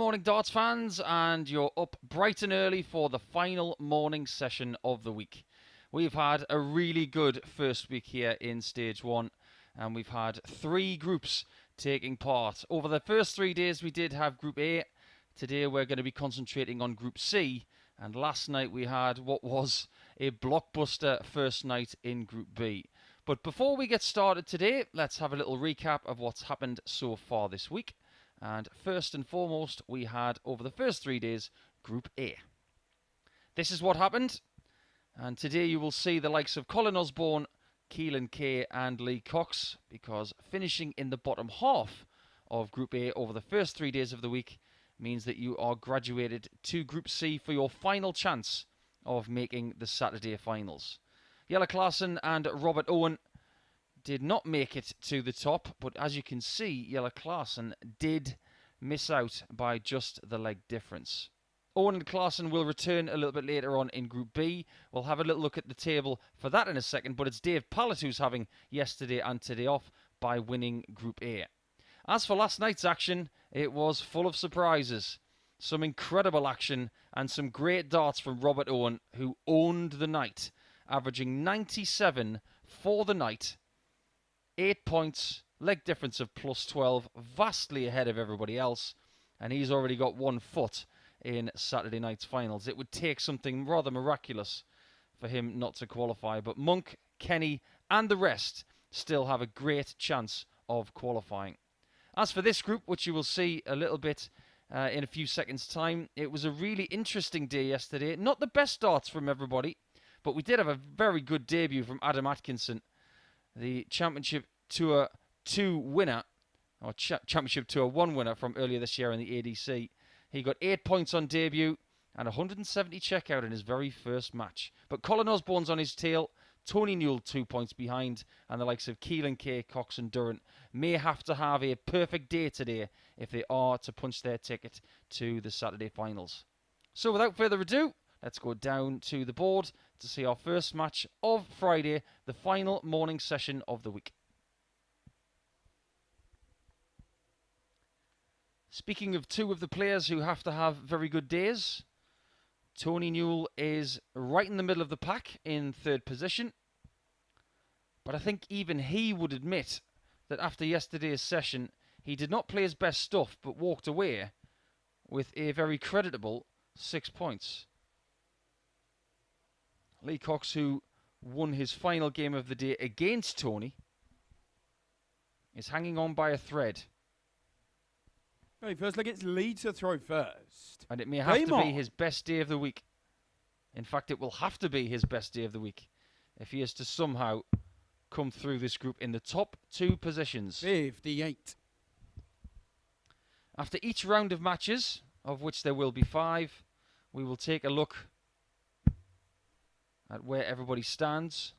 morning, darts fans, and you're up bright and early for the final morning session of the week. We've had a really good first week here in Stage 1, and we've had 3 groups taking part. Over the first 3 days, we did have Group A. Today, we're going to be concentrating on Group C, and last night we had what was a blockbuster first night in Group B. But before we get started today, let's have a little recap of what's happened so far this week. And first and foremost, we had, over the first 3 days, Group A. This is what happened. And today you will see the likes of Colin Osborne, Keelan Kay and Lee Cox, because finishing in the bottom half of Group A over the first 3 days of the week means that you are graduated to Group C for your final chance of making the Saturday finals. Jelle Klaassen and Robert Owen did not make it to the top, but as you can see, Jelle Klaassen did miss out by just the leg difference. Owen and Klaassen will return a little bit later on in Group B. We'll have a little look at the table for that in a second, but it's Dave Pallett who's having yesterday and today off by winning Group A. As for last night's action, it was full of surprises. Some incredible action and some great darts from Robert Owen, who owned the night, averaging 97 for the night. 8 points, leg difference of plus 12, vastly ahead of everybody else, and he's already got 1 foot in Saturday night's finals. It would take something rather miraculous for him not to qualify, but Monk, Kenny and the rest still have a great chance of qualifying. As for this group, which you will see a little bit in a few seconds' time, it was a really interesting day yesterday. Not the best darts from everybody, but we did have a very good debut from Adam Atkinson, the Championship Tour 2 winner, or Championship Tour 1 winner from earlier this year in the ADC. He got 8 points on debut and 170 checkout in his very first match. But Colin Osborne's on his tail, Tony Newell 2 points behind, and the likes of Keelan Kay, Cox and Durrant may have to have a perfect day today if they are to punch their ticket to the Saturday finals. So without further ado, let's go down to the board to see our first match of Friday, the final morning session of the week. Speaking of 2 of the players who have to have very good days, Tony Newell is right in the middle of the pack in 3rd position. But I think even he would admit that after yesterday's session, he did not play his best stuff, but walked away with a very creditable 6 points. Lee Cox, who won his final game of the day against Tony, is hanging on by a thread. Okay, first leg, it's Lee to throw first. And it may have to be his best day of the week. In fact, it will have to be his best day of the week if he is to somehow come through this group in the top 2 positions. 58. After each round of matches, of which there will be 5, we will take a look at where everybody stands.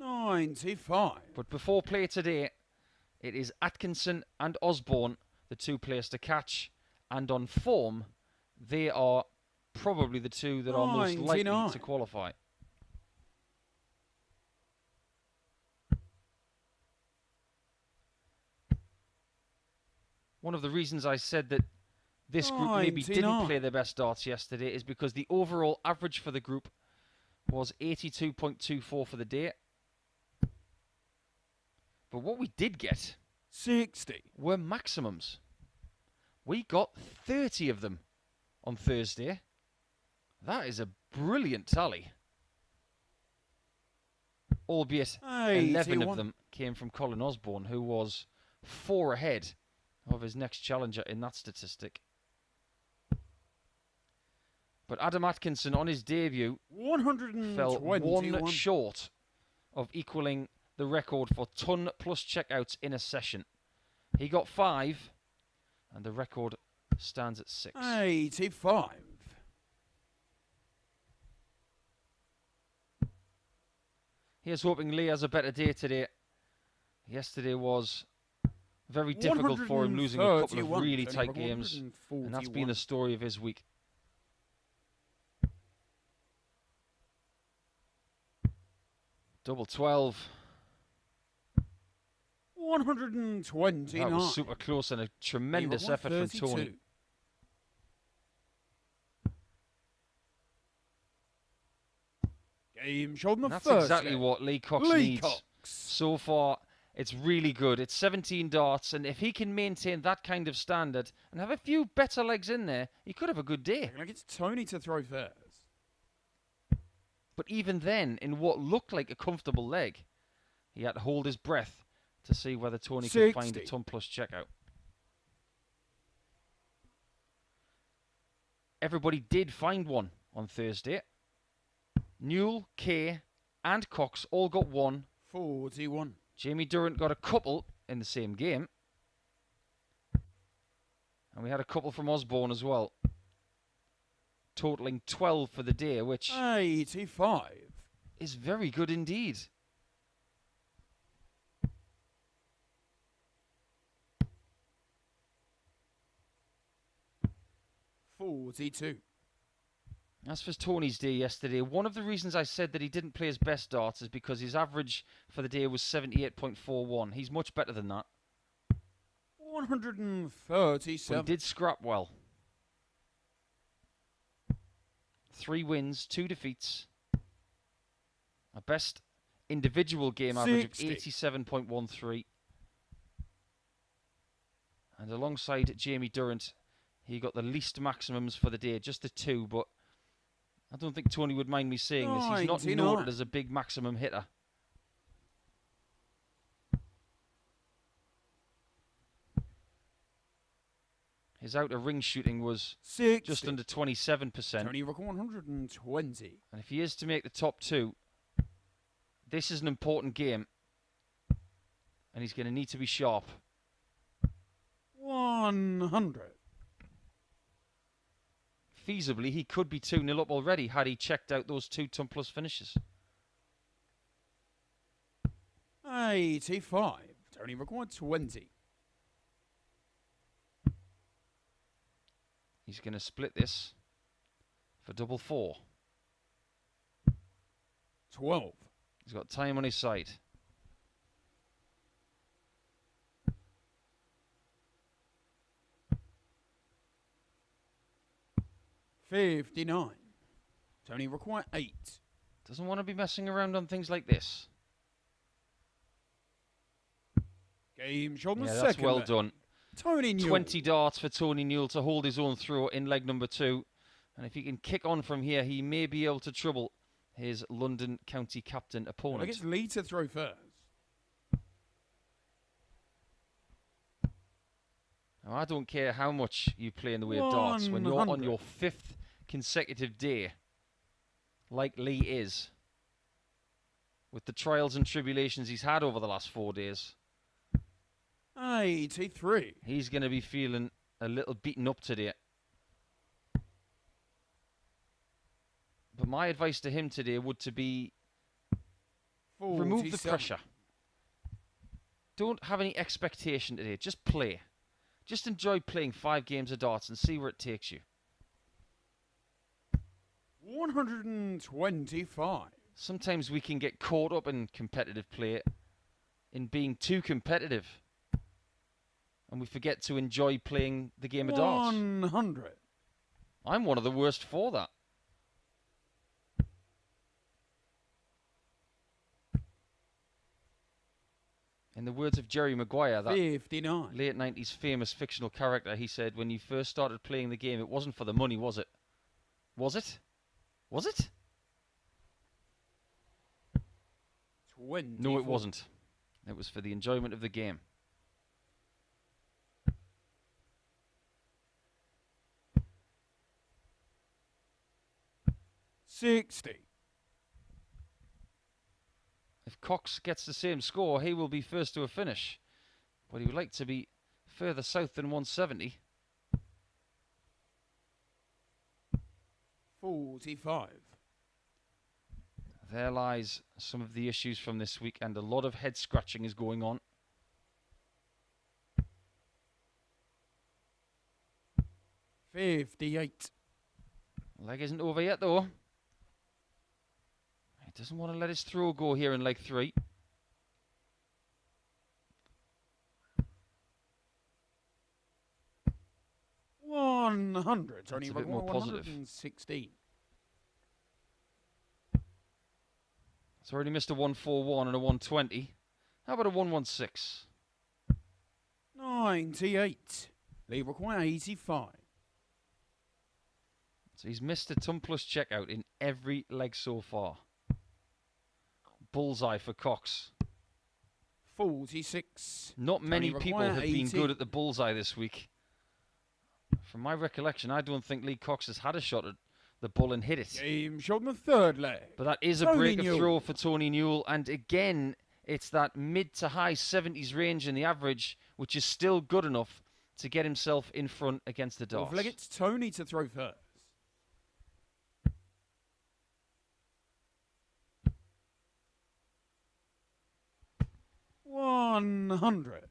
95. But before play today, it is Atkinson and Osborne, the 2 players to catch, and on form, they are probably the 2 that are most likely to qualify. One of the reasons I said that this group maybe didn't play their best darts yesterday is because the overall average for the group was 82.24 for the day. But what we did get 60 were maximums. We got 30 of them on Thursday. That is a brilliant tally. Albeit 11 of them came from Colin Osborne, who was 4 ahead of his next challenger in that statistic. But Adam Atkinson on his debut fell 1 short of equaling the record for ton plus checkouts in a session. He got 5, and the record stands at 6. 85. Here's hoping Lee has a better day today. Yesterday was very difficult for him, losing a couple of really tight games, and that's been the story of his week. Double 12. 129. That was super close and a tremendous effort from Tony. Game shot on the And that's first exactly leg. what Lee Cox needs. So far, it's really good. It's 17 darts, and if he can maintain that kind of standard and have a few better legs in there, he could have a good day. Like it's Tony to throw first. But even then, in what looked like a comfortable leg, he had to hold his breath to see whether Tony could find a 60. ton plus checkout. Everybody did find one on Thursday. Newell, Kay, and Cox all got one. 41. Jamie Durrant got a couple in the same game. And we had a couple from Osborne as well. Totaling 12 for the day, which 85. is very good indeed. $42. As for Tony's day yesterday, one of the reasons I said that he didn't play his best darts is because his average for the day was 78.41. He's much better than that. 137. But he did scrap well. 3 wins, 2 defeats. A best individual game average of 87.13. And alongside Jamie Durrant, he got the least maximums for the day, just the 2, but I don't think Tony would mind me saying this. He's not 99. noted as a big maximum hitter. His outer ring shooting was 60. just under 27%. Tony Rock 120. And if he is to make the top 2, this is an important game. And he's going to need to be sharp. 100. Feasibly, he could be 2-0 up already had he checked out those 2 ton plus finishes. 85. Tony Rock 120. He's going to split this for double 4. 12. He's got time on his side. $59. Tony require 8. Doesn't want to be messing around on things like this. Game shot on the Yeah, second. that's well leg. done. Tony Newell. 20 darts for Tony Newell to hold his own throw in leg number 2. And if he can kick on from here, he may be able to trouble his London County captain I opponent. guess Lee to throw first. Now, I don't care how much you play in the way of darts. When you're on your 5th consecutive day, like Lee is, with the trials and tribulations he's had over the last 4 days, 83. he's going to be feeling a little beaten up today. But my advice to him today would to be remove the 47. pressure. Don't have any expectation today. Just play. Just enjoy playing 5 games of darts and see where it takes you. 125. Sometimes we can get caught up in competitive play, in being too competitive. And we forget to enjoy playing the game of darts. 100. I'm one of the worst for that. In the words of Jerry Maguire, that 59. late 90s famous fictional character, he said, when you first started playing the game, it wasn't for the money, was it? Was it? Was it? 24. No, it wasn't. It was for the enjoyment of the game. $60. If Cox gets the same score, he will be first to a finish. But he would like to be further south than 170. 45. There lies some of the issues from this week, and a lot of head scratching is going on. $58. Leg isn't over yet, though. He doesn't want to let his throw go here in leg 3. $100. That's a bit more positive. 116. It's already missed a 141 and a 120. How about a 116? 98. Lee require 85. So he's missed a ton plus checkout in every leg so far. Bullseye for Cox. 46. Not many Tony people require have been 80. good at the bullseye this week. From my recollection, I don't think Lee Cox has had a shot at the bull and hit it. Game shot on the third leg. But that is a Tony break of Newell. throw for Tony Newell. And again, it's that mid to high 70s range in the average, which is still good enough to get himself in front against the Fourth Darts. leg, it's Tony to throw first. $100.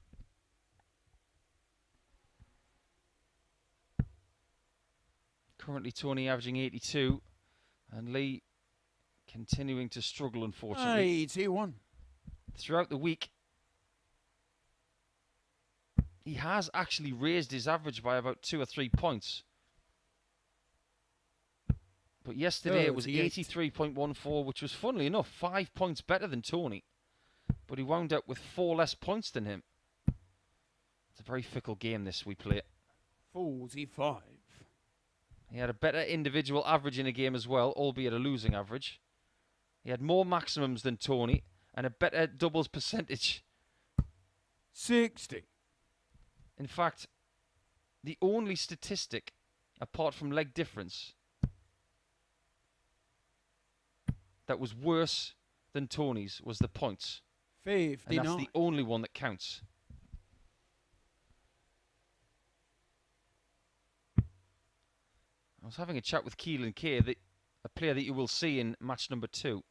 Currently, Tony averaging 82, and Lee continuing to struggle, unfortunately. 81. Throughout the week, he has actually raised his average by about 2 or 3 points. But yesterday it was 83.14, which was, funnily enough, 5 points better than Tony. But he wound up with 4 less points than him. It's a very fickle game, this we play. 45. He had a better individual average in a game as well, albeit a losing average. He had more maximums than Tony and a better doubles percentage. 60. In fact, the only statistic, apart from leg difference, that was worse than Tony's was the points. 59. And that's the only one that counts. I was having a chat with Keelan Kay, a player that you will see in match number 2.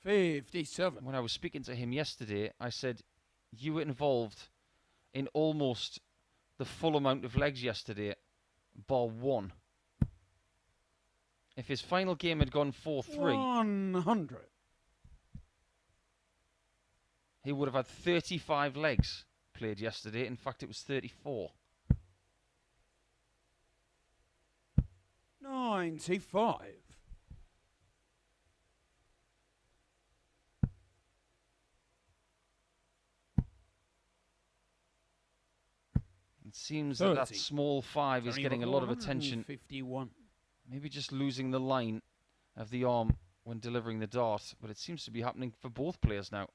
57. When I was speaking to him yesterday, I said, you were involved in almost the full amount of legs yesterday, bar 1. If his final game had gone 4-3, 100. he would have had 35 legs played yesterday. In fact, it was 34. 95. It seems that 30. small 5 is getting a lot of attention. 51. Maybe just losing the line of the arm when delivering the dart, but it seems to be happening for both players now.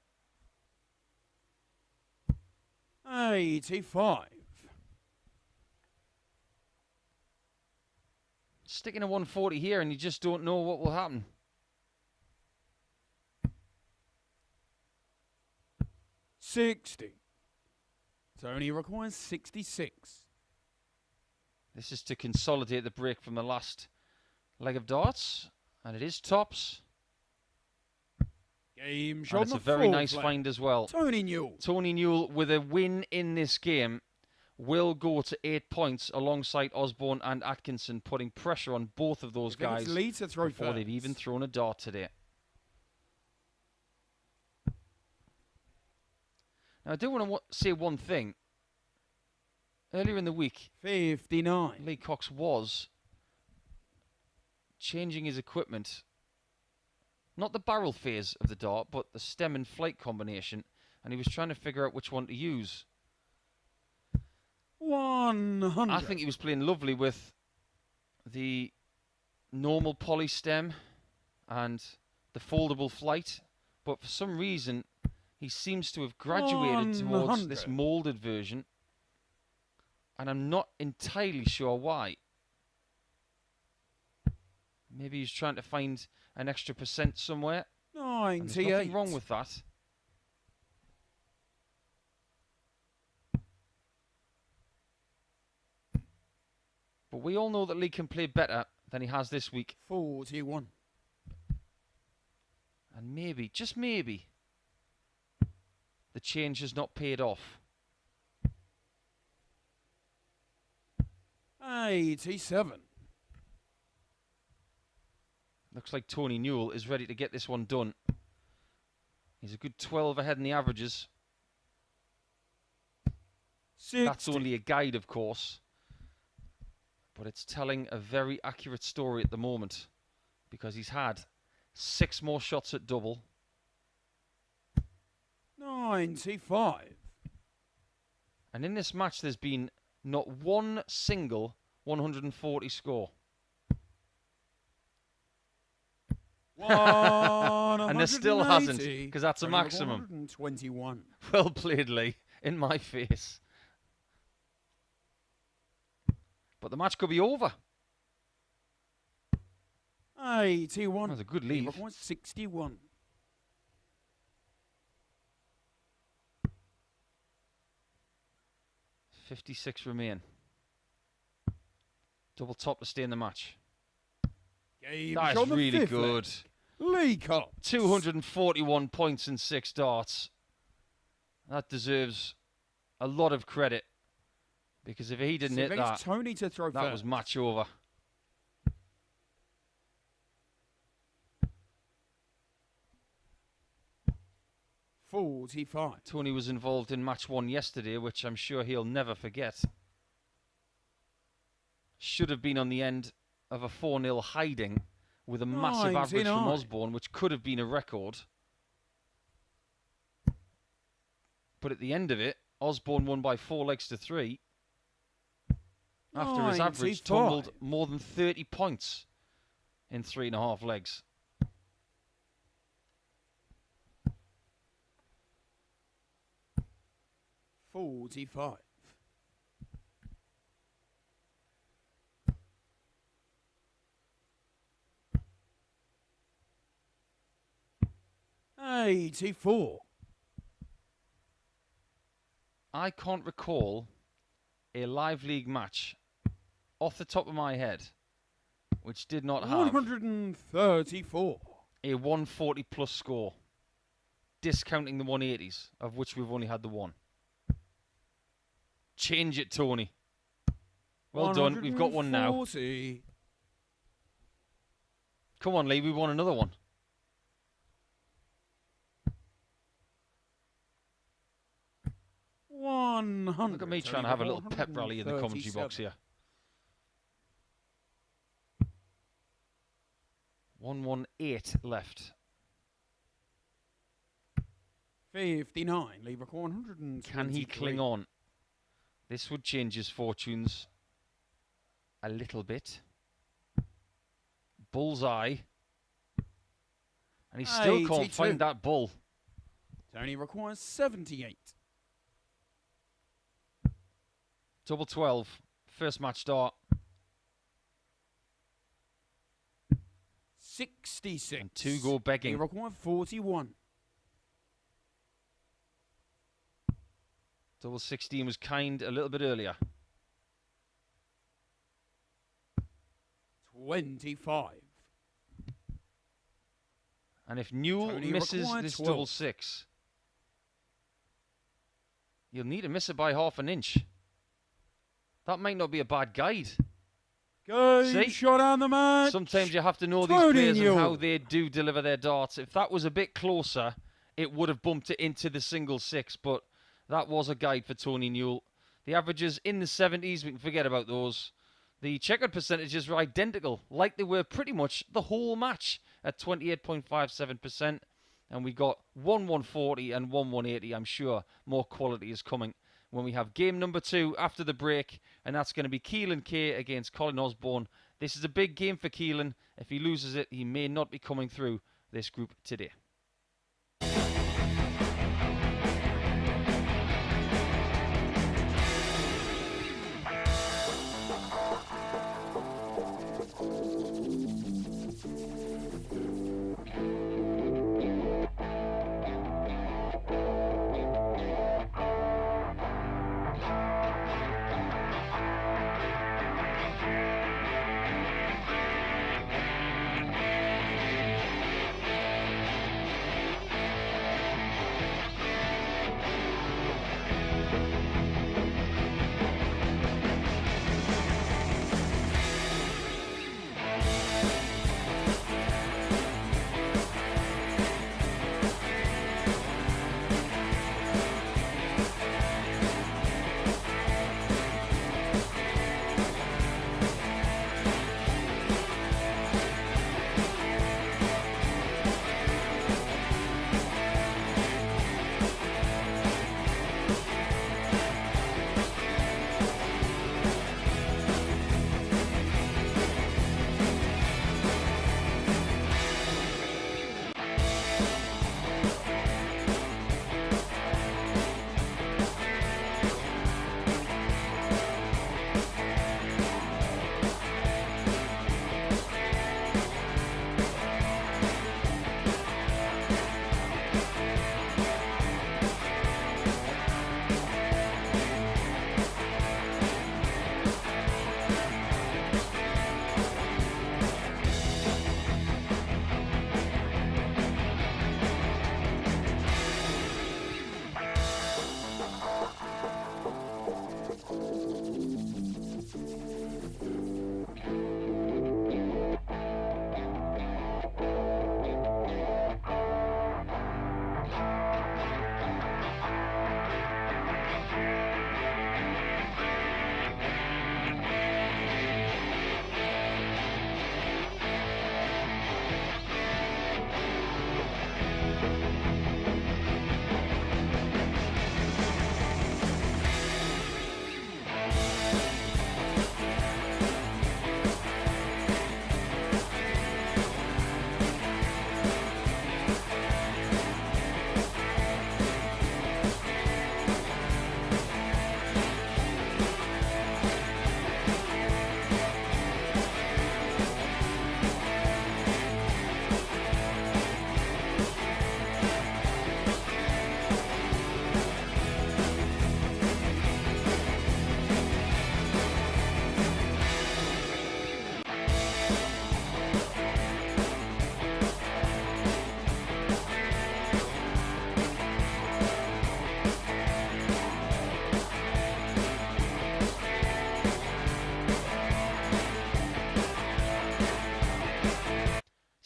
85. Sticking a 140 here and you just don't know what will happen. 60. Tony requires 66. This is to consolidate the break from the last leg of darts, and it is tops. Game shot. And it's a very nice find as well. Tony Newell. Tony Newell, with a win in this game, will go to 8 points alongside Osborne and Atkinson, putting pressure on both of those guys before they've even thrown a dart today. Now, I do want to say one thing. Earlier in the week, 59. Lee Cox was changing his equipment. Not the barrel phase of the dart, but the stem and flight combination. And he was trying to figure out which one to use. 100. I think he was playing lovely with the normal poly stem and the foldable flight. But for some reason, he seems to have graduated towards this moulded version. And I'm not entirely sure why. Maybe he's trying to find an extra % somewhere. 98. And there's nothing wrong with that. But we all know that Lee can play better than he has this week. 41. And maybe, just maybe, the change has not paid off. 87. Looks like Tony Newell is ready to get this one done. He's a good 12 ahead in the averages. 60. That's only a guide, of course. But it's telling a very accurate story at the moment. Because he's had 6 more shots at double 95. And in this match, there's been not one single 140 score. And there still hasn't, because that's a maximum. 121. Well played, Lee, in my face. But the match could be over. 81. That was a good lead. 61. .56 remain. Double top to stay in the match. That is really good. Lee Cox. 241 points in 6 darts. That deserves a lot of credit. Because if he didn't hit that, Tony to throw that was match over. .45. Tony was involved in match 1 yesterday, which I'm sure he'll never forget. Should have been on the end of a 4-0 hiding with a massive average from Osborne, which could have been a record. But at the end of it, Osborne won by 4 legs to 3. After his average tumbled more than 30 points in 3.5 legs. .45. .84. I can't recall a live league match off the top of my head which did not have 134. a 140 plus score, discounting the 180s, of which we've only had the one. Change it, Tony. Well done. We've got one now. Come on, Lee. We won another one. Look at me trying to have a little pep rally in the commentary box here. 118 left. 59. Leave a 100. Can he cling on? This would change his fortunes a little bit. Bullseye. And he still can't find that bull. Tony requires 78. Double 12. First match start. 66. And 2 go begging. He requires 41. Double 16 was kind a little bit earlier. 25. And if Newell misses this 12. double 6, you'll need to miss it by half an inch. That might not be a bad guide. Good shot on the match. Sometimes you have to know these players and how they do deliver their darts. If that was a bit closer, it would have bumped it into the single 6, but that was a guide for Tony Newell. The averages in the 70s, we can forget about those. The checkered percentages were identical, like they were pretty much the whole match at 28.57%. And we got 140 and 180. I'm sure more quality is coming when we have game number 2 after the break, and that's going to be Keelan Kay against Colin Osborne. This is a big game for Keelan. If he loses it, he may not be coming through this group today.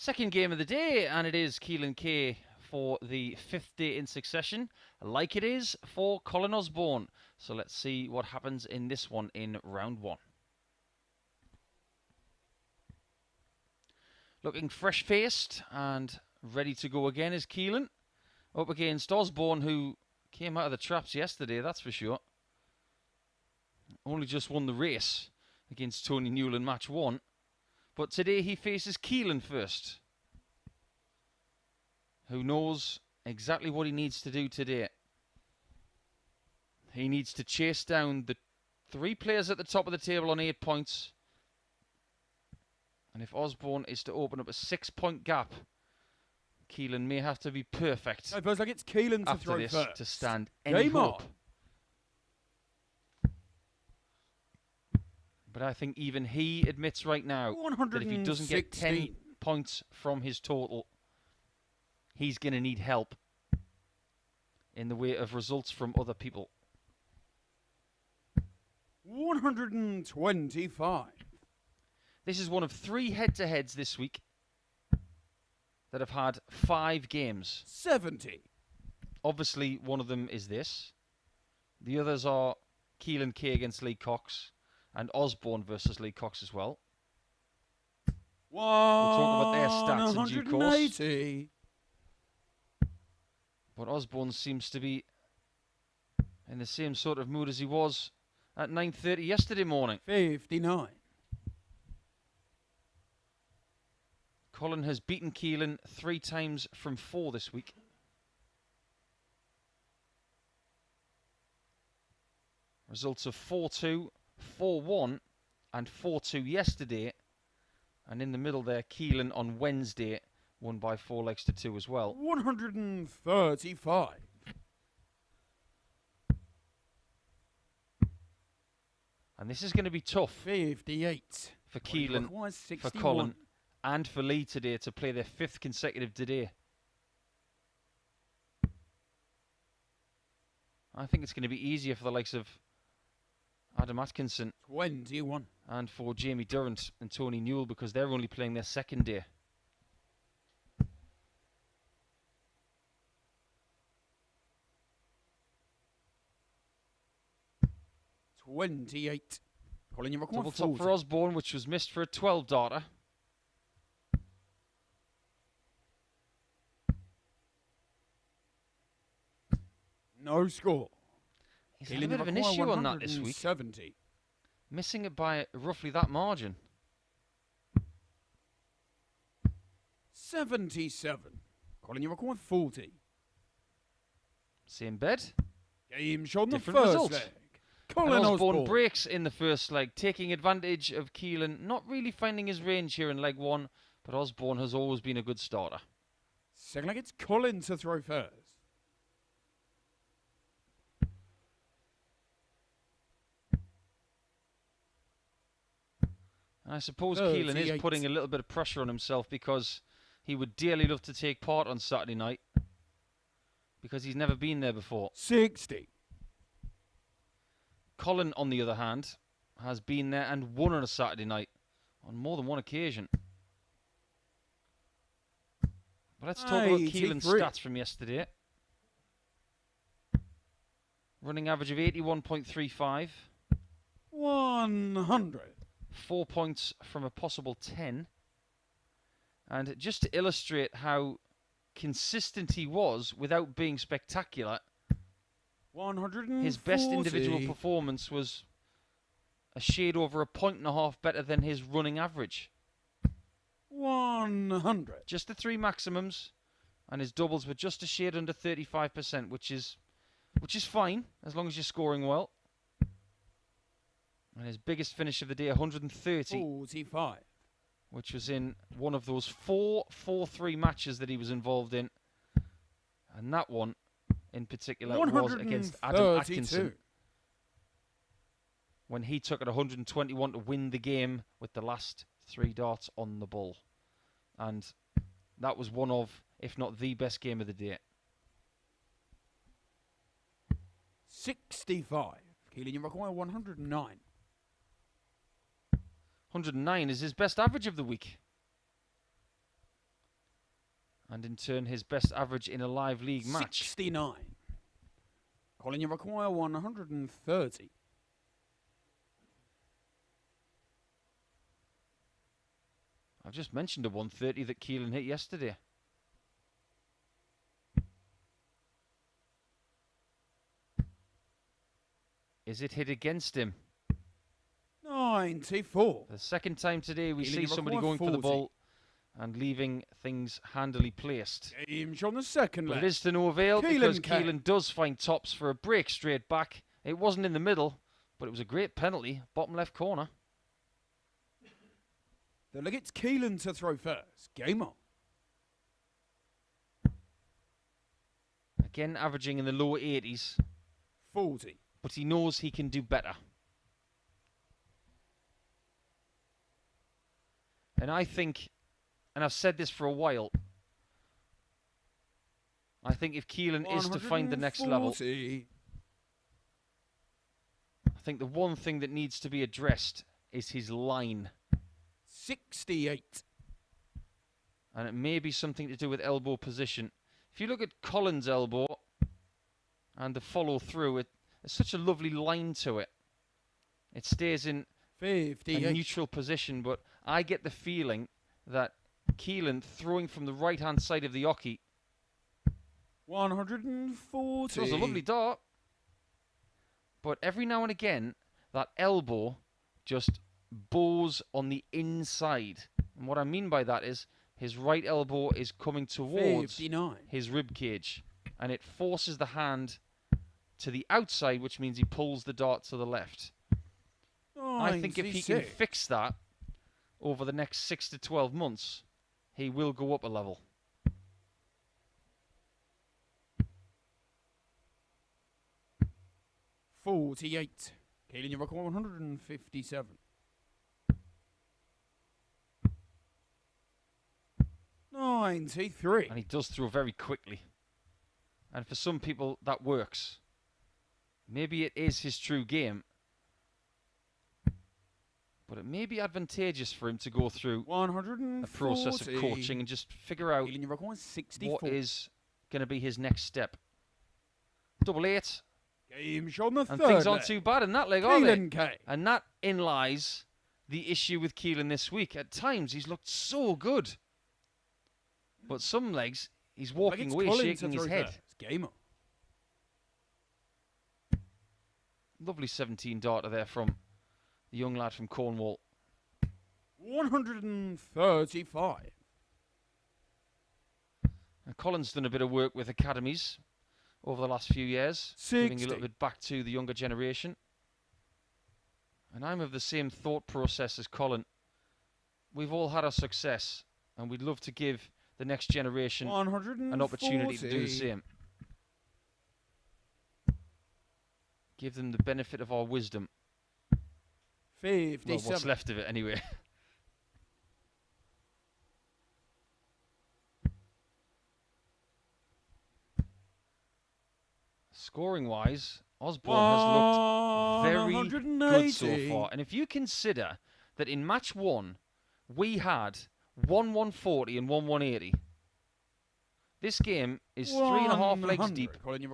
Second game of the day, and it is Keelan Kay for the 5th day in succession, like it is for Colin Osborne. So let's see what happens in this one in round 1. Looking fresh-faced and ready to go again is Keelan. Up against Osborne, who came out of the traps yesterday, that's for sure. Only just won the race against Tony Newell in match 1. But today he faces Keelan first, who knows exactly what he needs to do today. He needs to chase down the 3 players at the top of the table on 8 points. And if Osborne is to open up a 6-point gap, Keelan may have to be perfect. It feels like it's Keelan to after throw this first. to stand any hope. But I think even he admits right now that if he doesn't get 10 points from his total, he's going to need help in the way of results from other people. 125. This is one of 3 head-to-heads this week that have had 5 games. 70. Obviously, one of them is this. The others are Keelan Kay against Lee Cox and Osborne versus Lee Cox as well. We'll talk about their stats in due course. But Osborne seems to be in the same sort of mood as he was at 9:30 yesterday morning. 59. Colin has beaten Keelan 3 times from 4 this week. Results of 4-2, 4-1 and 4-2 yesterday. And in the middle there, Keelan on Wednesday won by 4 legs to 2 as well. 135. And this is going to be tough 58. for Keelan, for Colin and for Lee today to play their 5th consecutive today. I think it's going to be easier for the likes of Adam Atkinson 21. and for Jamie Durrant and Tony Newell because they're only playing their 2nd day. Colin, you Double top for Osborne, which was missed for a 12 darter. No score. He's had a bit of an issue on that this week. 70. Missing it by roughly that margin. 77. Colin, you record 40. Same bed. Game shot in the Different first result. leg. And Colin Osborne breaks in the first leg, taking advantage of Keelan not really finding his range here in leg 1, but Osborne has always been a good starter. Second leg, it's Colin to throw first. And I suppose Keelan is putting a little bit of pressure on himself because he would dearly love to take part on Saturday night because he's never been there before. 60. Colin, on the other hand, has been there and won on a Saturday night on more than one occasion. But let's talk about Keelan's stats from yesterday. Running average of 81.35. 100. 4 points from a possible 10. And just to illustrate how consistent he was without being spectacular, 140. his best individual performance was a shade over 1.5 points better than his running average. 100. Just the 3 maximums, and his doubles were just a shade under 35%, which is fine as long as you're scoring well. And his biggest finish of the day, 130, 45. which was in one of those 4-4-3 matches that he was involved in, and that one in particular was against Adam Atkinson when he took it 121 to win the game with the last 3 darts on the ball. And that was one of, if not the best game of the day. 65. Keelan, you require 109. 109 is his best average of the week. And in turn, his best average in a live league match. 69. Colin, you require 130. I've just mentioned a 130 that Keelan hit yesterday. Is it hit against him? 94. The second time today we Keelan, see you somebody require going for the 40. ball and leaving things handily placed. Game's on the second But leg. it is to no avail Keelan because Kay. Keelan does find tops for a break straight back. It wasn't in the middle, but it was a great penalty, bottom left corner. The leg, it's Keelan to throw first. Game on. Again, averaging in the lower 80s, 40. but he knows he can do better. And I think, and I've said this for a while, I think if Keelan is to find the next level, 140. I think the one thing that needs to be addressed is his line. 68. And it may be something to do with elbow position. If you look at Colin's elbow and the follow through, it's such a lovely line to it. It stays in 58. a neutral position, but I get the feeling that Keelan throwing from the right hand side of the oche 140. throws a lovely dart, but every now and again that elbow just bows on the inside. And what I mean by that is his right elbow is coming towards 59. his rib cage, and it forces the hand to the outside, which means he pulls the dart to the left. I think if he can 96. fix that over the next 6 to 12 months, he will go up a level. $48. Keelan, you require 157. $93. And he does throw very quickly. And for some people, that works. Maybe it is his true game. But it may be advantageous for him to go through 140. a process of coaching and just figure out Keelan, you require 64. what is going to be his next step. 88. Game shot on the And third things aren't leg. too bad in that leg, are they? Keelan Kay. And that in lies the issue with Keelan this week. At times, he's looked so good. But some legs, he's walking away shaking his head. Game on. Lovely 17 darter there from the young lad from Cornwall. 135. And Colin's done a bit of work with academies over the last few years, giving a 60. little bit back to the younger generation. And I'm of the same thought process as Colin. We've all had our success, and we'd love to give the next generation 140. an opportunity to do the same. Give them the benefit of our wisdom. 57. Well, what's left of it anyway. Scoring-wise, Osborne has looked very good so far. And if you consider that in match one, we had 140 and 180. This game is 3.5 legs deep.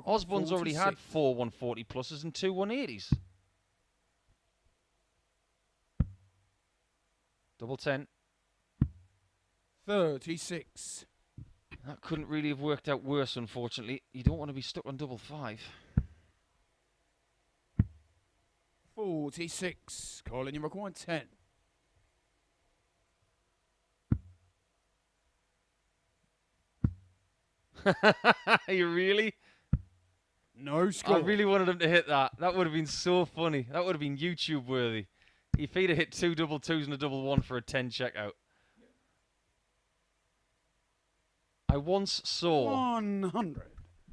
Osborne's already had 4 140 pluses and 2 180s. Double 10. 36. That couldn't really have worked out worse, unfortunately. You don't want to be stuck on double 5. 46. Colin, you require 10. You really? No score. I really wanted him to hit that. That would have been so funny. That would have been YouTube worthy. If he'd have hit 2 double 2s and a double 1 for a 10 checkout. I once saw 100.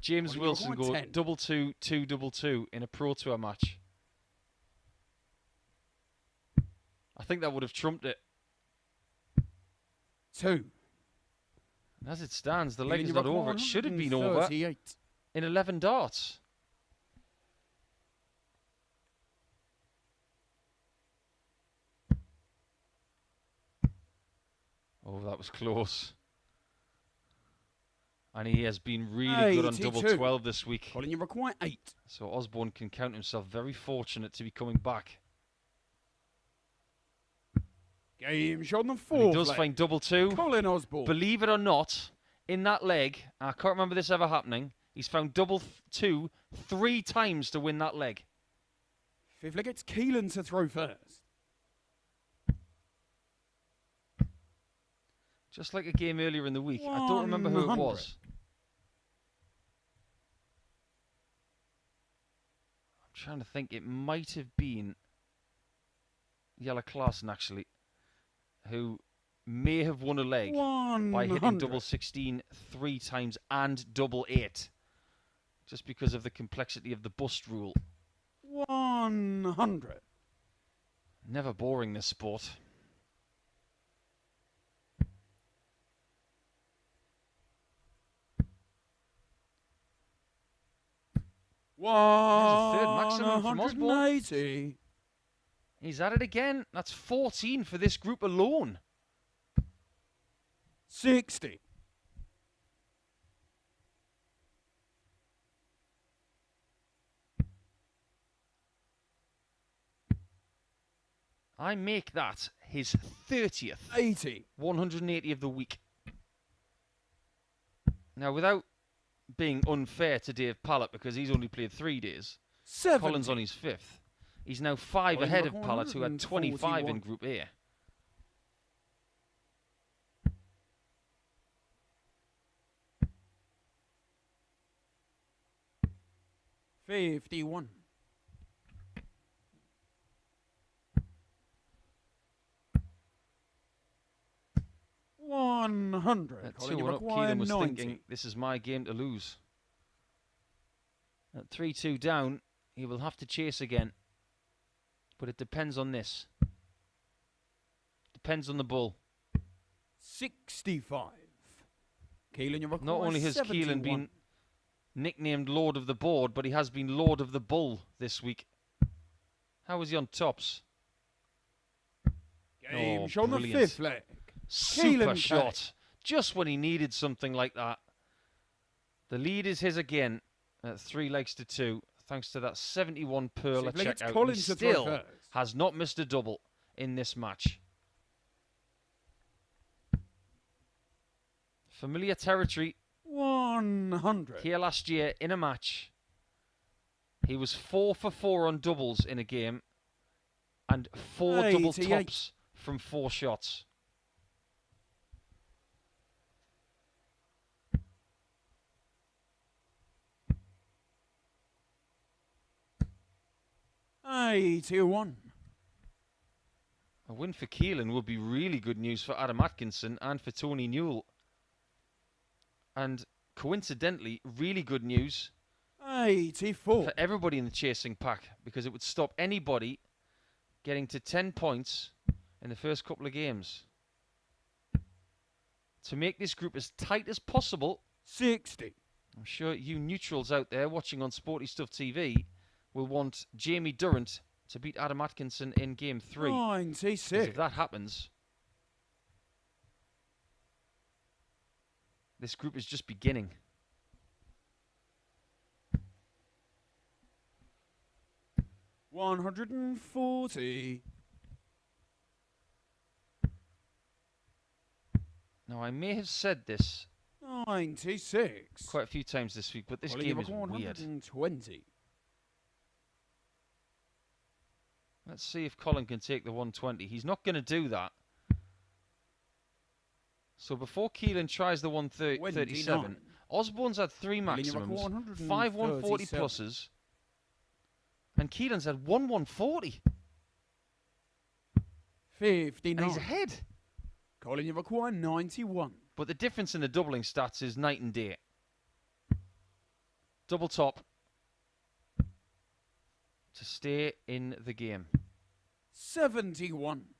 James Wilson go 10. double 2, 2 double 2 in a Pro Tour match. I think that would have trumped it. 2. And as it stands, the Keelan, leg is you not require over. It should have been over 138. in 11 darts. Oh, that was close. And he has been really good on double 82. 12 this week. Colin, you require 8. So Osborne can count himself very fortunate to be coming back. Game shot on the And 4th he does leg. find double 2. Colin Osborne. Believe it or not, in that leg, I can't remember this ever happening, he's found double 2 3 times to win that leg. 5th leg, it's Keelan to throw first. Just like a game earlier in the week. I don't remember who it 100. was. I'm trying to think. It might have been Yella Claassen, actually, who may have won a leg by hitting double 16 3 times and double 8. Just because of the complexity of the bust rule. 100. Never boring, this sport. There's a third maximum from Osborne. 180. He's at it again. That's 14 for this group alone. 60. I make that his 30th 80. 180 of the week. Now, without being unfair to Dave Pallett, because he's only played 3 days, 70. Colin's on his 5th. He's now 5 Colin ahead of Osborne, Pallett, who had 25 in 141. Group A. $51. $100. At Colin, 2 you and up, require Keelan was 90. thinking, this is my game to lose. At 3-2 down, he will have to chase again. But it depends on this. Depends on the bull. 65. Keelan, you require Not only has 71. Keelan been nicknamed Lord of the Board, but he has been Lord of the Bull this week. How was he on tops? Game Oh, shot on the brilliant. 5th leg. Super Keelan shot. Just when he needed something like that. The lead is his again at 3 legs to 2, thanks to that 71 Perla Six legs, checkout. Colin He to throw still first. has not missed a double in this match. Familiar territory 100. here last year in a match. He was 4 for 4 on doubles in a game and 4 double 88. tops from 4 shots. $81. A win for Keelan would be really good news for Adam Atkinson and for Tony Newell. And coincidentally, really good news 84. for everybody in the chasing pack, because it would stop anybody getting to 10 points in the first couple of games. To make this group as tight as possible, 60. I'm sure you neutrals out there watching on Sporty Stuff TV will want Jamie Durrant to beat Adam Atkinson in Game 3. 'Cause 96. if that happens, this group is just beginning. $140. Now, I may have said this 96. quite a few times this week, but this Colin, game you is require weird. 120. Let's see if Colin can take the 120. He's not going to do that. So before Keelan tries the 137, 29. Osborne's had 3 Colin, you require maximums, 5 140 137. pluses, and Keelan's had 1 140. 59. And he's ahead. Colin, you require 91. But the difference in the doubling stats is night and day. Double top to stay in the game. 71.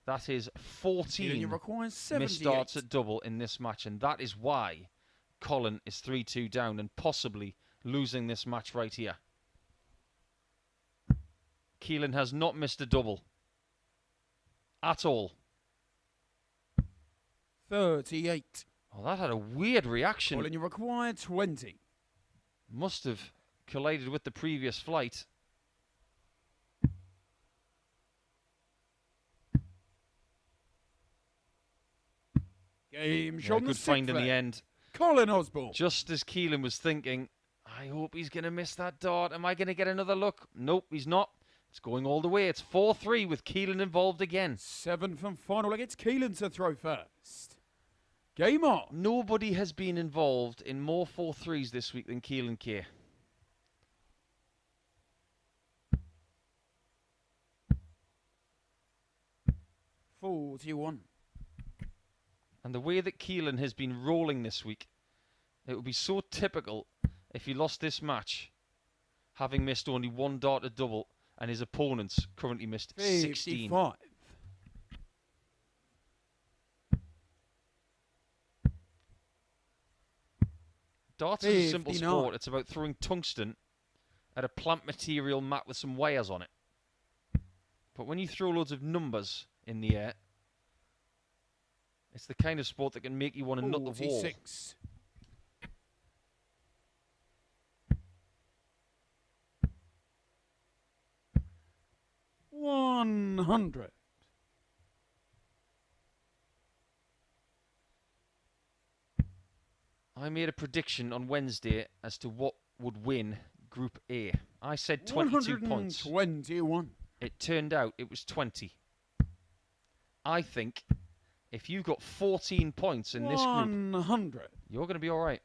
That is Keelan, 14 you require missed 78. starts at double in this match, and that is why Colin is 3-2 down and possibly losing this match right here. Keelan has not missed a double at all. 38. Oh, that had a weird reaction. Colin, you require 20. Must have collided with the previous flight. Game Yeah, shot good find in the end. Colin Osborne. Just as Keelan was thinking, I hope he's going to miss that dart. Am I going to get another look? Nope, he's not. It's going all the way. It's 4-3 with Keelan involved again. 7th and final leg. It's Keelan to throw first. Game on. Nobody has been involved in more 4-3s this week than Keelan Kay. $41. And the way that Keelan has been rolling this week, it would be so typical if he lost this match, having missed only one darted double, and his opponents currently missed 16. 55. Darts is a simple 59. sport. It's about throwing tungsten at a plant material mat with some wires on it. But when you throw loads of numbers in the air, it's the kind of sport that can make you want to nut the wall. 46. $100. I made a prediction on Wednesday as to what would win Group A. I said 22 points. 121. It turned out it was 20. I think if you got 14 points in this group, 100. you're going to be all right.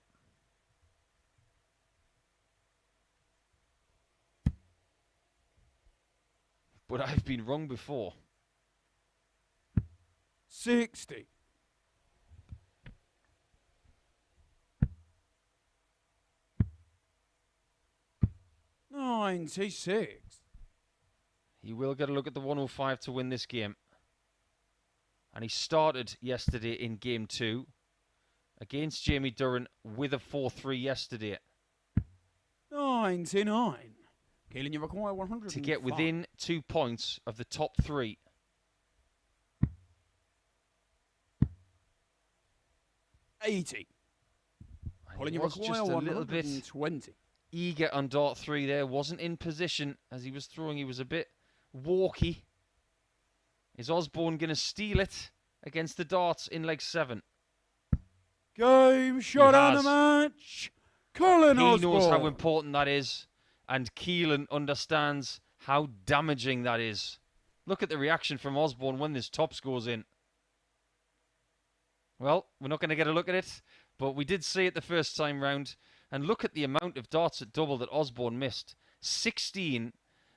But I've been wrong before. 60. $96. He will get a look at the 105 to win this game. And he started yesterday in Game 2 against Jamie Durrant with a 4-3 yesterday. 99. Keelan, you require 100 to get within 2 points of the top 3. $80. Colin, you Was require just a little bit 120. eager on dart 3 there. Wasn't in position as he was throwing. He was a bit walky. Is Osborne going to steal it against the darts in leg 7? Game shot on the match. Colin Osborne. He knows how important that is. And Keelan understands how damaging that is. Look at the reaction from Osborne when this tops goes in. Well, we're not going to get a look at it, but we did see it the first time round. And look at the amount of darts at double that Osborne missed. 16.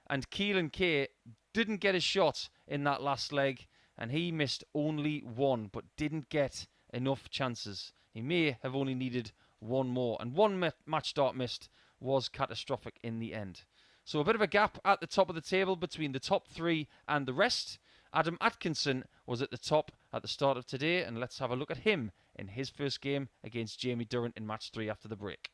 And Keelan Kay didn't get a shot in that last leg. And he missed only 1, but didn't get enough chances. He may have only needed 1 more. And 1 match dart missed was catastrophic in the end. So a bit of a gap at the top of the table between the top 3 and the rest. Adam Atkinson was at the top at the start of today, and let's have a look at him in his first game against Jamie Durrant in match 3 after the break.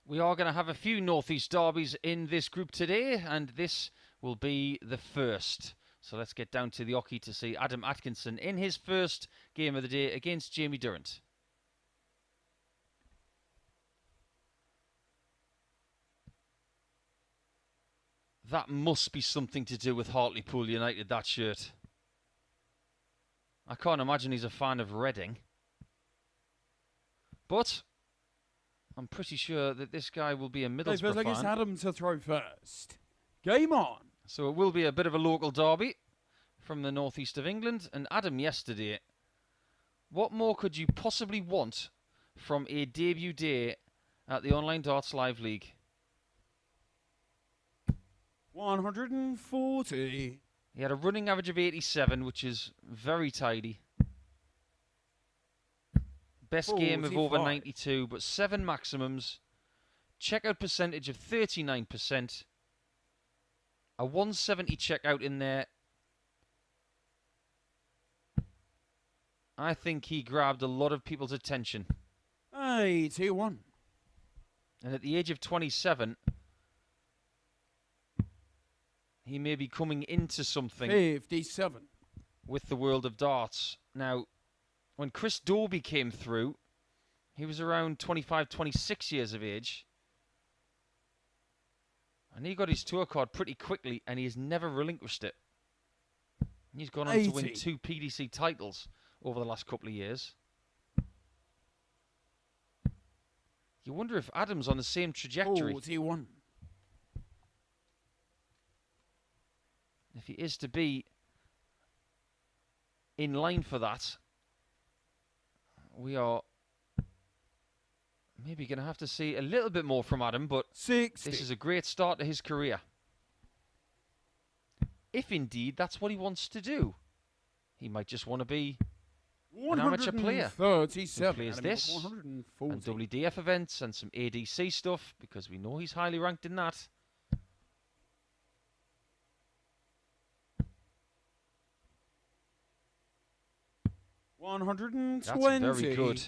We are going to have a few Northeast derbies in this group today, and this will be the first. So let's get down to the hockey to see Adam Atkinson in his first game of the day against Jamie Durrant. That must be something to do with Hartlepool United, that shirt. I can't imagine he's a fan of Reading. But I'm pretty sure that this guy will be a Middlesbrough Feels like fan. it's Adam to throw first. Game on. So it will be a bit of a local derby from the northeast of England. And Adam, yesterday, what more could you possibly want from a debut day at the Online Darts Live League? 140. He had a running average of 87, which is very tidy. Best game of over 92, but 7 maximums. Checkout percentage of 39%. A 170 checkout in there. I think he grabbed a lot of people's attention. 81. And at the age of 27, he may be coming into something 57. with the world of darts. Now, when Chris Dobie came through, he was around 25, 26 years of age. And he got his tour card pretty quickly, and he has never relinquished it. He's gone on to win 2 PDC titles over the last couple of years. You wonder if Adam's on the same trajectory. 41. If he is to be in line for that, we are maybe going to have to see a little bit more from Adam, but 60. This is a great start to his career. If indeed that's what he wants to do. He might just want to be an amateur player who plays this and WDF events and some ADC stuff, because we know he's highly ranked in that. $120. That's very good.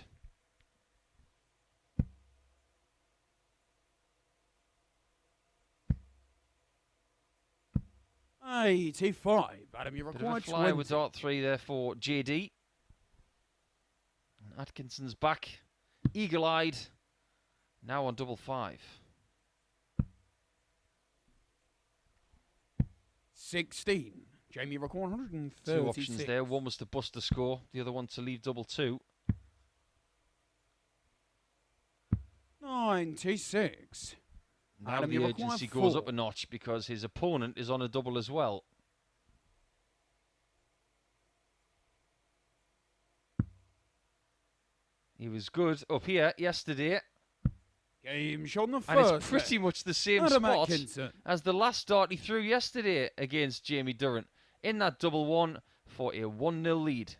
$85. Adam, you Bit of require a fly 20. with Dart 3 there for JD. And Atkinson's back, eagle-eyed, now on double 5. 16. Jamie Rock 136. 2 options there. One was to bust the score, the other one to leave double 2. 96. Now Adam, the you require urgency goes 4. up a notch because his opponent is on a double as well. He was good up here yesterday. Game shot on the first. And it's pretty much the same Adam spot Atkinson. as the last start he threw yesterday against Jamie Durrant in that double 1 for a 1-0 lead.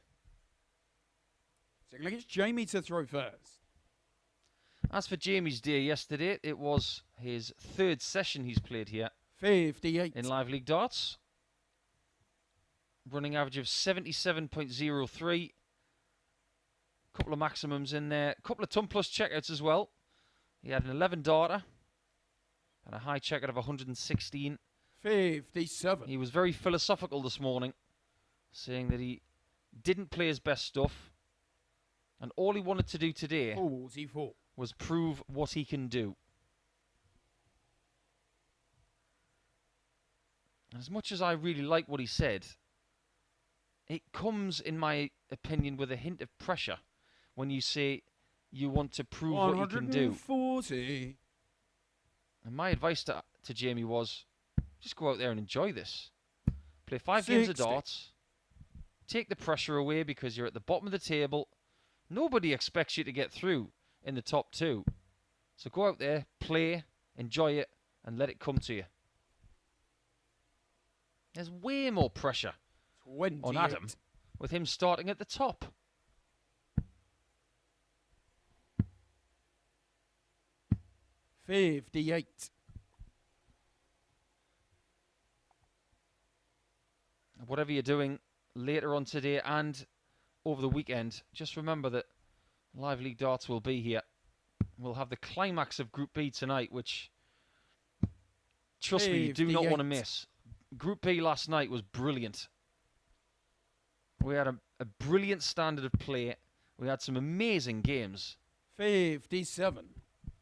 Looking like it's Jamie to throw first. As for Jamie's day yesterday, it was his 3rd session he's played here 58. in Live League Darts. Running average of 77.03. Couple couple of maximums in there. A couple of ton plus checkouts as well. He had an 11 darter and a high checkout of 116. 57. He was very philosophical this morning, saying that he didn't play his best stuff, and all he wanted to do today 44. was prove what he can do. And as much as I really like what he said, it comes, in my opinion, with a hint of pressure when you say you want to prove what you can do. 140. And my advice to Jamie was, just go out there and enjoy this. Play 5 games of darts. Take the pressure away because you're at the bottom of the table. Nobody expects you to get through in the top 2. So go out there, play, enjoy it, and let it come to you. There's way more pressure 28. on Adam with him starting at the top. $58. Whatever you're doing later on today and over the weekend, just remember that Live League Darts will be here. We'll have the climax of Group B tonight, which, trust me, you do not want to miss. Group B last night was brilliant. We had a brilliant standard of play. We had some amazing games. 57.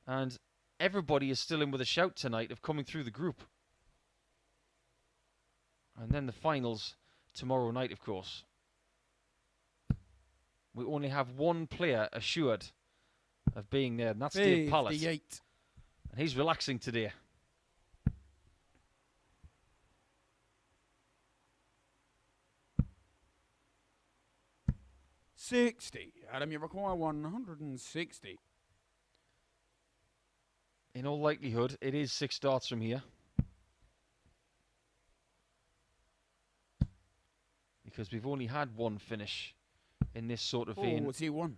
And everybody is still in with a shout tonight of coming through the group. And then the finals tomorrow night, of course. We only have one player assured of being there, and that's Dave Pallett. 58. And he's relaxing today. $60. Adam, you require 160. In all likelihood, it is 6 darts from here. Because we've only had one finish in this sort of vein. 41.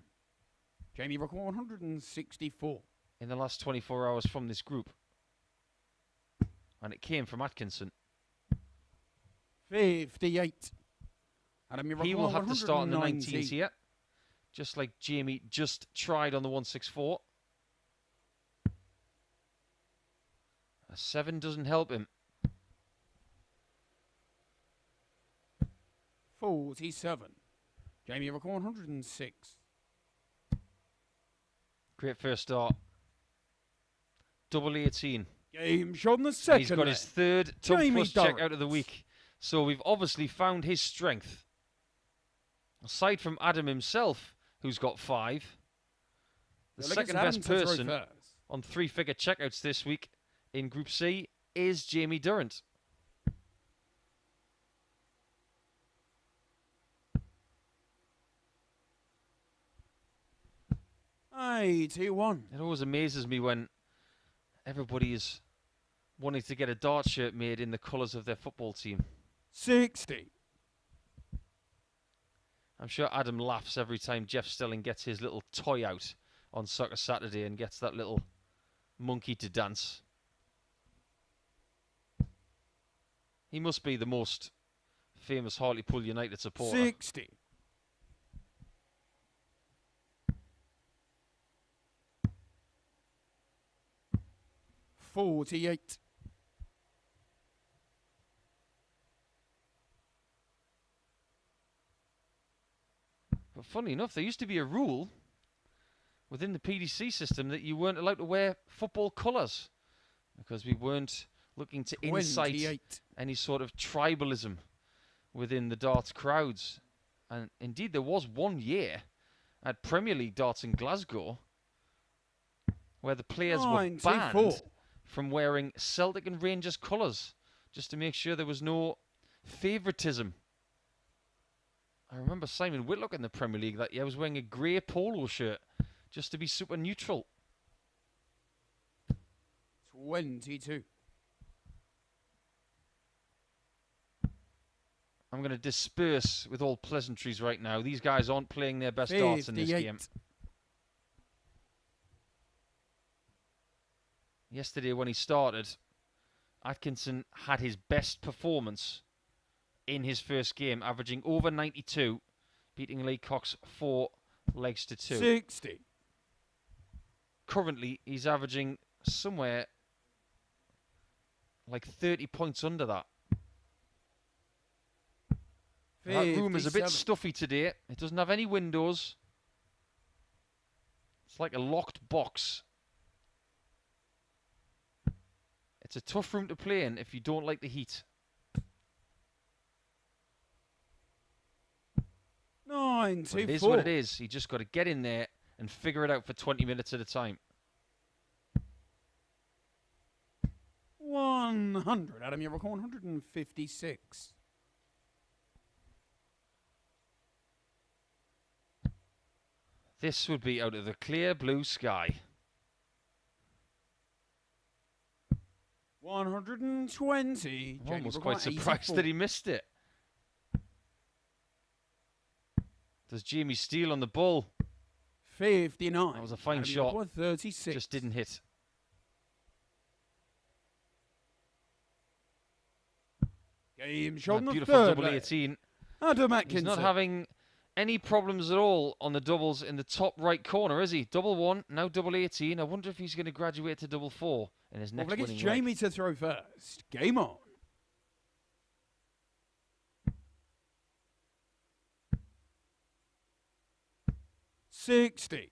Jamie require 164. In the last 24 hours from this group. And it came from Atkinson. 58. Adam, you He will have to start in the 190. 19s here. Just like Jamie just tried on the 164. A 7 doesn't help him. 47. Jamie require 106. Great first start. Double 18. Game shot in the And second. he's got his third top Jamie plus check Durrant. out of the week. So we've obviously found his strength. Aside from Adam himself, who's got 5. The Look, it's second Adam best to throw person first. on 3-figure checkouts this week in Group C is Jamie Durrant. $81. It always amazes me when everybody is wanting to get a dart shirt made in the colours of their football team. 60. I'm sure Adam laughs every time Jeff Stelling gets his little toy out on Soccer Saturday and gets that little monkey to dance. He must be the most famous Hartlepool United supporter. 60. $48. But funny enough, there used to be a rule within the PDC system that you weren't allowed to wear football colours because we weren't looking to incite 28. any sort of tribalism within the darts crowds. And indeed, there was one year at Premier League darts in Glasgow where the players were 94. banned from wearing Celtic and Rangers colours just to make sure there was no favouritism. I remember Simon Whitlock in the Premier League that year was wearing a grey polo shirt just to be super neutral. 22. I'm going to disperse with all pleasantries right now. These guys aren't playing their best darts in this 58. game. Yesterday when he started, Atkinson had his best performance in his first game, averaging over 92, beating Lee Cox 4 legs to 2. 60. Currently, he's averaging somewhere like 30 points under that. That room is a bit 57. stuffy today. It doesn't have any windows. It's like a locked box. It's a tough room to play in if you don't like the heat. 94. But it is what it is. You just got to get in there and figure it out for 20 minutes at a time. 100. Adam, you record 156. This would be out of the clear blue sky. 120. I'm almost quite surprised that he missed it. Does Jamie steal on the ball? 59. That was a fine Adam, shot. 36. Just didn't hit. Game shot on the Beautiful third double leg. 18. Adam Atkinson. He's not having any problems at all on the doubles in the top right corner, is he? Double 1, now double 18. I wonder if he's going to graduate to double 4 in his next Well, winning it's Jamie leg. to throw first. Game on. $60.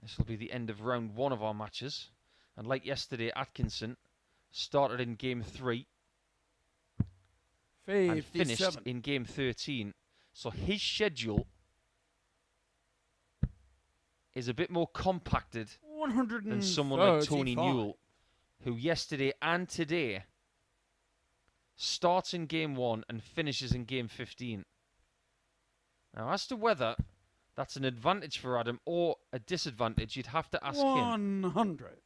This will be the end of round 1 of our matches. And like yesterday, Atkinson started in game 3 and finished 57. in game 13. So his schedule is a bit more compacted than someone like Tony 135. Newell, who yesterday and today starts in game 1 and finishes in game 15. Now, as to whether that's an advantage for Adam or a disadvantage, you'd have to ask him. 100.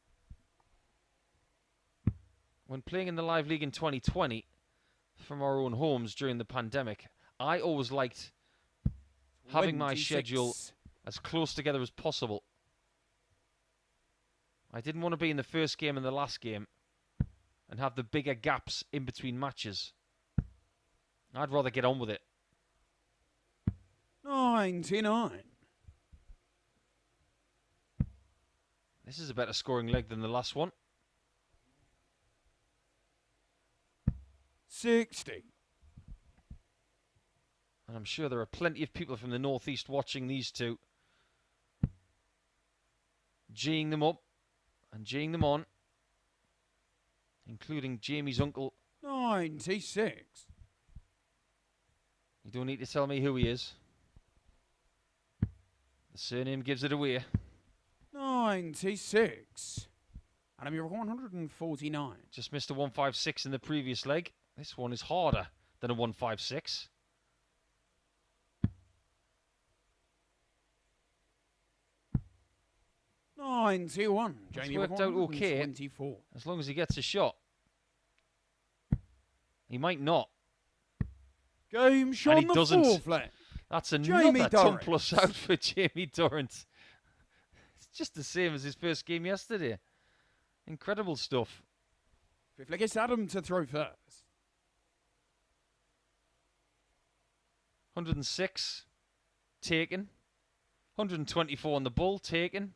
When playing in the Live League in 2020 from our own homes during the pandemic, I always liked having my 26. schedule as close together as possible. I didn't want to be in the first game and the last game and have the bigger gaps in between matches. I'd rather get on with it. 99. This is a better scoring leg than the last one. 60. And I'm sure there are plenty of people from the northeast watching these two, geeing them up and geeing them on, including Jamie's uncle. 96. You don't need to tell me who he is. The surname gives it away. 96. And I'm your 149. Just missed a 156 in the previous leg. This one is harder than a 156. $91. It's Jamie worked out okay, 124. as long as he gets a shot. He might not. Game shot And on he the doesn't. fourth leg. That's Jamie another 10 Durrant. plus out for Jamie Durrant. It's just the same as his first game yesterday. Incredible stuff. Fifth leg, it's Adam to throw first. 106 taken. 124 on the bull taken.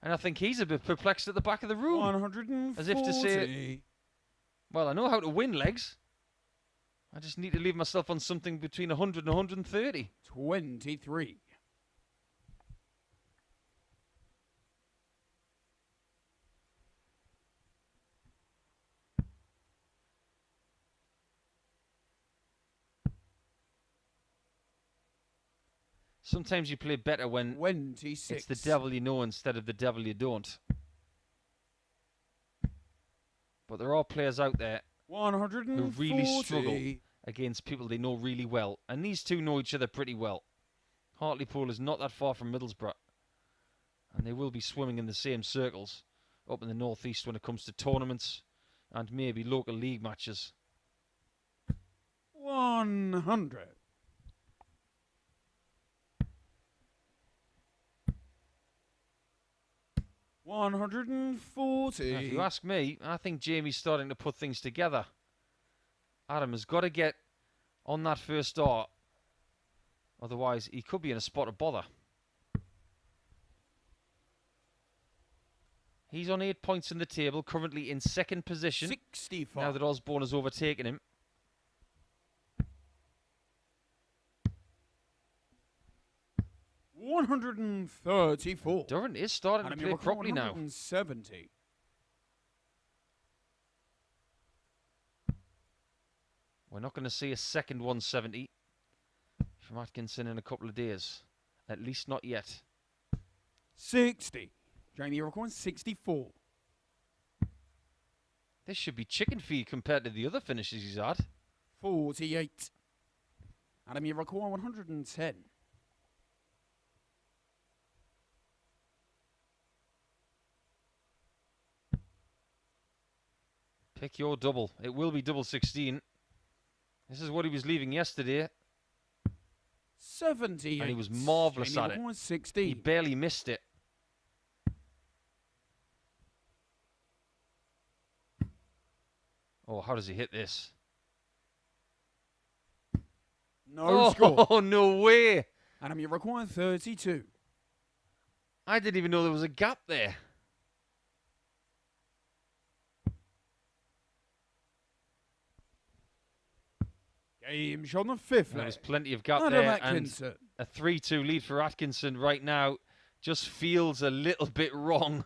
And I think he's a bit perplexed at the back of the room. 140. As if to say, well, I know how to win legs. I just need to leave myself on something between 100 and 130. 23. Sometimes you play better when 26. it's the devil you know instead of the devil you don't. But there are players out there 140. who really struggle against people they know really well. And these two know each other pretty well. Hartlepool is not that far from Middlesbrough. And they will be swimming in the same circles up in the northeast when it comes to tournaments and maybe local league matches. 100. $140. Now, if you ask me, I think Jamie's starting to put things together. Adam has got to get on that first start. Otherwise, he could be in a spot of bother. He's on 8 points in the table, currently in second position. 65. Now that Osborne has overtaken him. $134. Durrant is starting to play properly now. 170. We're not going to see a second 170 from Atkinson in a couple of days. At least not yet. 60. Jamie Iroquois 64. This should be chicken feed compared to the other finishes he's had. 48. Adam Iroquois 110. Pick your double. It will be double 16. This is what he was leaving yesterday. 78. And he was marvellous at it. 16. He barely missed it. Oh, how does he hit this? No score. Oh, no way. Adam Iroquois 32. I didn't even know there was a gap there. Game shot on the fifth leg. There's plenty of gap Adam there. Atkinson. And a 3-2 lead for Atkinson right now just feels a little bit wrong.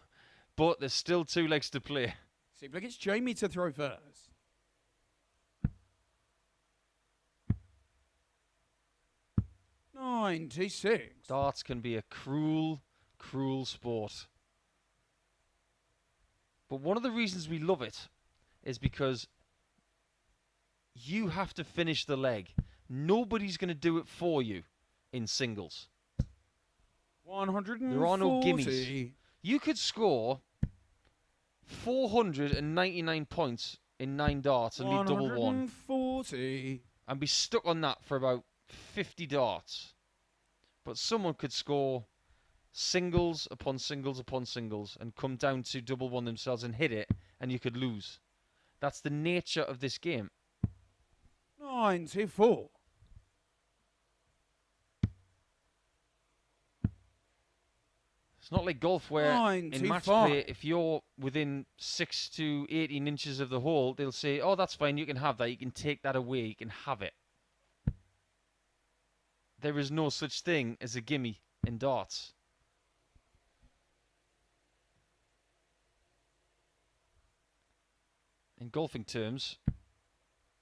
But there's still 2 legs to play. Seems like it's Jamie to throw first. $96. Darts can be a cruel, cruel sport. But one of the reasons we love it is because you have to finish the leg. Nobody's going to do it for you in singles. 140. There are no gimmies. You could score 499 points in 9 darts and leave double 1. 140. And be stuck on that for about 50 darts. But someone could score singles upon singles upon singles and come down to double 1 themselves and hit it, and you could lose. That's the nature of this game. 94. It's not like golf where 95. in match play, if you're within 6 to 18 inches of the hole, they'll say, oh, that's fine, you can have that. You can take that away. You can have it. There is no such thing as a gimme in darts. In golfing terms,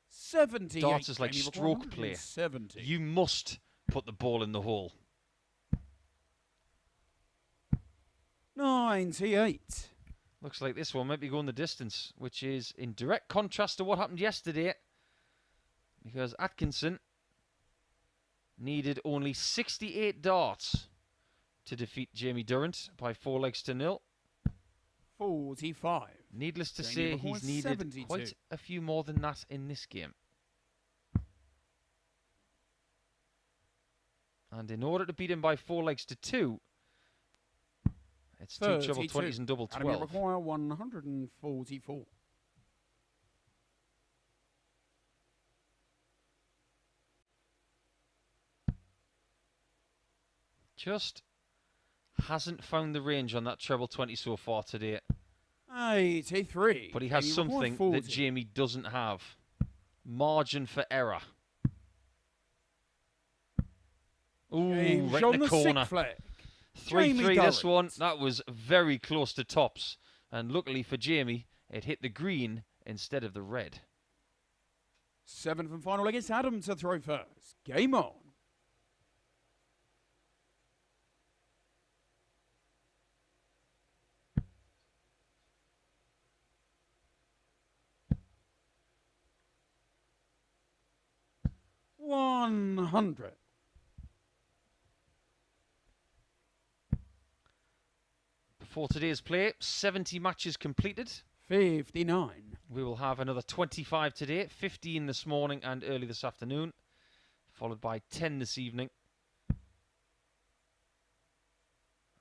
78. darts is like stroke play. 70. You must put the ball in the hole. 98. Looks like this one might be going the distance, which is in direct contrast to what happened yesterday. Because Atkinson needed only 68 darts to defeat Jamie Durrant by 4 legs to 0. 45. Needless to Jamie say, Iroquois he's needed 72. quite a few more than that in this game. And in order to beat him by 4 legs to 2, it's 2 treble 20s and double 12. Require 144. Just hasn't found the range on that treble 20 so far today. 83. But he has something that Jamie doesn't have. Margin for error. Ooh, right in the corner. 3-3 this one. That was very close to tops. And luckily for Jamie, it hit the green instead of the red. 7th and final leg. It's Adam to throw first. Game on. $100. For today's play, 70 matches completed. 59. We will have another 25 today, 15 this morning and early this afternoon, followed by 10 this evening.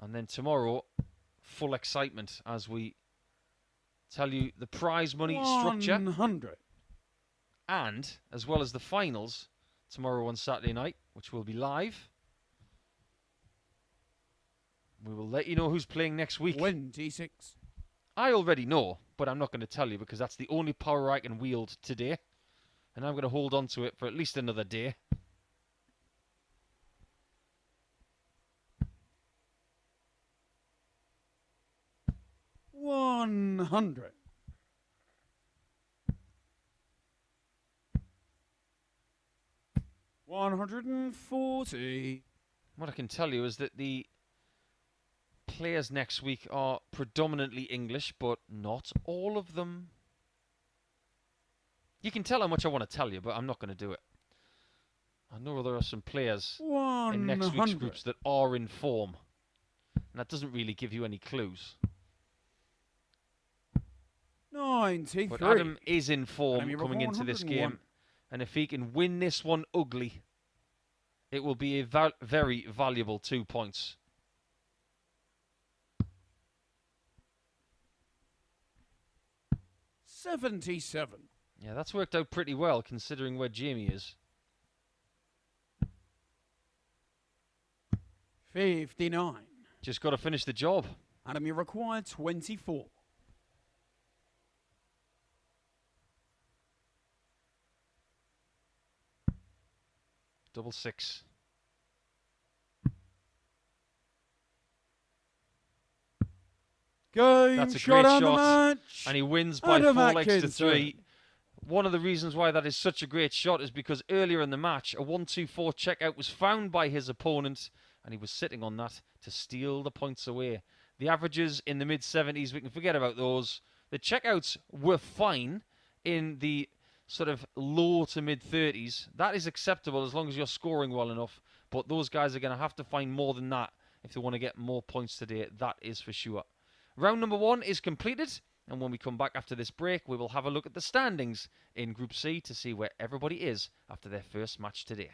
And then tomorrow, full excitement as we tell you the prize money structure. 100. And, as well as the finals, tomorrow on Saturday night, which will be live, we will let you know who's playing next week. 26. I already know, but I'm not going to tell you because that's the only power I can wield today. And I'm going to hold on to it for at least another day. $100. $140. What I can tell you is that the players next week are predominantly English, but not all of them. You can tell how much I want to tell you, but I'm not going to do it. I know there are some players in next week's groups that are in form, and that doesn't really give you any clues. 93. But Adam is in form Adam, coming into this 101. game, and if he can win this one ugly, it will be a very valuable 2 points. $77. Yeah, that's worked out pretty well considering where Jamie is. 59. Just got to finish the job. Adam, you require 24. Double six. Game That's a shot great on the shot. match. And he wins by Adam 4 legs to Atkinson. 3. One of the reasons why that is such a great shot is because earlier in the match, a 1-2-4 checkout was found by his opponent, and he was sitting on that to steal the points away. The averages in the mid-70s, we can forget about those. The checkouts were fine in the sort of low to mid-30s. That is acceptable as long as you're scoring well enough, but those guys are going to have to find more than that if they want to get more points today. That is for sure. Round number 1 is completed, and when we come back after this break, we will have a look at the standings in Group C to see where everybody is after their first match today.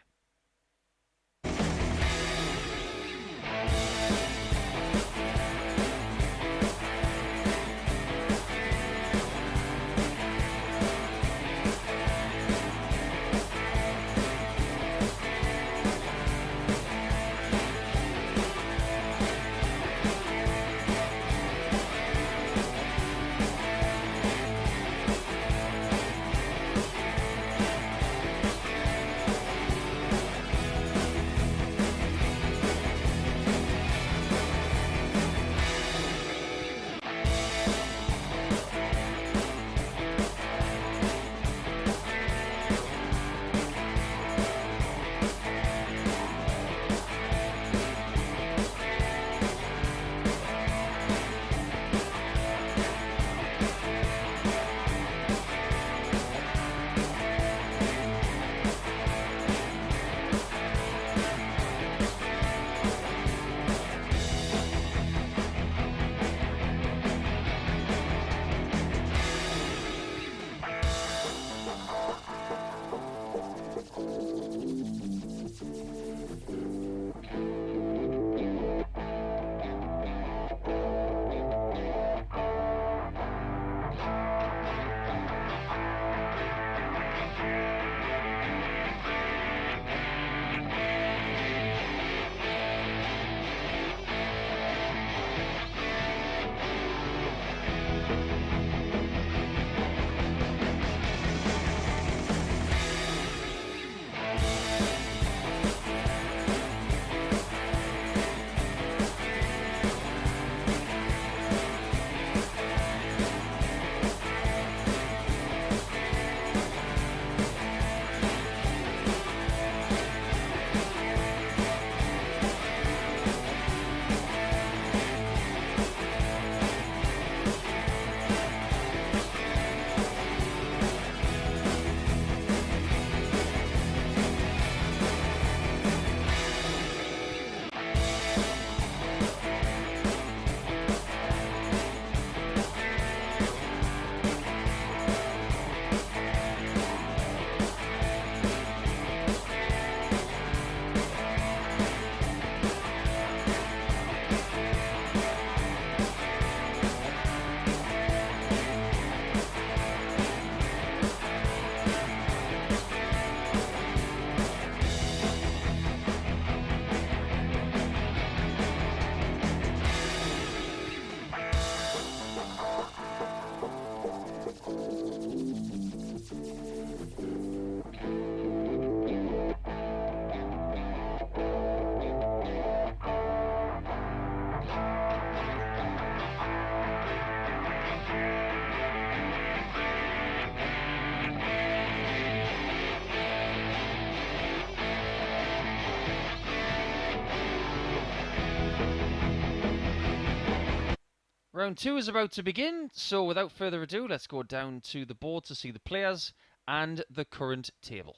Round 2 is about to begin, so without further ado, let's go down to the board to see the players and the current table.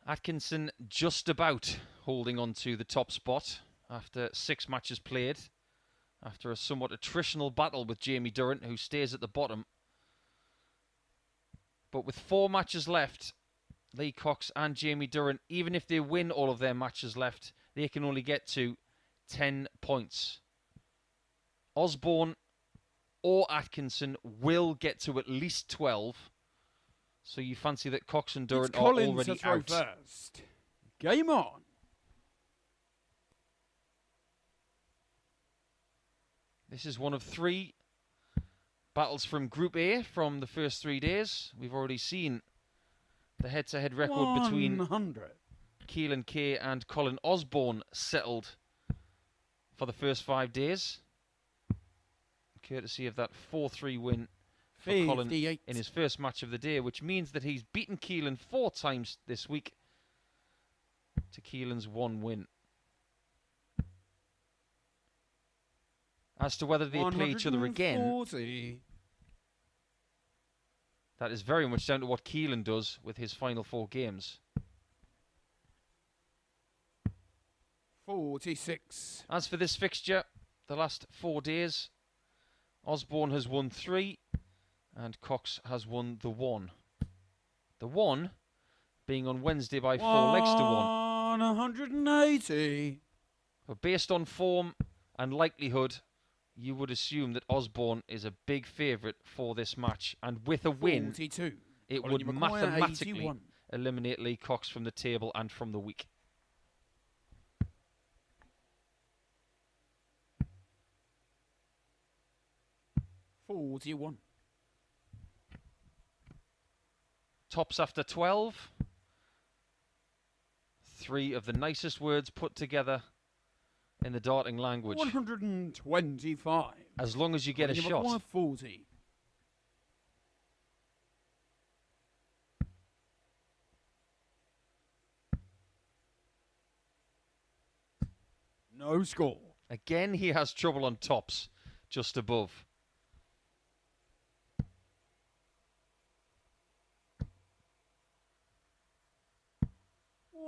Atkinson just about holding on to the top spot after 6 matches played, after a somewhat attritional battle with Jamie Durrant, who stays at the bottom. But with 4 matches left, Lee Cox and Jamie Durrant, even if they win all of their matches left, they can only get to 10 points. Osborne or Atkinson will get to at least 12. So you fancy that Cox and Durant are already out. First. Game on. This is one of 3 battles from Group A from the first 3 days. We've already seen the head-to-head record between 100. Keelan Kay and Colin Osborne settled for the first 5 days, courtesy of that 4-3 win for 58. Colin in his first match of the day, which means that he's beaten Keelan 4 times this week to Keelan's 1 win. As to whether they play each other again, that is very much down to what Keelan does with his final 4 games. 46. As for this fixture, the last 4 days, Osborne has won 3 and Cox has won the 1. The 1 being on Wednesday by 4 legs to 1. 180. But based on form and likelihood, you would assume that Osborne is a big favourite for this match. And with a win, 42. it Colin would mathematically 81. eliminate Lee Cox from the table and from the week. $41. Tops after 12. 3 of the nicest words put together in the darting language. 125. As long as you get a shot. 40. No score. Again, he has trouble on tops, just above.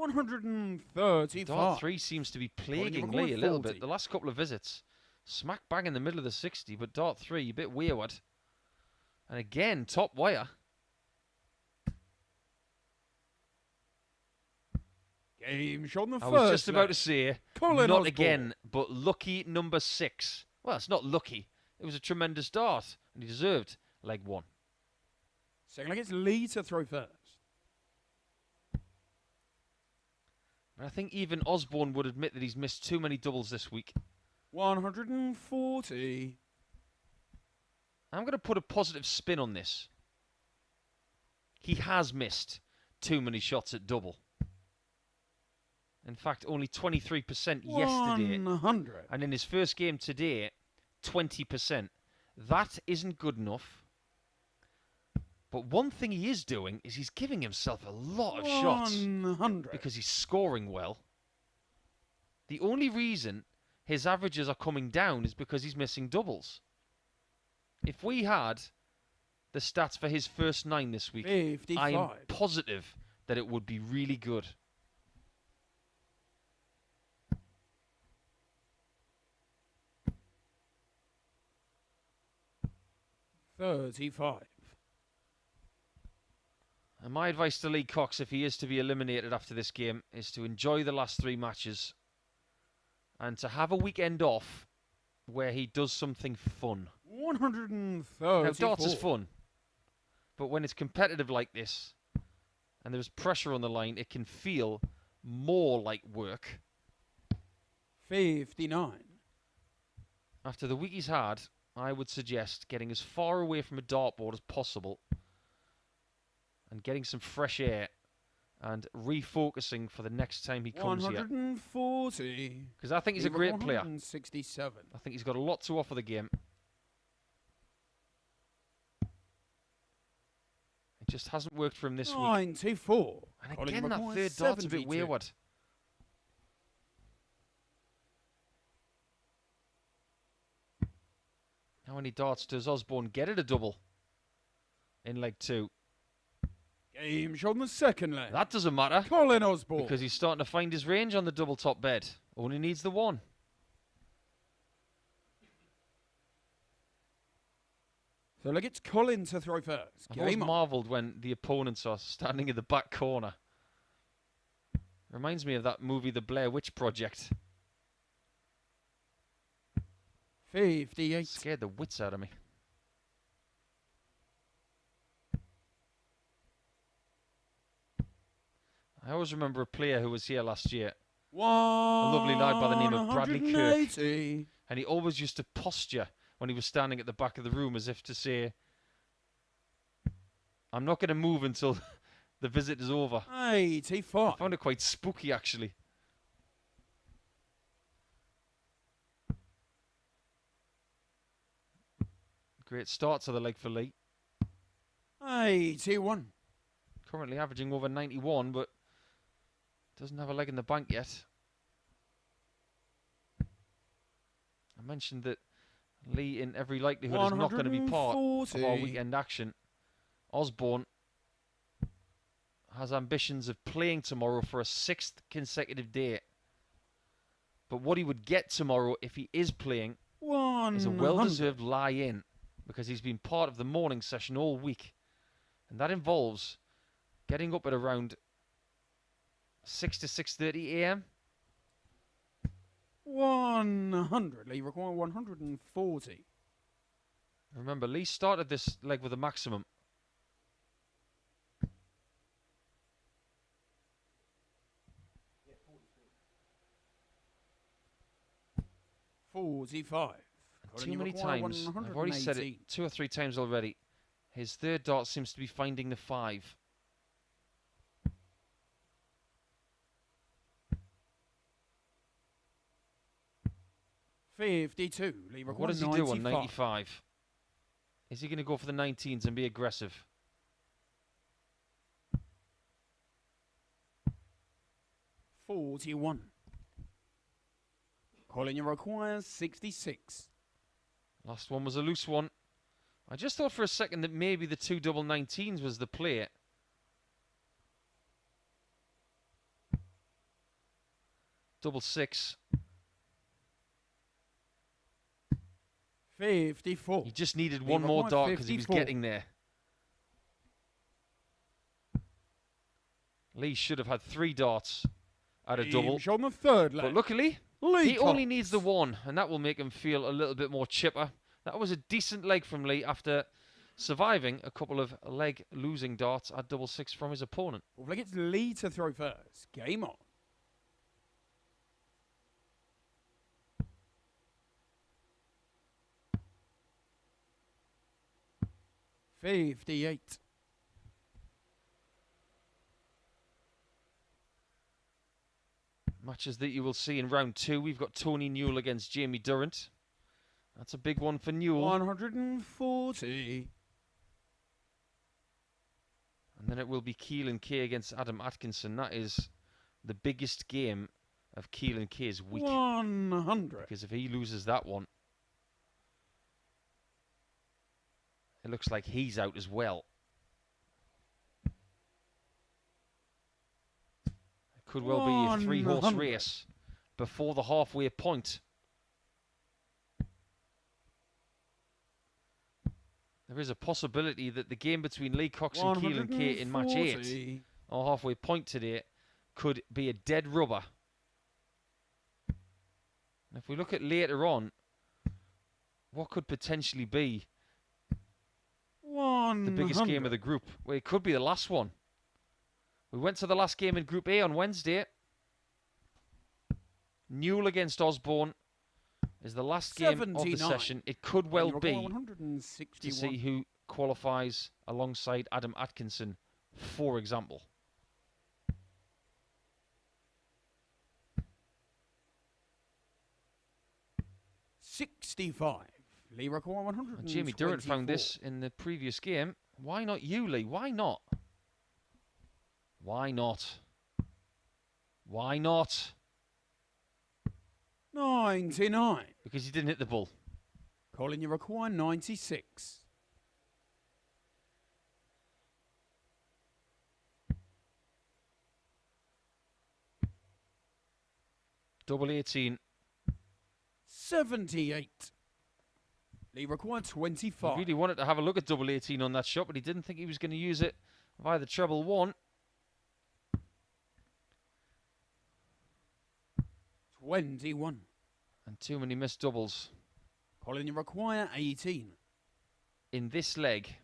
$135. Dart 3 seems to be plaguing Lee a little bit. The last couple of visits, smack bang in the middle of the 60, but Dart 3 a bit wayward. And again, top wire. Game shot on the I first was just about leg. to say, Colin not Osborne. again, but lucky number 6. Well, it's not lucky. It was a tremendous dart, and he deserved leg 1. Second leg, it's Lee to throw first. But I think even Osborne would admit that he's missed too many doubles this week. 140. I'm going to put a positive spin on this. He has missed too many shots at double. In fact, only 23% yesterday. 100. And in his first game today, 20%. That isn't good enough. But one thing he is doing is he's giving himself a lot of shots 100. because he's scoring well. The only reason his averages are coming down is because he's missing doubles. If we had the stats for his first 9 this week, 55. I am positive that it would be really good. $35. And my advice to Lee Cox, if he is to be eliminated after this game, is to enjoy the last 3 matches and to have a weekend off where he does something fun. 134. Now, darts is fun, but when it's competitive like this and there's pressure on the line, it can feel more like work. 59. After the week he's had, I would suggest getting as far away from a dartboard as possible and getting some fresh air and refocusing for the next time he comes here. 140. Because I think he's a great player. 167. I think he's got a lot to offer the game. It just hasn't worked for him this week. 94. And again, that third dart's a bit wayward. many darts does Osborne get at a double in leg 2? Game shot on the second leg. That doesn't matter Colin Osborne. because he's starting to find his range on the double top bed. Only needs the 1. So look, it's Colin to throw first. I've always Game on. marvelled when the opponents are standing in the back corner. Reminds me of that movie, The Blair Witch Project. 58. Scared the wits out of me. I always remember a player who was here last year. A lovely lad by the name of Bradley Kirk. And he always used to posture when he was standing at the back of the room as if to say, I'm not going to move until the visit is over. 84. I found it quite spooky, actually. Great start to the leg for Lee. 81. Currently averaging over 91, but doesn't have a leg in the bank yet. I mentioned that Lee, in every likelihood, is not going to be part of our weekend action. Osborne has ambitions of playing tomorrow for a 6th consecutive day. But what he would get tomorrow if he is playing is a well-deserved lie-in, because he's been part of the morning session all week. And that involves getting up at around 6 to 6:30 a.m. 100. Lee require 140. Remember, Lee started this leg with a maximum. $45. Too many times. I've already said it 2 or 3 times already. His third dart seems to be finding the 5. $52. Lee What does he do on 95? Is he going to go for the 19s and be aggressive? $41. Colin, you require 66. Last one was a loose one. I just thought for a second that maybe the 2 double 19s was the play. Double 6. 54. He just needed one more dart because he was getting there. Lee should have had 3 darts at a double. On the third leg. But luckily, he only needs the 1, and that will make him feel a little bit more chipper. That was a decent leg from Lee after surviving a couple of leg-losing darts at double 6 from his opponent. Well, like it's Lee to throw first. Game on. $58. Matches that you will see in round 2. We've got Tony Newell against Jamie Durrant. That's a big one for Newell. 140. And then it will be Keelan Kay against Adam Atkinson. That is the biggest game of Keelan Kay's week. 100. Because if he loses that one, it looks like he's out as well. It could well be a 3-horse race before the halfway point. There is a possibility that the game between Lee Cox and Keelan Kay in match 8, or halfway point today, could be a dead rubber. And if we look at later on, what could potentially be the biggest game of the group? Well, it could be the last one. We went to the last game in Group A on Wednesday. Newell against Osborne is the last game 79. of the session. It could well be 161. to see who qualifies alongside Adam Atkinson, for example. $65. Lee require 100. Jamie Durrant found this in the previous game. Why not you, Lee? Why not? Why not? Why not? 99. Because he didn't hit the bull. Colin, you require 96. Double 18. 78. Lee required 25. He really wanted to have a look at double 18 on that shot, but he didn't think he was going to use it via the treble 1. 21. And too many missed doubles. Colin, you require 18. In this leg,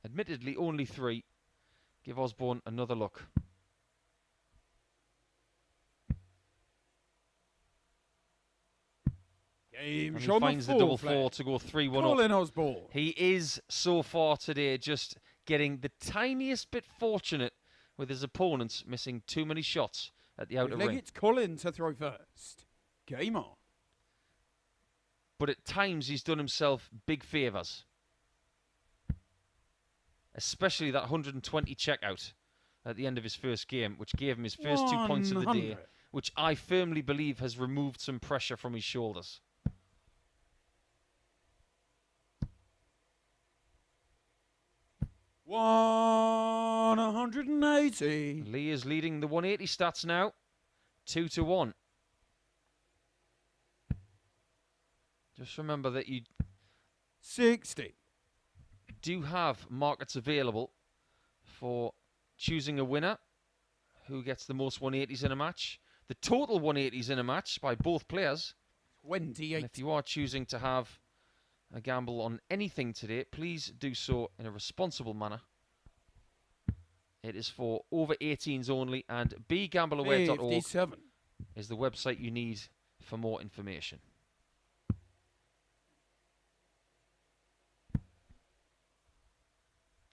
admittedly only 3, give Osborne another look. Game And he shot finds the double 4 to go 3-1 up. Colin Osborne. He is, so far today, just getting the tiniest bit fortunate with his opponents missing too many shots at the outer ring. It's Colin to throw first. Game on. But at times he's done himself big favours. Especially that 120 checkout at the end of his first game, which gave him his first 2 points of the day, 100. which I firmly believe has removed some pressure from his shoulders. $180. Lee is leading the 180 stats now, 2-1. Just remember that you 60. do have markets available for choosing a winner who gets the most 180s in a match. The total 180s in a match by both players. 28. And if you are choosing to have a gamble on anything today, please do so in a responsible manner. It is for over 18s only, and begambleaware.org 57. is the website you need for more information.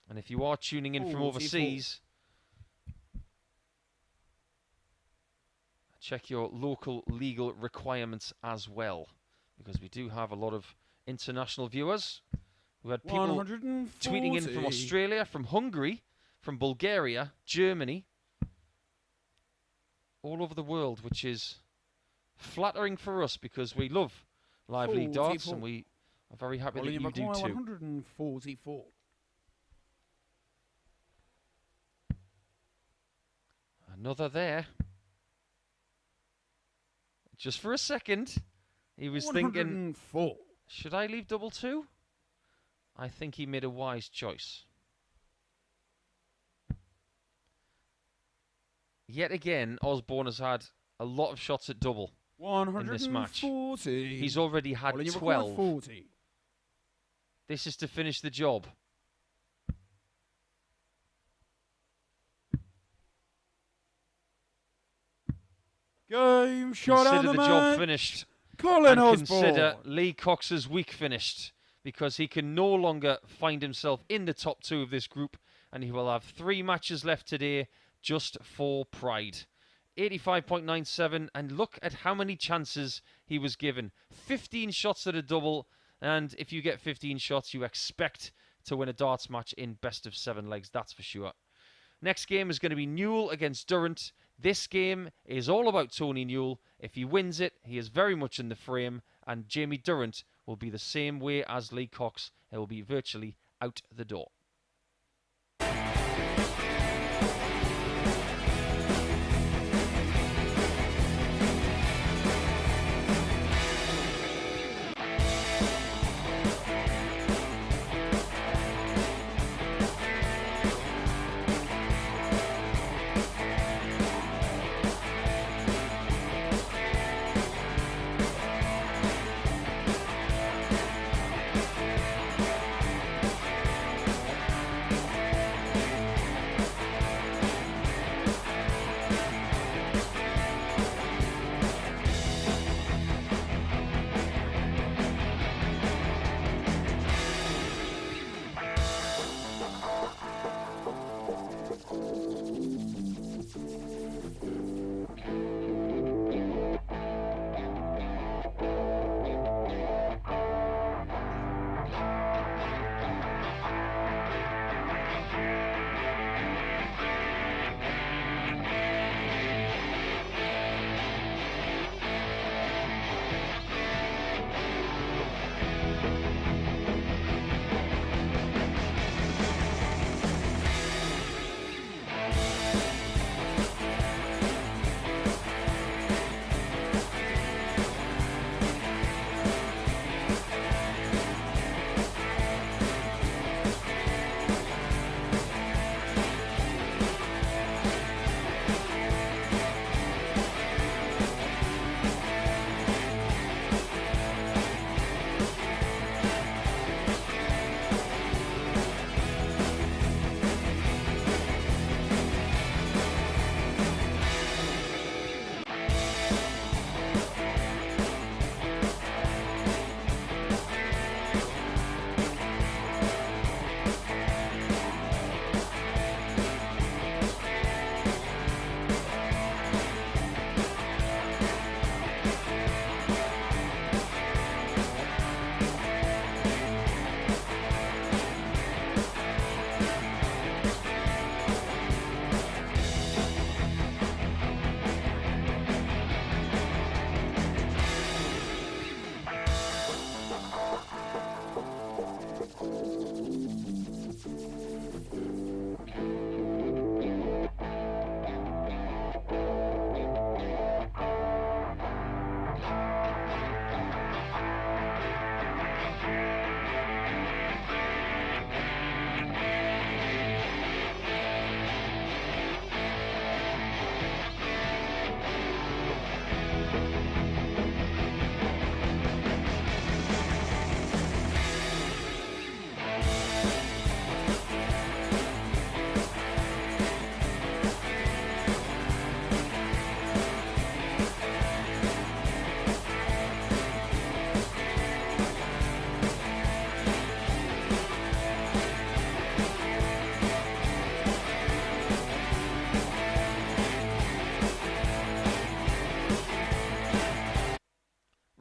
And if you are tuning in from 44. overseas, check your local legal requirements as well, because we do have a lot of international viewers. We had people 140. tweeting in from Australia, from Hungary, from Bulgaria, Germany, all over the world, which is flattering for us because we love live league darts, and we are very happy that you do too. 144. Another there. Just for a second, he was thinking, 104. should I leave double 2? I think he made a wise choice. Yet again, Osborne has had a lot of shots at double in this match. 140. He's already had Colin, you require 12. 40. This is to finish the job. Game shot out Consider of the the job match. finished. Colin And Osborne. consider Lee Cox's week finished, because he can no longer find himself in the top 2 of this group, and he will have 3 matches left today just for pride. 85.97, and look at how many chances he was given. 15 shots at a double, and if you get 15 shots, you expect to win a darts match in best of 7 legs, that's for sure. Next game is going to be Newell against Durant. This game is all about Tony Newell. If he wins it, he is very much in the frame, and Jamie Durrant will be the same way as Lee Cox. He will be virtually out the door.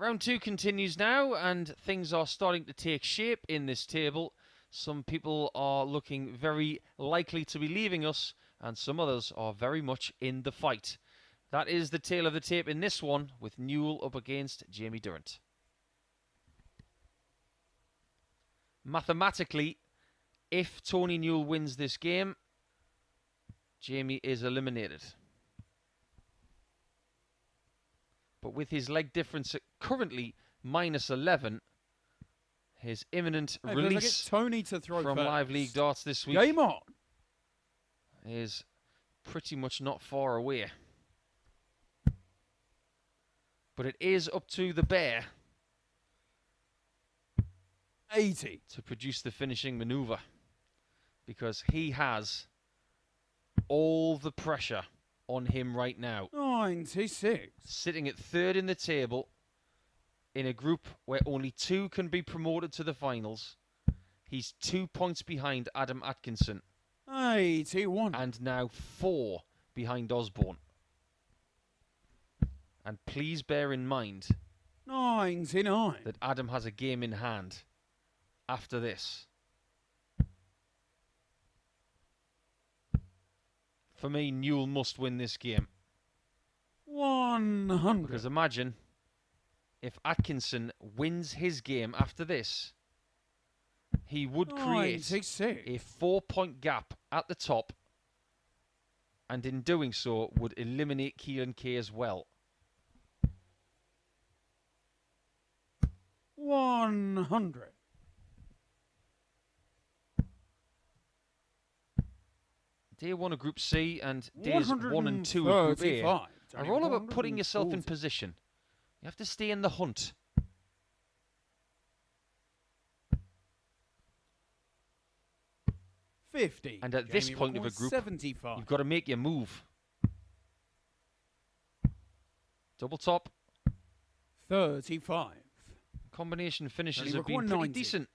Round 2 continues now, and things are starting to take shape in this table. Some people are looking very likely to be leaving us, and some others are very much in the fight. That is the tale of the tape in this one, with Newell up against Jamie Durrant. Mathematically, if Tony Newell wins this game, Jamie is eliminated. But with his leg difference at currently -11, his imminent release Tony to throw from first. Live League Darts this week Game on. is pretty much not far away. But it is up to the bear 80. to produce the finishing manoeuvre, because he has all the pressure on him right now. 96. Sitting at 3rd in the table in a group where only 2 can be promoted to the finals. He's 2 points behind Adam Atkinson 81. and now 4 behind Osborne. And please bear in mind 99. that Adam has a game in hand after this. For me, Newell must win this game. 100. Because imagine if Atkinson wins his game after this, he would create 96. a 4-point gap at the top, and in doing so would eliminate Keelan Kay as well. 100. Day 1 of Group C and days 1 and 2 of Group A are all about putting yourself in position. You have to stay in the hunt. $50. And at this point of a group, 75. you've got to make your move. Double top. 35. Combination finishes Only have been record pretty 90. decent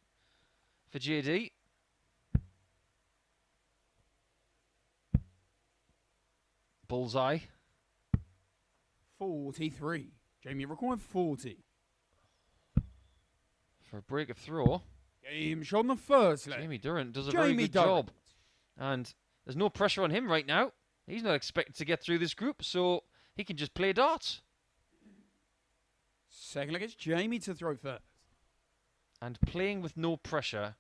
for JD. Bullseye. 43. Jamie required 40. For a break of throw. Game shot on the first leg. Jamie Durrant does a very good job. And there's no pressure on him right now. He's not expected to get through this group, so he can just play darts. Second leg, it's Jamie to throw first. And playing with no pressure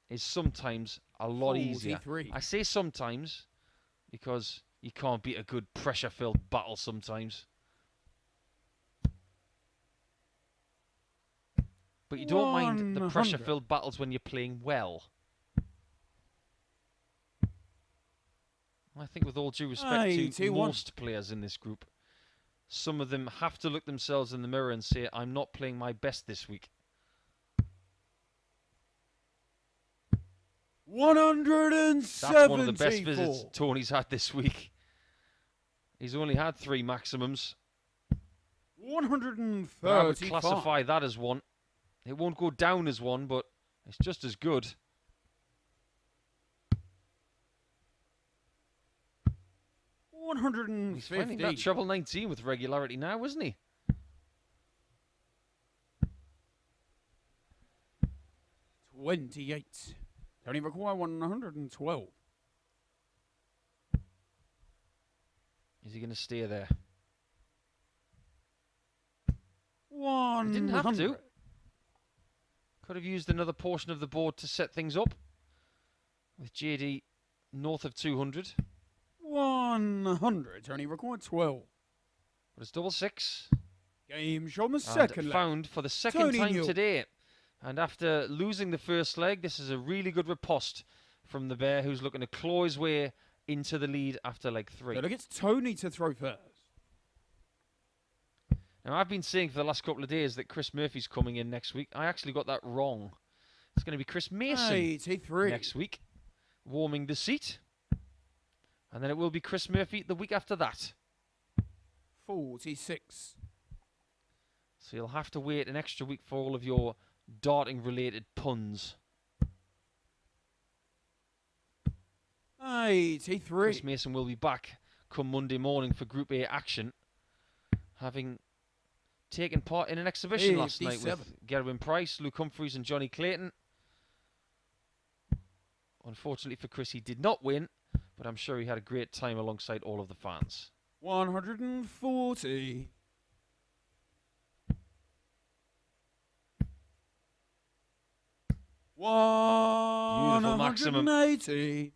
is sometimes a lot easier. 43. I say sometimes because you can't beat a good pressure-filled battle sometimes. But you don't mind the 100. pressure-filled battles when you're playing well. I think with all due respect to 81. most players in this group, some of them have to look themselves in the mirror and say, I'm not playing my best this week. 174. That's one of the best visits Tony's had this week. He's only had 3 maximums. 135. But I would classify that as one. It won't go down as one, but it's just as good. He's finding that treble 19 with regularity now, isn't he? $28. Only require 112. Is he going to stay there? He 100. didn't have to. Could have used another portion of the board to set things up. With JD north of 200. 100. Only required 12. But it's double 6. Game shot on the And second leg. found for the second Tony time Newell. today. And after losing the first leg, this is a really good riposte from the Bear, who's looking to claw his way into the lead after leg 3. So look, it's Tony to throw first. Now, I've been saying for the last couple of days that Chris Murphy's coming in next week. I actually got that wrong. It's going to be Chris Mason 83. next week, warming the seat. And then it will be Chris Murphy the week after that. 46. So you'll have to wait an extra week for all of your darting-related puns. 83. Chris Mason will be back come Monday morning for Group A action, having taking part in an exhibition last night 57. with Gerwin Price, Luke Humphreys and Johnny Clayton. Unfortunately for Chris, he did not win, but I'm sure he had a great time alongside all of the fans. 140. Beautiful maximum. 180.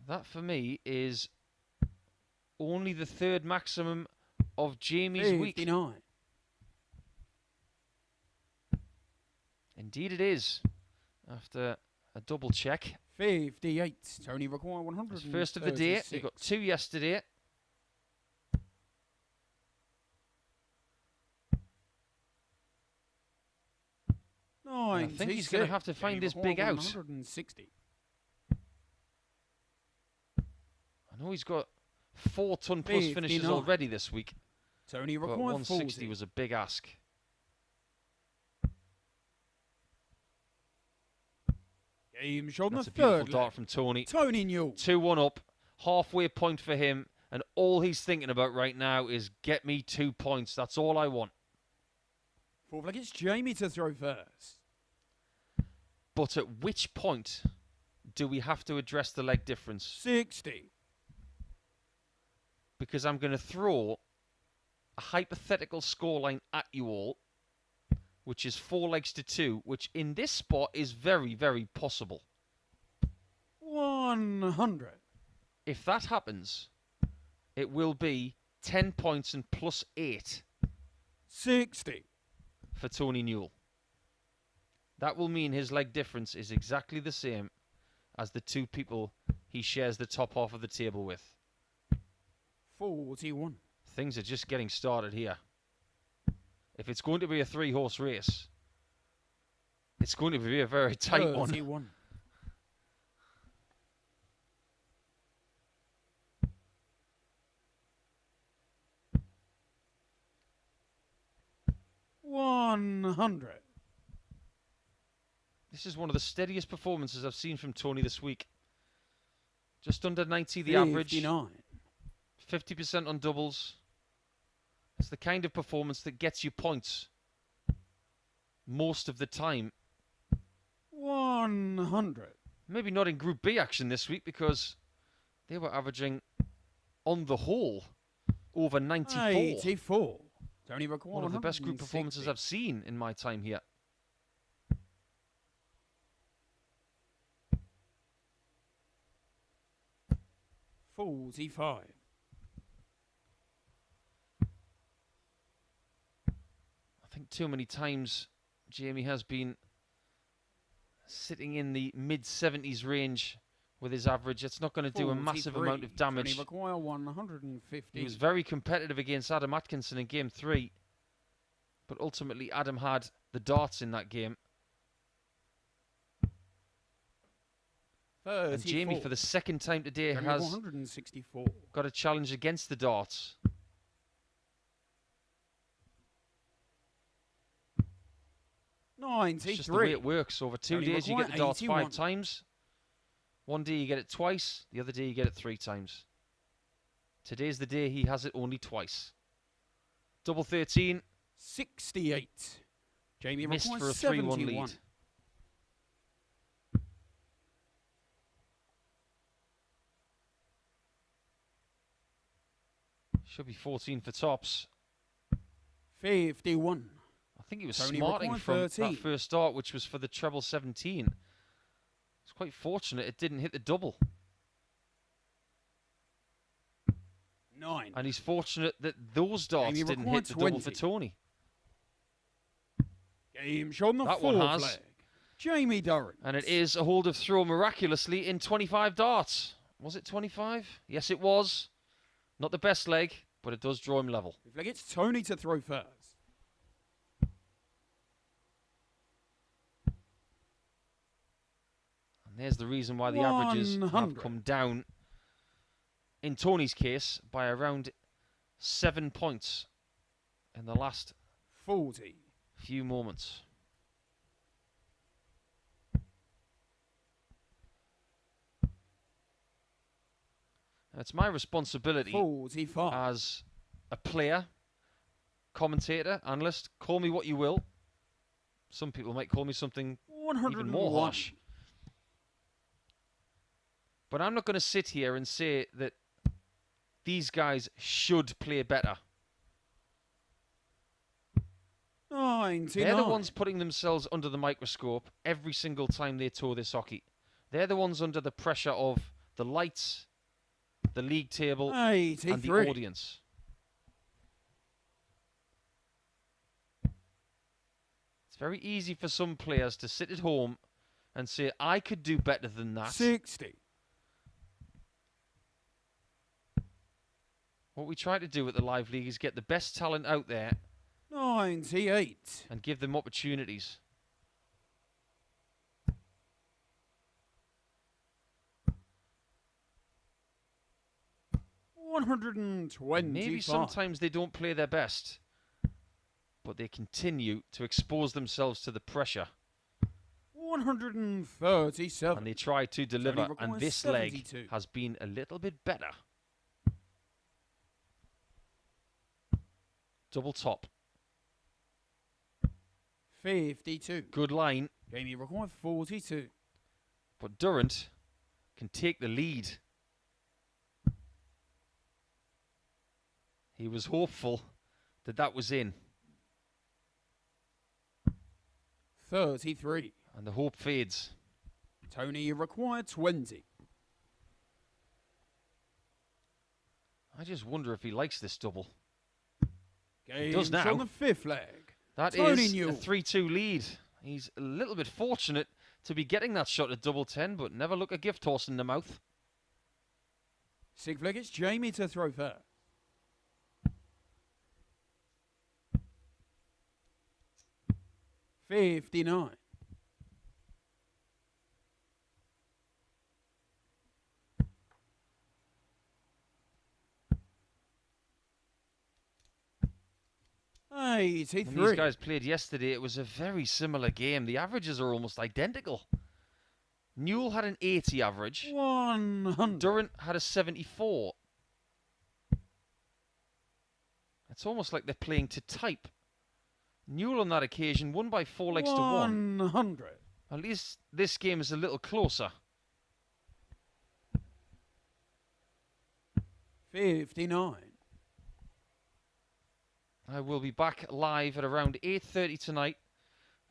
That for me is only the third maximum of Jamie's week. 59. Indeed it is. After a double check. 58. Tony require 100. First of the day. He got 2 yesterday. I think he's going to have to find this big out. 160. I know he's got 4-ton plus finishes 59. already this week. Tony But require 160 40. was a big ask. Game shot on That's the a beautiful third dart leg. from Tony. Tony Newell. 2-1 up. Halfway point for him. And all he's thinking about right now is get me 2 points. That's all I want. Fourth leg, it's Jamie to throw first. But at which point do we have to address the leg difference? 60. Because I'm going to throw a hypothetical scoreline at you all, which is 4 legs to 2, which in this spot is very, very possible. 100. If that happens, it will be 10 points and plus 8 60. for Tony Newell. That will mean his leg difference is exactly the same as the 2 people he shares the top half of the table with. 41. Things are just getting started here. If it's going to be a 3-horse race, it's going to be a very tight one. 31. $100. This is one of the steadiest performances I've seen from Tony this week. Just under 90 the average. 59. 50% on doubles. It's the kind of performance that gets you points most of the time. 100. Maybe not in Group B action this week because they were averaging, on the whole, over 94. 84. Tony require One of the best group 160. performances I've seen in my time here. $45. I think too many times Jamie has been sitting in the mid-70s range with his average. It's not going to do a massive amount of damage. Tony require 150. He was very competitive against Adam Atkinson in Game 3. But ultimately, Adam had the darts in that game. And Jamie, for the second time today, has 164. got a challenge against the darts. It's just the way it works. Over 2 days, you get the darts 5 times. One day, you get it twice. The other day, you get it 3 times. Today's the day he has it only twice. Double 13. 68. Jamie Missed for a requires 3-1 71. lead. Should be 14 for tops. 51. I think he was Tony smarting required from 13. that first start, which was for the treble 17. It's quite fortunate it didn't hit the double. 9. And he's fortunate that those darts Jamie didn't required hit the double 20. for Tony. Game shot on the That fourth one has. leg. Jamie Durrant. And it is a hold of throw miraculously in 25 darts. Was it 25? Yes, it was. Not the best leg, but it does draw him level. Fifth leg, it's Tony to throw first. And there's the reason why the averages have 100. come down, in Tony's case, by around 7 points in the last 40. few moments. Now, it's my responsibility 45. as a player commentator, analyst, call me what you will. Some people might call me something even more 101. harsh. But I'm not going to sit here and say that these guys should play better. 99. They're the ones putting themselves under the microscope every single time they tour this hockey. They're the ones under the pressure of the lights, the league table, 83. and the audience. It's very easy for some players to sit at home and say, I could do better than that. 60. What we try to do at the Live League is get the best talent out there 98. and give them opportunities. Maybe sometimes they don't play their best, but they continue to expose themselves to the pressure. 137. And they try to deliver, and this 72. leg has been a little bit better. Double top. 52. Good line. Jamie required 42. But Durant can take the lead. He was hopeful that that was in. 33. And the hope fades. Tony required 20. I just wonder if he likes this double. He does now. on the fifth leg. That Tony is Newell. a 3-2 lead. He's a little bit fortunate to be getting that shot at double 10, but never look a gift horse in the mouth. Sixth leg, it's Jamie to throw first. $59. When 83. these guys played yesterday, it was a very similar game. The averages are almost identical. Newell had an 80 average. 100. Durant had a 74. It's almost like they're playing to type. Newell on that occasion won by 4 legs to 1. 100. At least this game is a little closer. 59. I will be back live at around 8:30 tonight,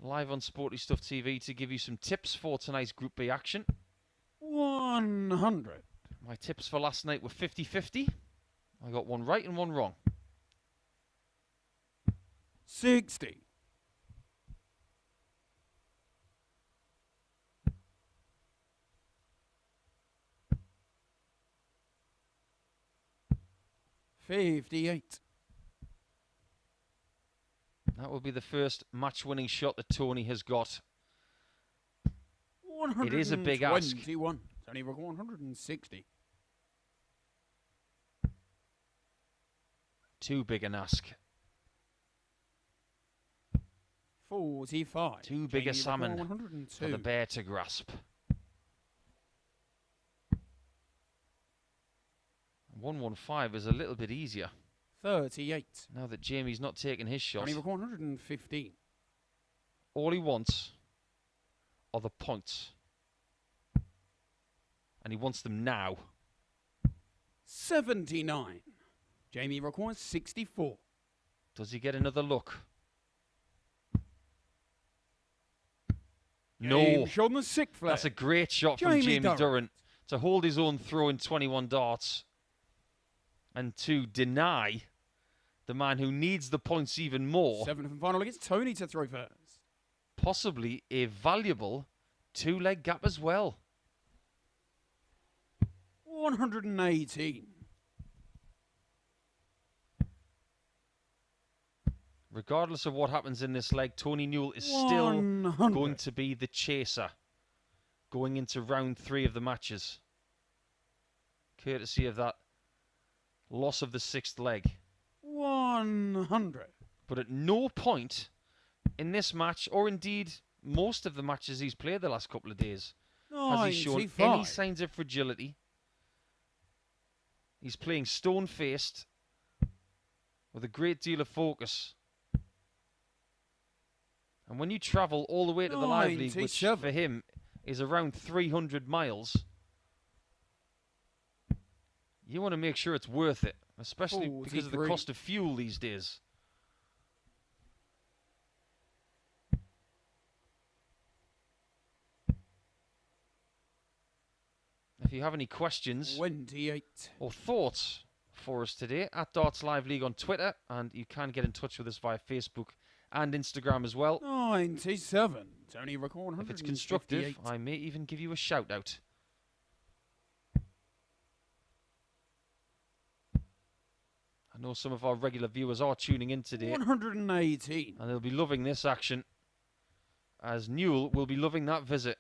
live on Sporty Stuff TV, to give you some tips for tonight's Group B action. 100. My tips for last night were 50-50. I got one right and one wrong. 60. $58. That will be the first match-winning shot that Tony has got. It is a big ask. 121. It's only 160. Too big an ask. 45. Too big a Jamie salmon 102. for the bear to grasp. 115 is a little bit easier. 38. Now that Jamie's not taking his shot. Only 115. All he wants are the points. And he wants them now. 79. Jamie requires 64. Does he get another look? No. Shot on the sixth flag. That's a great shot from Jamie Durrant to hold his own throw in 21 darts and to deny the man who needs the points even more. Seventh and final against Tony to throw first. Possibly a valuable 2-leg gap as well. 118. Regardless of what happens in this leg, Tony Newell is still 100. going to be the chaser going into round 3 of the matches. Courtesy of that loss of the 6th leg. 100. But at no point in this match, or indeed most of the matches he's played the last couple of days, has he shown 95. any signs of fragility. He's playing stone-faced with a great deal of focus. And when you travel all the way to the Live League, which for him is around 300 miles, you want to make sure it's worth it, especially because of the cost of fuel these days. If you have any questions 28 or thoughts for us today, at Darts Live League on Twitter, and you can get in touch with us via Facebook and Instagram as well. 97. Tony record. If it's constructive, I may even give you a shout out. I know some of our regular viewers are tuning in today. 118. And they'll be loving this action, as Newell will be loving that visit.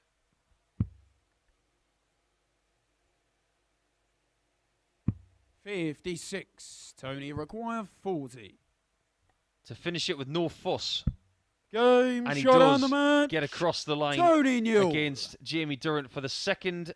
$56. Tony require 40. To finish it with no fuss. Game and he shot does on the match. Get across the line Tony Newell against Jamie Durrant for the second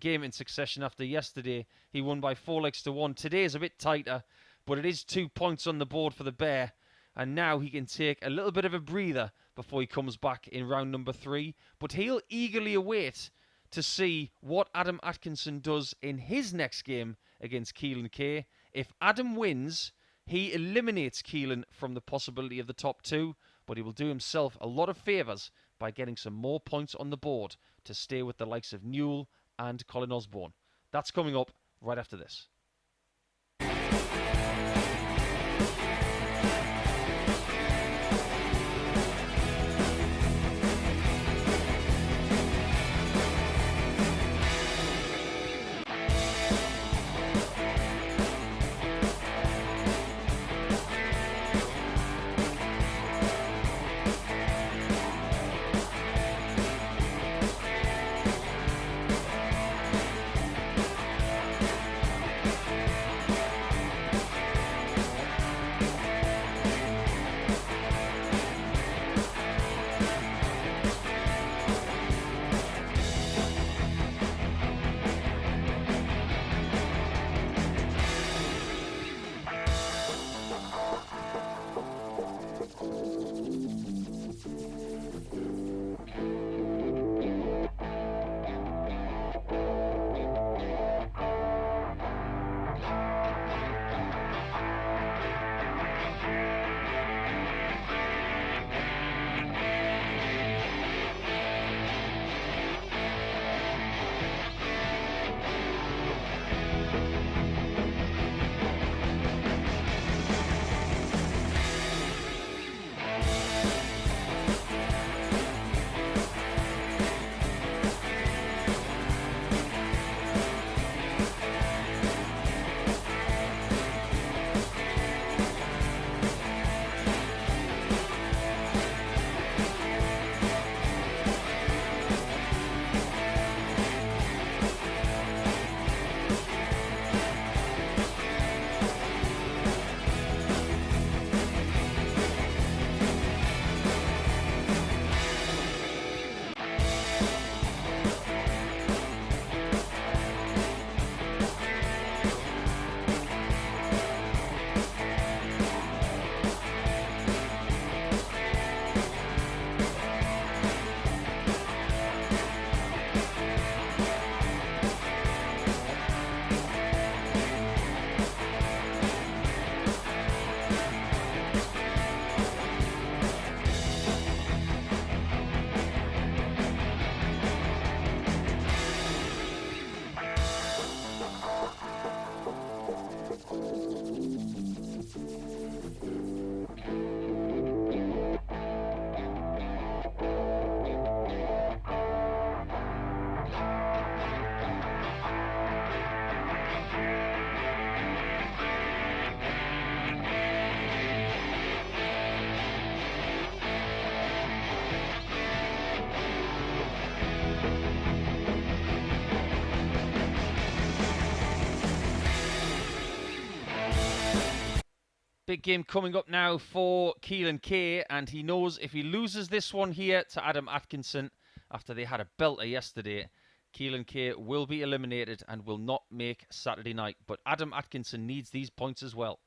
game in succession after yesterday. He won by 4 legs to 1. Today is a bit tighter, but it is 2 points on the board for the Bear. And now he can take a little bit of a breather before he comes back in round number 3. But he'll eagerly await to see what Adam Atkinson does in his next game against Keelan Kay. If Adam wins, he eliminates Keelan from the possibility of the top 2, but he will do himself a lot of favours by getting some more points on the board to stay with the likes of Newell and Colin Osborne. That's coming up right after this. Big game coming up now for Keelan Kay, and he knows if he loses this one here to Adam Atkinson after they had a belter yesterday, Keelan Kay will be eliminated and will not make Saturday night. But Adam Atkinson needs these points as well.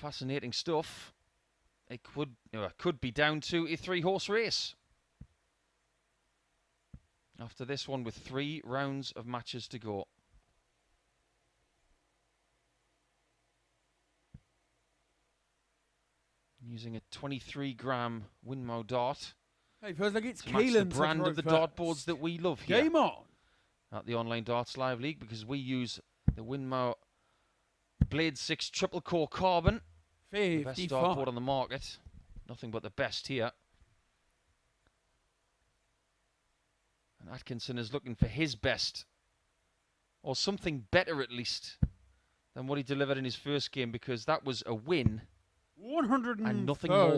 Fascinating stuff. It could be down to a 3-horse race. After this one with 3 rounds of matches to go. Using a 23-gram Winmow dart. Hey, first look, it's to match the Keelan brand of the dartboards that we love here. Game on. At the Online Darts Live League, because we use the Winmow Blade 6 triple core carbon. 55. The best dartboard on the market. Nothing but the best here. And Atkinson is looking for his best, or something better at least, than what he delivered in his first game, because that was a win 131. and nothing more.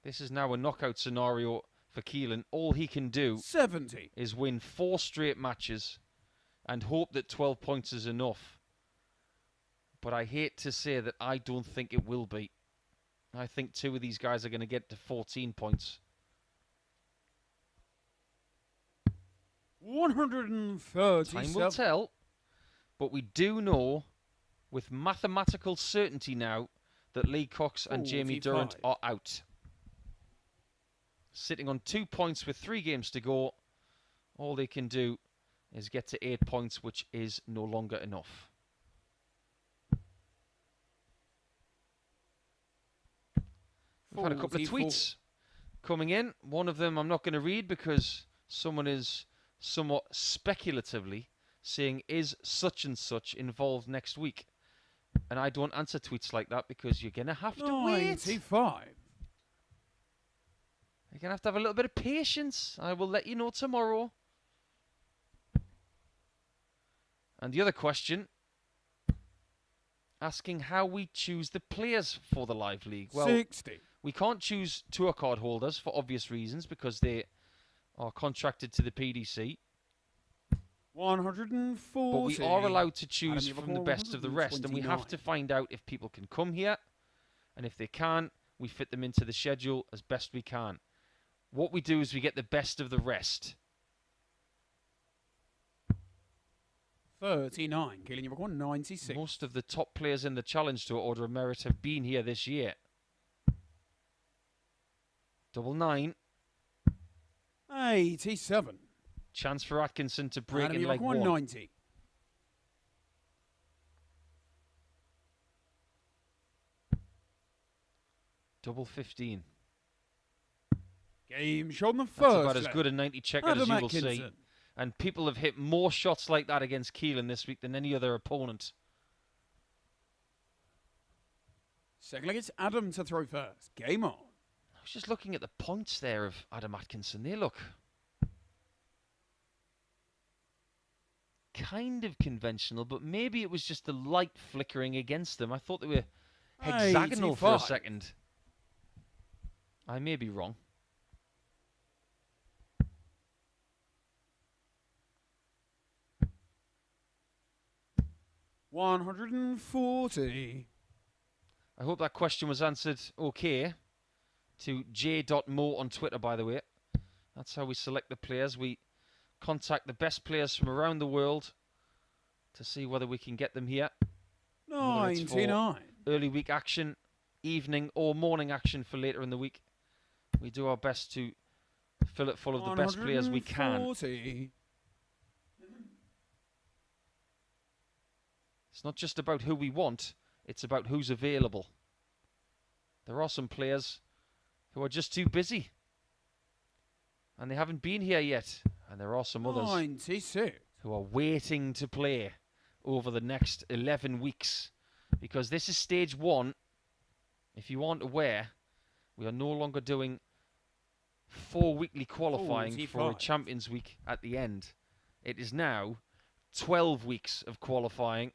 This is now a knockout scenario for Keelan. All he can do 70 is win 4 straight matches and hope that 12 points is enough. But I hate to say that I don't think it will be. I think 2 of these guys are going to get to 14 points. 137. Time will tell. But we do know with mathematical certainty now that Lee Cox and Jamie Durrant are out. Sitting on 2 points with 3 games to go. All they can do is get to 8 points, which is no longer enough. We've had a couple of tweets coming in. One of them I'm not going to read because someone is somewhat speculatively saying, is such and such involved next week? And I don't answer tweets like that because you're going to have to wait. 95. You're going to have a little bit of patience. I will let you know tomorrow. And the other question, asking how we choose the players for the Live League. Well, 60. We can't choose tour card holders for obvious reasons because they are contracted to the PDC. 140. But we are allowed to choose from the best of the rest, and we have to find out if people can come here, and if they can't, we fit them into the schedule as best we can. What we do is we get the best of the rest. 39. Keelan, you've got 96. Most of the top players in the Challenge Tour Order of Merit have been here this year. 99. 87. Chance for Atkinson to break in leg 190. 15. Game shot on the first. That's about as good a 90 checker as you will see. Atkinson. And people have hit more shots like that against Keelan this week than any other opponent. Second leg, it's Adam to throw first. Game on. I was just looking at the points there of Adam Atkinson. They look kind of conventional, but maybe it was just the light flickering against them. I thought they were hexagonal for a second. I may be wrong. $140. I hope that question was answered okay. To j.mo on Twitter, by the way. That's how we select the players. We contact the best players from around the world to see whether we can get them here. 99. Early week action, evening or morning action for later in the week. We do our best to fill it full of the best players we can. It's not just about who we want, it's about who's available. There are some players who are just too busy. And they haven't been here yet. And there are some others 96. who are waiting to play over the next 11 weeks. Because this is stage 1. If you aren't aware, we are no longer doing 4 weekly qualifying for a Champions Week at the end. It is now 12 weeks of qualifying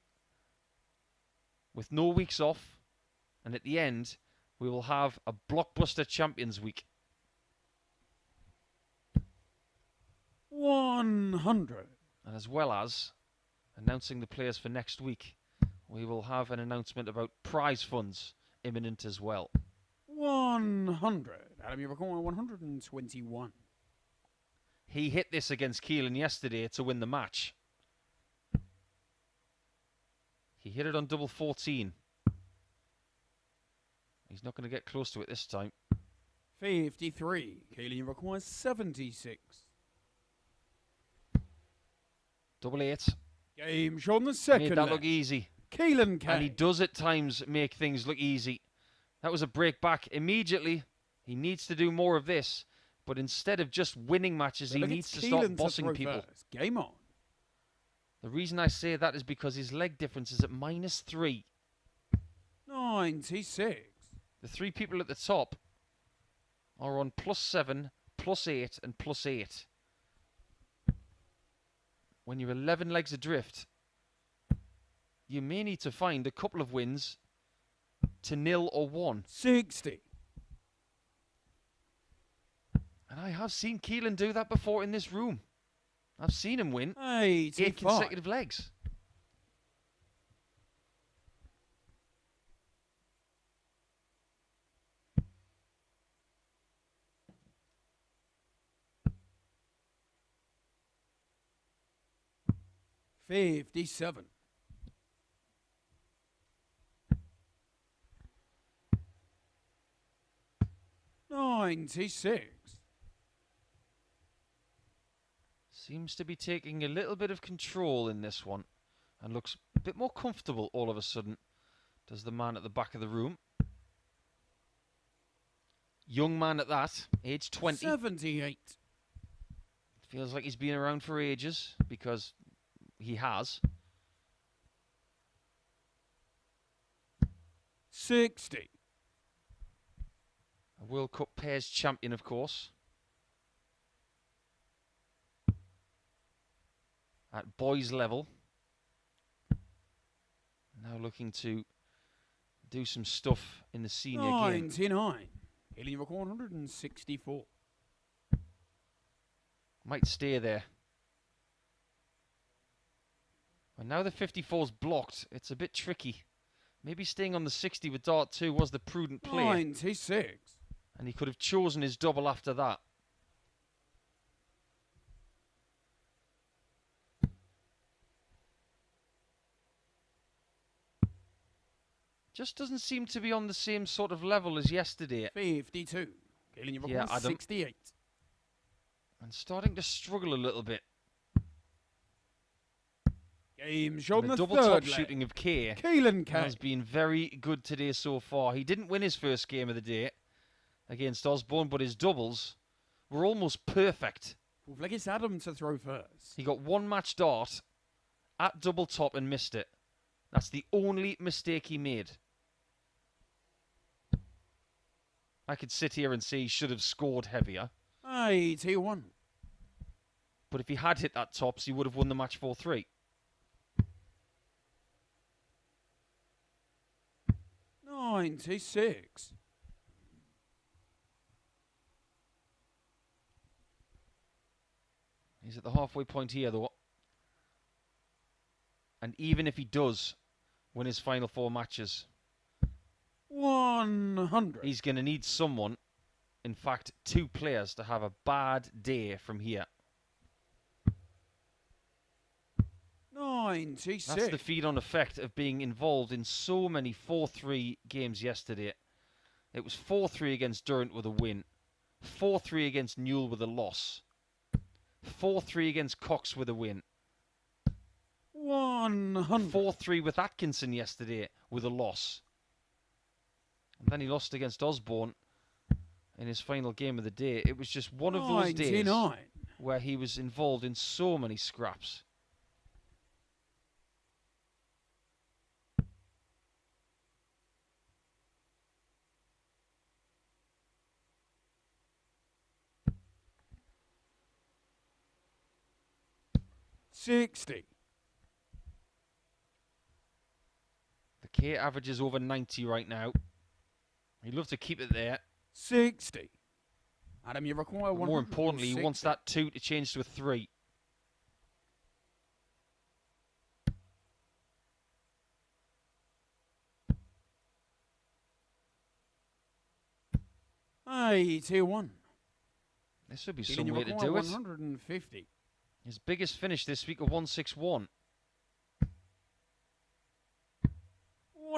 with no weeks off. And at the end, we will have a blockbuster Champions Week. 100. And as well as announcing the players for next week, we will have an announcement about prize funds imminent as well. 100. Adam, you're recording 121. He hit this against Keelan yesterday to win the match. He hit it on double 14. He's not going to get close to it this time. 53. Keelan requires 76. Double 8. Game shot on the second Made that leg. look easy. Keelan Kay. And he does at times make things look easy. That was a break back immediately. He needs to do more of this. But instead of just winning matches, he needs to start bossing people. First. Game on. The reason I say that is because his leg difference is at -3. 96. The 3 people at the top are on +7, +8, and +8. When you're 11 legs adrift, you may need to find a couple of wins to 0 or 1. 60. And I have seen Keelan do that before in this room. I've seen him win 85. 8 consecutive legs. $57. $96. Seems to be taking a little bit of control in this one and looks a bit more comfortable all of a sudden, does the man at the back of the room. Young man at that, age 20. 78. Feels like he's been around for ages because he has. 60. A World Cup pairs champion, of course. At boys level. Now looking to do some stuff in the senior game. 99. Keelan record 164. Might stay there. And now the 54's blocked. It's a bit tricky. Maybe staying on the 60 with Dart 2 was the prudent play. 96. And he could have chosen his double after that. Just doesn't seem to be on the same sort of level as yesterday. 52. Keelan record Yeah, Adam. 68. And starting to struggle a little bit. Game shot on The the double third top leg. shooting of Kay Keelan Kay. has been very good today so far. He didn't win his first game of the day against Osborne, but his doubles were almost perfect. We'll flick it's Adam to throw first. He got one match dart at double top and missed it. That's the only mistake he made. I could sit here and say he should have scored heavier. 81. But if he had hit that tops, he would have won the match 4-3. 96. He's at the halfway point here, though. And even if he does win his final 4 matches, 100. he's going to need someone, in fact, 2 players, to have a bad day from here. 96. That's the feed-on effect of being involved in so many 4-3 games yesterday. It was 4-3 against Durant with a win, 4-3 against Newell with a loss, 4-3 against Cox with a win, 100. 4-3 with Atkinson yesterday with a loss. And then he lost against Osborne in his final game of the day. It was just one of those days 99. where he was involved in so many scraps. $60. The K average is over 90 right now. He'd love to keep it there. $60. Adam, you require But more importantly, he wants that 2 to change to a 3. $81. This would be some way to do it. 150. His biggest finish this week, a 161.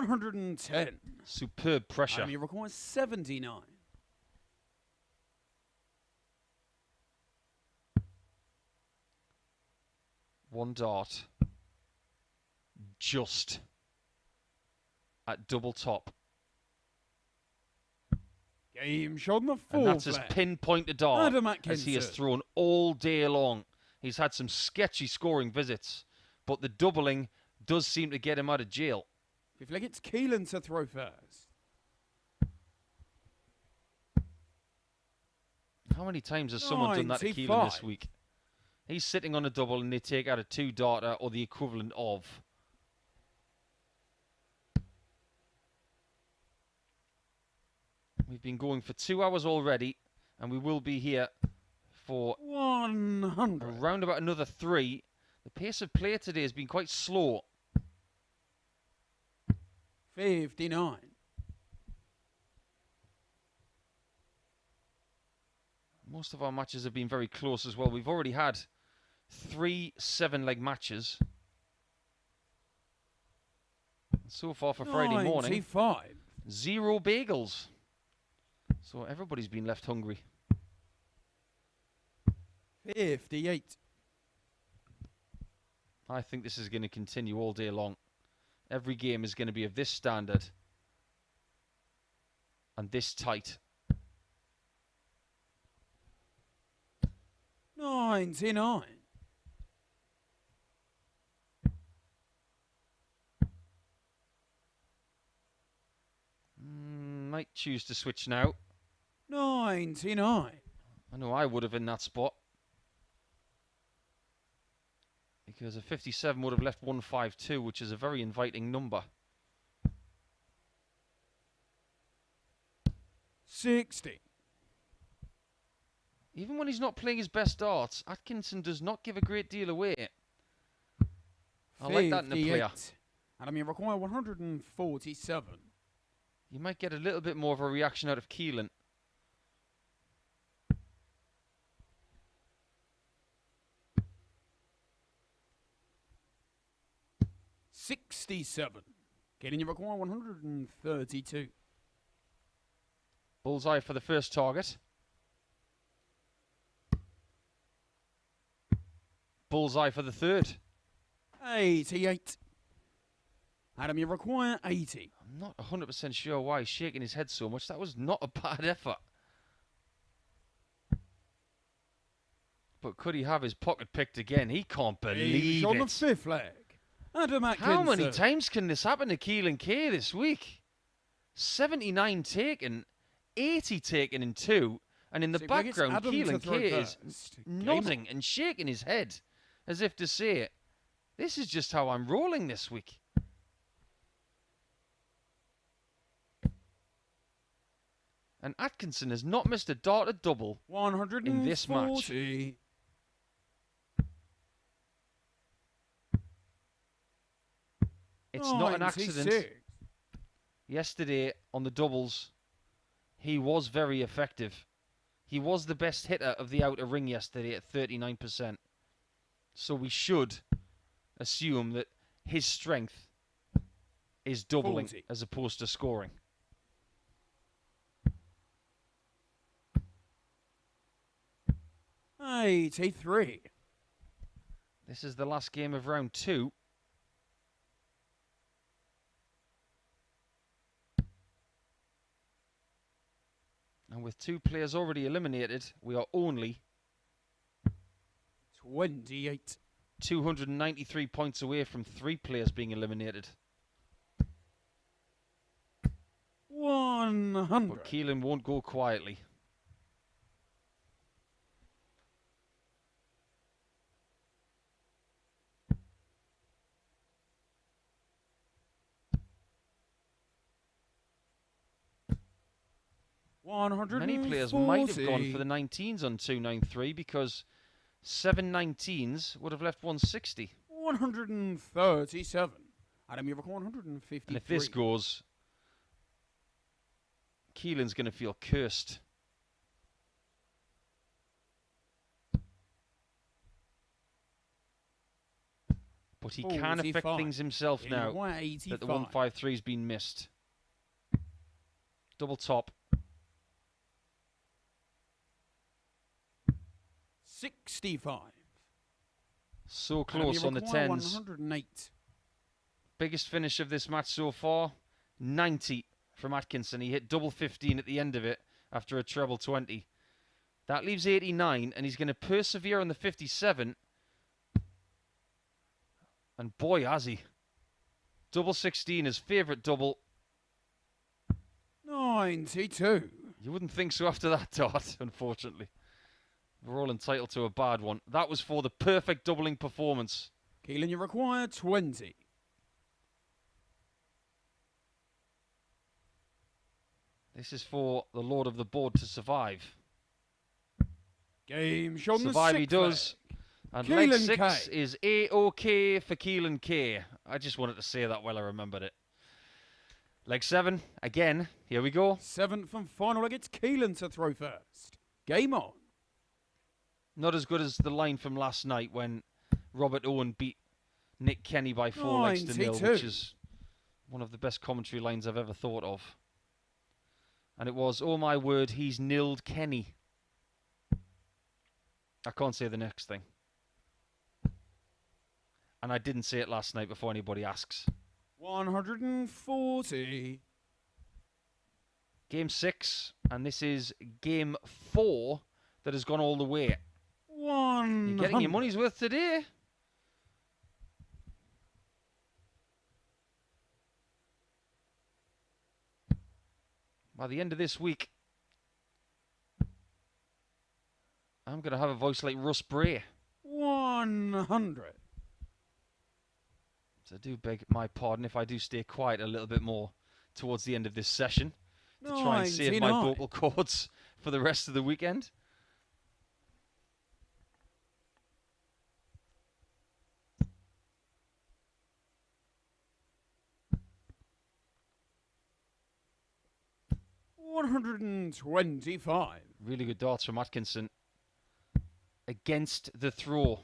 110. Superb pressure. Adam, you require 79. One dart. Just at double top. Game shot on the fourth. And that's his pinpointed dart Adam as he has Atkinson. thrown all day long. He's had some sketchy scoring visits, but the doubling does seem to get him out of jail. Fifth leg, it's Keelan to throw first. How many times has someone done that to Keelan this week? He's sitting on a double and they take out a 2-darter or the equivalent of. We've been going for 2 hours already, and we will be here for 100. around about another 3. The pace of play today has been quite slow. 59. Most of our matches have been very close as well. We've already had 3 7-leg matches. So far for Friday morning, 95. 0 bagels. So everybody's been left hungry. 58. I think this is going to continue all day long. Every game is going to be of this standard and this tight. 99. Might choose to switch now. 99. I know I would have in that spot. Because a 57 would have left 152, which is a very inviting number. 60. Even when he's not playing his best darts, Atkinson does not give a great deal away. I like that in a player. And I mean, require 147. You might get a little bit more of a reaction out of Keelan. $67. Getting you require 132. Bullseye for the first target. Bullseye for the third. 88. Adam, you require 80. I'm not 100% sure why he's shaking his head so much. That was not a bad effort. But could he have his pocket picked again? He can't believe on it. the fifth leg. Adam Atkinson. How many times can this happen to Keelan Kay this week? 79 taken, 80 taken in 2, and in the background, Keelan Kay is nodding and shaking his head as if to say, this is just how I'm rolling this week. And Atkinson has not missed a darted double 140. in this match. It's not an accident. Yesterday on the doubles, he was very effective. He was the best hitter of the outer ring yesterday at 39%. So we should assume that his strength is doubling 40. as opposed to scoring. $83. This is the last game of round 2. And with 2 players already eliminated, we are only 28. 293 points away from 3 players being eliminated. 100. But Keelan won't go quietly. Many players might have gone for the 19s on 293 because 7 19s would have left 160. 137. Adam, you record 153. And if this goes, Keelan's going to feel cursed. But But he can affect 45. things himself Keelan now Kay, that the 85. 153 has been missed. Double top. 65. So Adam, close you on the require 10s. 108. Biggest finish of this match so far, 90 from Atkinson. He hit double 15 at the end of it after a treble 20. That leaves 89, and he's going to persevere on the 57. And boy, has he. Double 16, his favourite double. 92. You wouldn't think so after that, Dart, unfortunately. We're all entitled to a bad one. That was for the perfect doubling performance. Keelan, you require 20. This is for the Lord of the Board to survive. Game shown Survive the he does. And Keelan leg 6 Kay. is A-OK for Keelan Kay. I just wanted to say that while I remembered it. Leg 7, again, here we go. 7th and final leg, it's Keelan to throw first. Game on. Not as good as the line from last night when Robert Owen beat Nick Kenny by 4 legs to 0, 92. which is one of the best commentary lines I've ever thought of. And it was, oh my word, he's nilled Kenny. I can't say the next thing. And I didn't say it last night before anybody asks. 140. Game 6, and this is game 4 that has gone all the way. 100. You're getting your money's worth today. By the end of this week, I'm going to have a voice like Russ Bray. 100. So I do beg my pardon if I do stay quiet a little bit more towards the end of this session to try and save my 99. vocal cords for the rest of the weekend. $125. Really good darts from Atkinson against the throw.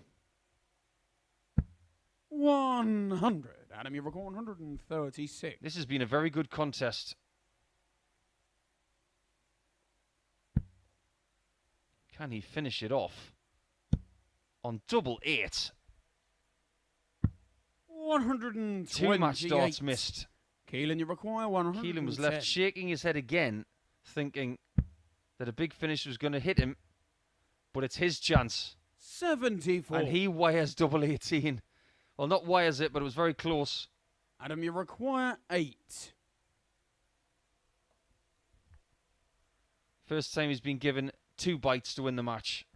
100. Adam, you record 136. This has been a very good contest. Can he finish it off on double 8? 128. 2 match darts missed. Keelan, you require 110. Keelan was left shaking his head again, thinking that a big finish was going to hit him, but it's his chance. 74. And he wires double 18. Well, not wires it, but it was very close. Adam, you require 8. First time he's been given 2 bites to win the match.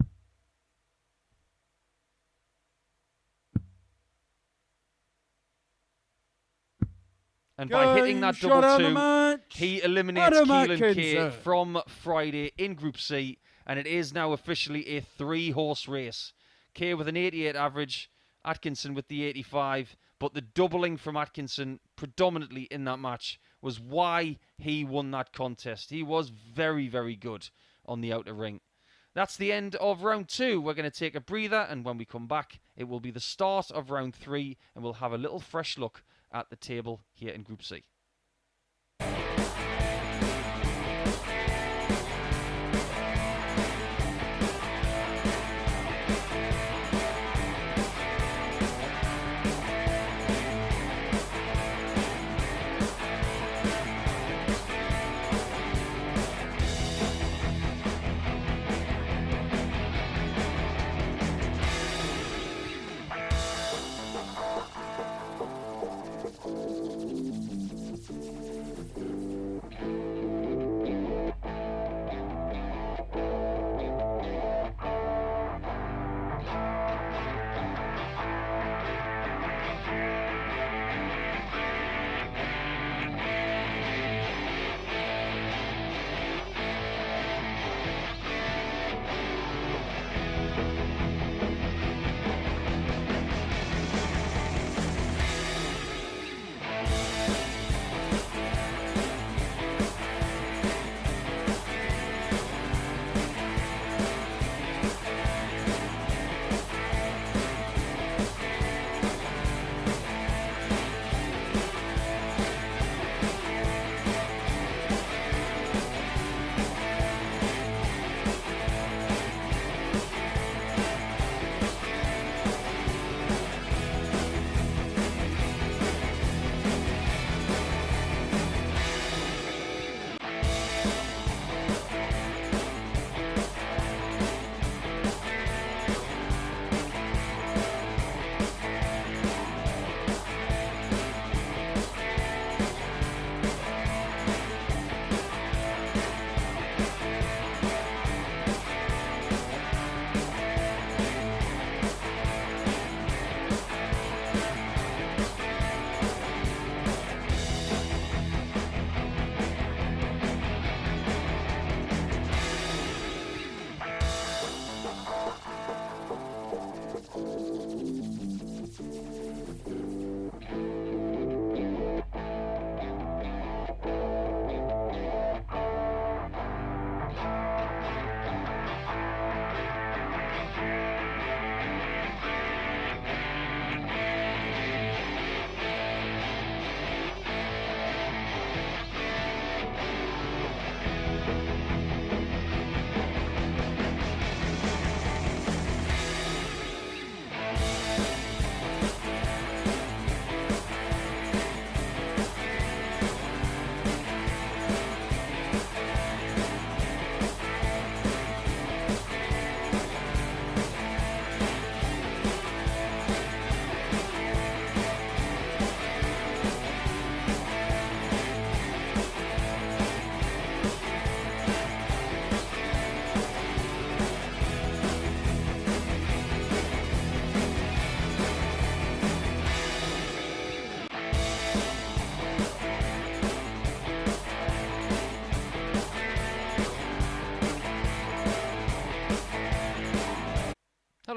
And by hitting that double 2, he eliminates Keelan Kay from Friday in Group C, and it is now officially a 3-horse race. Kay with an 88 average, Atkinson with the 85, but the doubling from Atkinson predominantly in that match was why he won that contest. He was very, very good on the outer ring. That's the end of round 2. We're going to take a breather, and when we come back, it will be the start of round 3, and we'll have a little fresh look at the table here in Group C.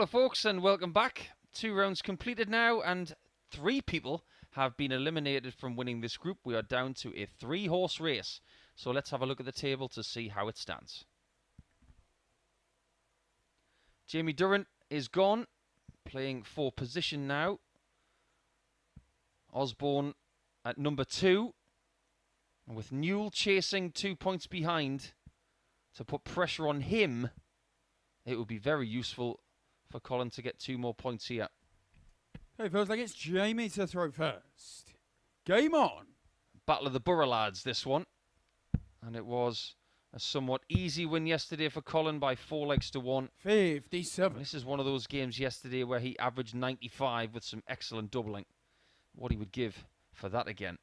Hello folks and welcome back. 2 rounds completed now and 3 people have been eliminated from winning this group. We are down to a 3-horse race. So let's have a look at the table to see how it stands. Jamie Durrant is gone, playing for position now. Osborne at number 2. And with Newell chasing 2 points behind to put pressure on him, it would be very useful for Colin to get 2 more points here. It feels like it's Jamie to throw first. Game on. Battle of the Borough lads, this one. And it was a somewhat easy win yesterday for Colin by 4 legs to 1. 57. This is one of those games yesterday where he averaged 95 with some excellent doubling. What he would give for that again.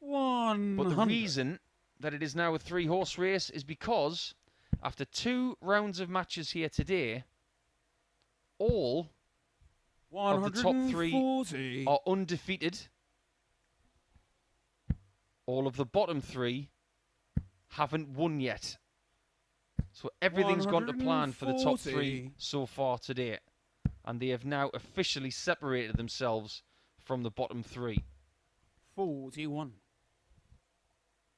100. But the reason that it is now a 3-horse race is because after 2 rounds of matches here today, all of the top 3 are undefeated. All of the bottom 3 haven't won yet. So everything's gone to plan for the top 3 so far today. And they have now officially separated themselves from the bottom 3. 41.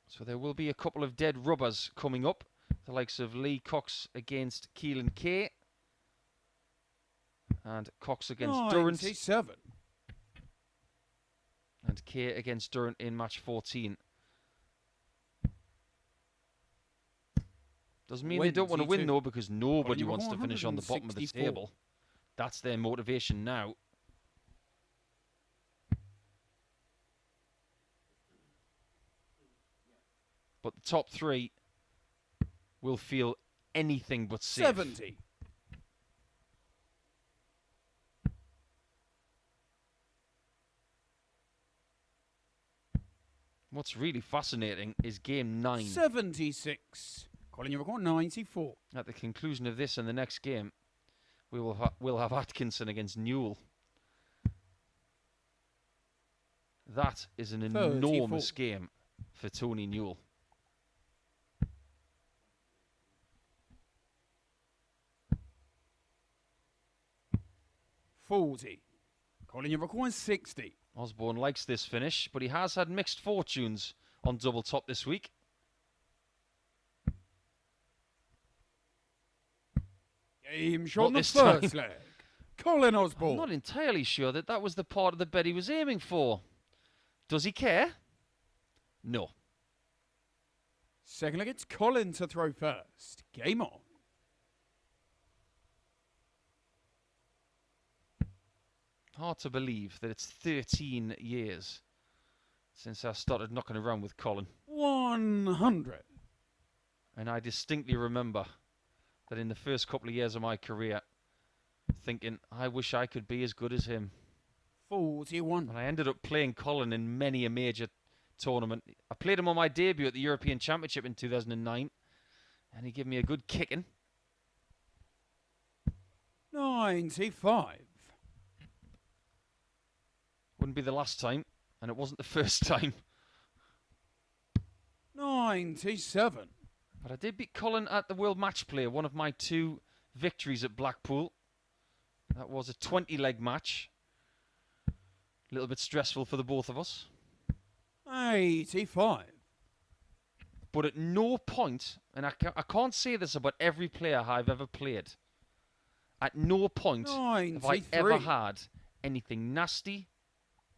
So there will be a couple of dead rubbers coming up. The likes of Lee Cox against Keelan Kay. And Cox against Durant. 97. And Kay against Durant in match 14. Doesn't mean they don't want to win though, because nobody wants to finish on the bottom of the table. That's their motivation now. But the top 3 will feel anything but safe. 70. What's really fascinating is game 9. 76. Colin, you record 94. At the conclusion of this and the next game, we'll have Atkinson against Newell. That is an 34. enormous game for Tony Newell. 40. Colin, you record 60. Osborne likes this finish, but he has had mixed fortunes on double top this week. Game shot on the first leg. Colin I'm Osborne. not entirely sure that that was the part of the bet he was aiming for. Does he care? No. Second leg, it's Colin to throw first. Game on. Hard to believe that it's 13 years since I started knocking around with Colin. 100. And I distinctly remember that in the first couple of years of my career, thinking, I wish I could be as good as him. 41. And I ended up playing Colin in many a major tournament. I played him on my debut at the European Championship in 2009, and he gave me a good kicking. 95. Wouldn't be the last time, and it wasn't the first time. 97. But I did beat Colin at the World Match Play, one of my 2 victories at Blackpool. That was a 20-leg match. A little bit stressful for the both of us. 85. But at no point, and I can't say this about every player I've ever played, at no point have I ever had anything nasty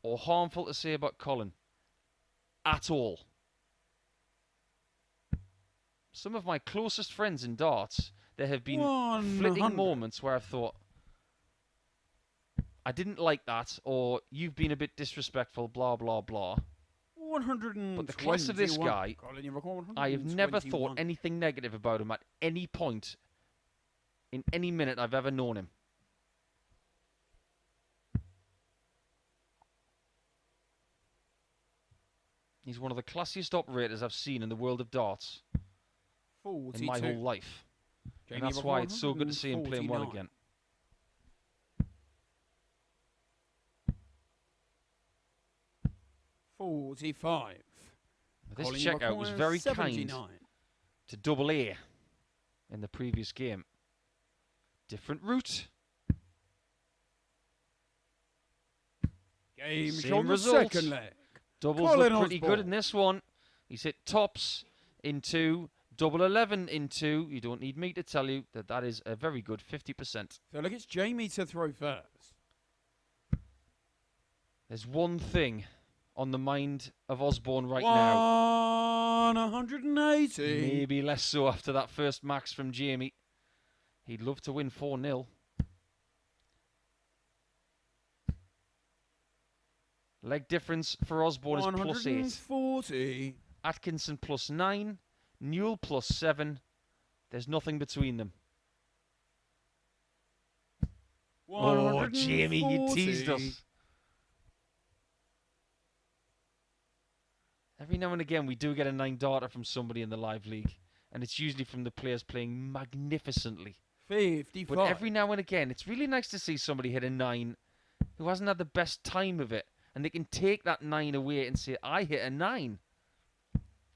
or harmful to say about Colin. At all. Some of my closest friends in darts, there have been flitting moments where I've thought, I didn't like that, or you've been a bit disrespectful, blah, blah, blah. 121. But the class of this guy, Colin, you record I have never thought anything negative about him at any point in any minute I've ever known him. He's one of the classiest operators I've seen in the world of darts 42. in my whole life. And that's why it's so good to see him playing well again. 45. This checkout was very kind to Double A. in the previous game. Different route. Game Same shot on the result. second leg. Doubles Colin look pretty good Osborne. in this one. He's hit tops in 2, double 11 in 2. You don't need me to tell you that that is a very good 50%. So look, it's Jamie to throw first. There's one thing on the mind of Osborne right now. 180. Maybe less so after that first max from Jamie. He'd love to win 4-0. Leg difference for Osborne is +8. 140. Atkinson +9. Newell +7. There's nothing between them. Oh, Jamie, you teased us. Every now and again, we do get a 9 darter from somebody in the live league. And it's usually from the players playing magnificently. 55. But every now and again, it's really nice to see somebody hit a 9 who hasn't had the best time of it. And they can take that 9 away and say, I hit a 9.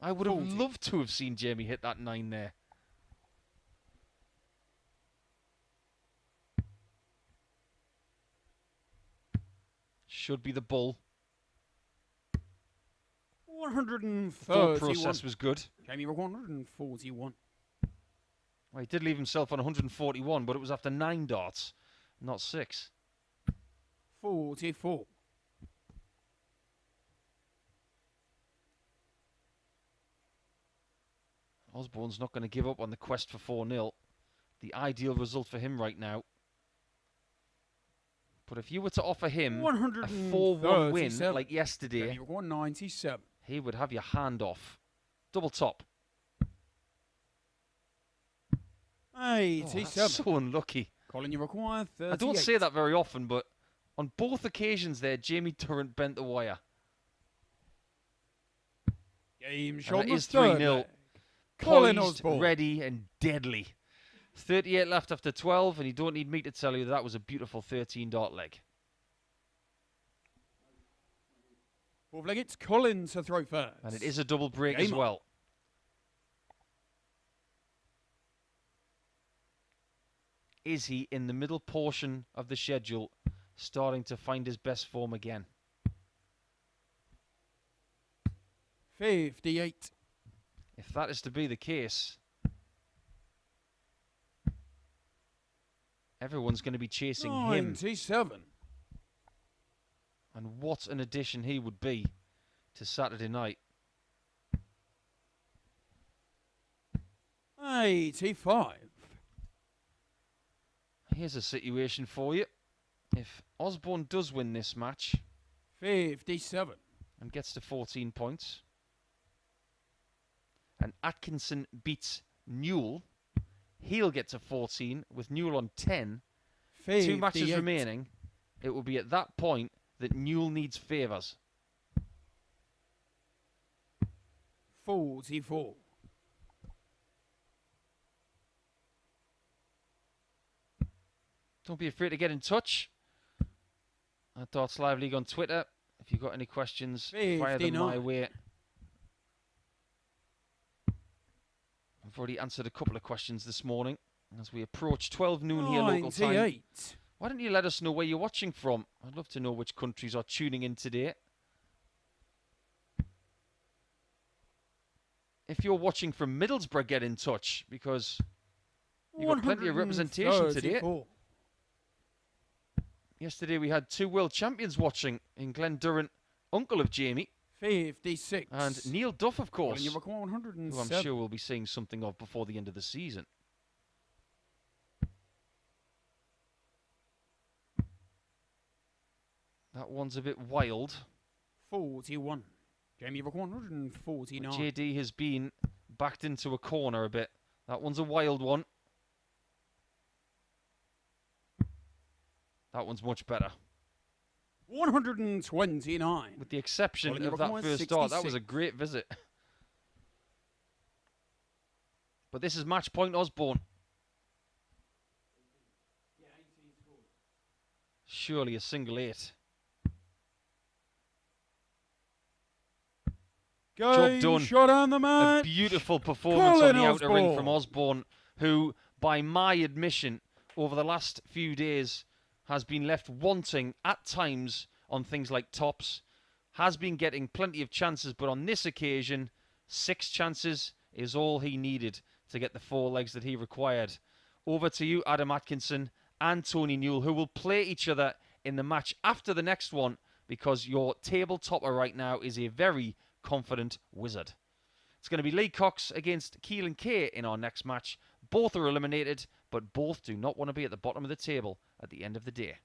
I would have 40. loved to have seen Jamie hit that 9 there. Should be the bull. 131. Thought process was good. Jamie, 141. Well, he did leave himself on 141, but it was after 9 darts, not 6. 44. Osborne's not going to give up on the quest for 4-0. The ideal result for him right now. But if you were to offer him a 4-1 win like yesterday, 197. he would have your hand off. Double top. 87. Oh, that's so unlucky. Colin, you require 38. I don't say that very often, but on both occasions there, Jamie Durrant bent the wire. Game And shot that on the is third 3-0. leg. Colin Poised, Osborne. ready and deadly. 38 left after 12, and you don't need me to tell you that was a beautiful 13-dart leg. Fourth leg, it's Colin to throw first. And it is a double break Game as on. well. Is he in the middle portion of the schedule starting to find his best form again? 58. If that is to be the case, everyone's going to be chasing him. 97. And what an addition he would be to Saturday night. 85. Here's a situation for you. If Osborne does win this match 57. and gets to 14 points, and Atkinson beats Newell, he'll get to 14 with Newell on 10. 2 matches 58. remaining. It will be at that point that Newell needs favours. 44. Don't be afraid to get in touch. At Darts Live League on Twitter. If you've got any questions, fire them my 59. way. I've already answered a couple of questions this morning as we approach 12 noon here local time. 98. Why don't you let us know where you're watching from? I'd love to know which countries are tuning in today. If you're watching from Middlesbrough, get in touch because you've got plenty of representation today. 134. Yesterday we had 2 world champions watching in Glenn Durrant, uncle of Jamie, 56. and Neil Duff, of Colin, course, you require who 107. I'm sure we'll be seeing something of before the end of the season. That one's a bit wild. 41. Jamie, you require 149. JD has been backed into a corner a bit. That one's a wild one. That one's much better. 129. With the exception Colin, you of that require first start, that was a 66. great visit. But this is match point Osborne. Surely a single 8. Game done. shot on the A match. beautiful performance Colin on the outer ring from Osborne. Osborne. who, by my admission, over the last few days has been left wanting at times on things like tops, has been getting plenty of chances, but on this occasion, 6 chances is all he needed to get the 4 legs that he required. Over to you, Adam Atkinson and Tony Newell, who will play each other in the match after the next one, because your table topper right now is a very confident wizard. It's going to be Lee Cox against Keelan Kay in our next match. Both are eliminated, but both do not want to be at the bottom of the table at the end of the day.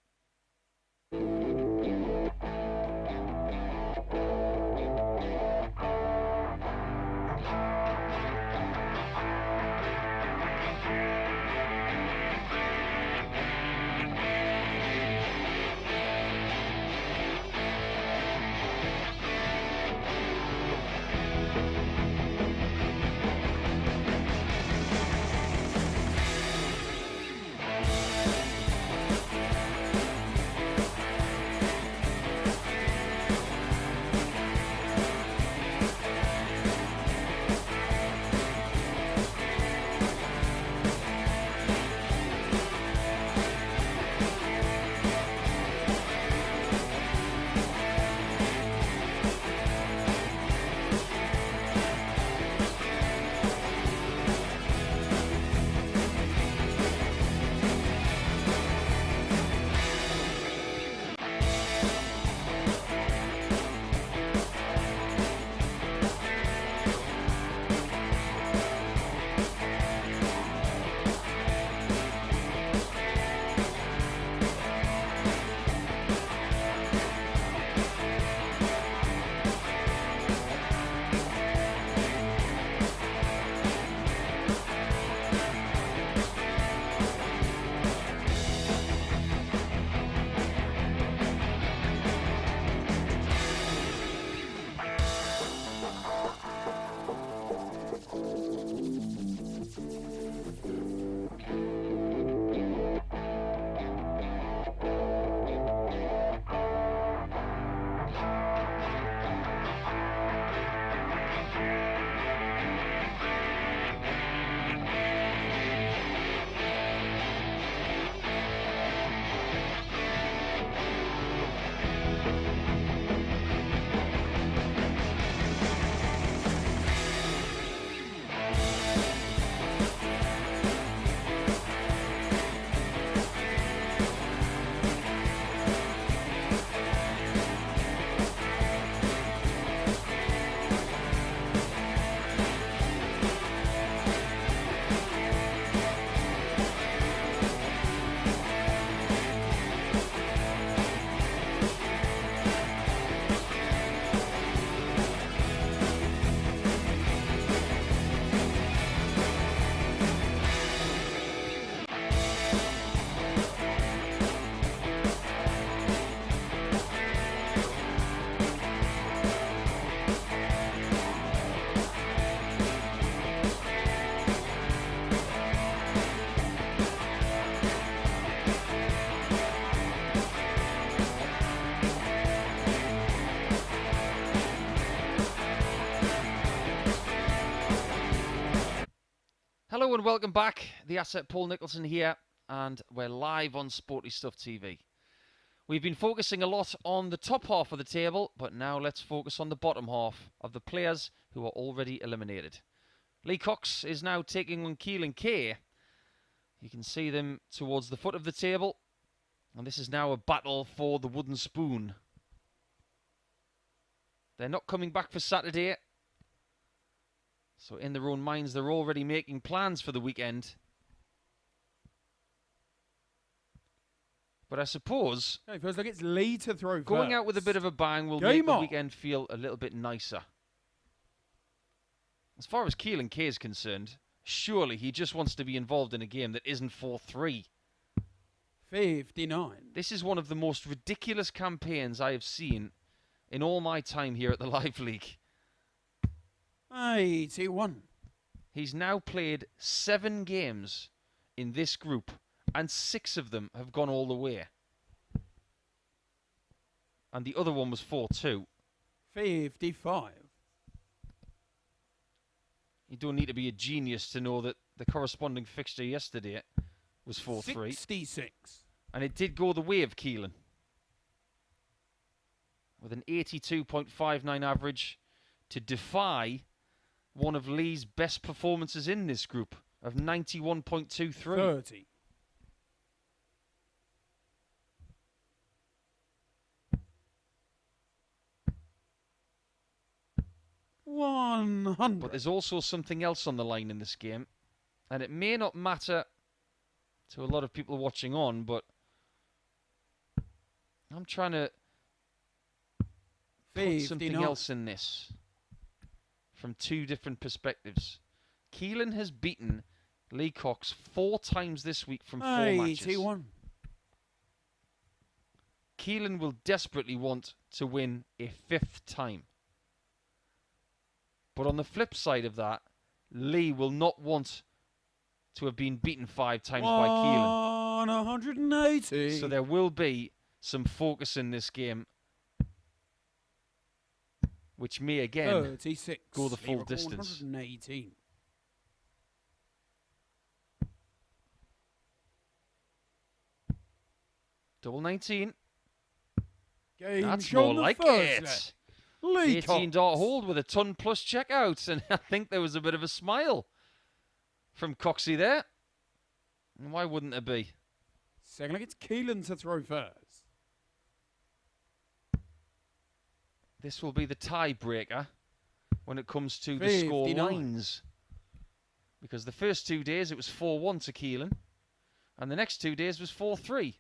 Hello and welcome back. The Asset Paul Nicholson here, and we're live on Sporty Stuff TV. We've been focusing a lot on the top half of the table, but now let's focus on the bottom half of the players who are already eliminated. Lee Cox is now taking on Keelan Kay. You can see them towards the foot of the table, and this is now a battle for the wooden spoon. They're not coming back for Saturday, so in their own minds, they're already making plans for the weekend. But I suppose It feels like it's Lee to throw going first. out with a bit of a bang will make the weekend feel a little bit nicer. As far as Keelan Kay is concerned, surely he just wants to be involved in a game that isn't 4-3. 59. This is one of the most ridiculous campaigns I have seen in all my time here at the Live League. 81. He's now played 7 games in this group, and 6 of them have gone all the way. And the other one was 4-2. 55. You don't need to be a genius to know that the corresponding fixture yesterday was 4-3. 66. And it did go the way of Keelan, with an 82.59 average to defy one of Lee's best performances in this group of 91.23. 30. 100. But there's also something else on the line in this game, and it may not matter to a lot of people watching on, but I'm trying to put something else in this from two different perspectives. Keelan has beaten Lee Cox 4 times this week from 4 matches. 81. Keelan will desperately want to win a 5th time. But on the flip side of that, Lee will not want to have been beaten 5 times by Keelan. 180. So there will be some focus in this game, which may again 36. go the full distance. 118. Double 19. Game That's shown more the like first it. leg. Lee 18 Cox. dart hold with a ton plus checkout, and I think there was a bit of a smile from Coxie there. And why wouldn't there be? Second leg, it's Keelan to throw first. This will be the tiebreaker when it comes to the 59. score lines. Because the first 2 days it was 4-1 to Keelan, and the next 2 days was 4-3.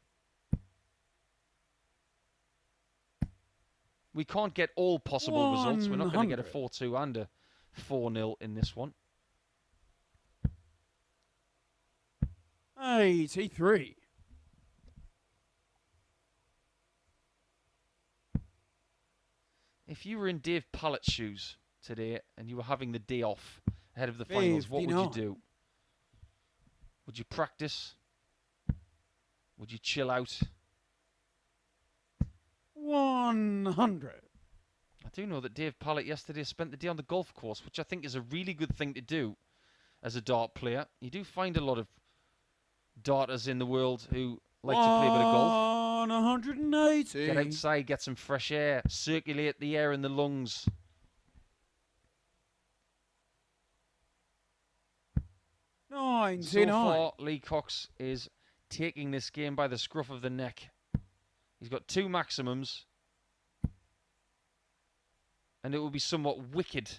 We can't get all possible results. We're not going to get a 4-2 and a 4-0 in this one. 83. If you were in Dave Pallett's shoes today and you were having the day off ahead of the finals, what would you do? Would you practice? Would you chill out? 100. I do know that Dave Pallett yesterday spent the day on the golf course, which I think is a really good thing to do as a dart player. You do find a lot of darters in the world who like to play a bit of golf. 180. Get outside, get some fresh air, circulate the air in the lungs. So far, Lee Cox is taking this game by the scruff of the neck. He's got 2 maximums, and it will be somewhat wicked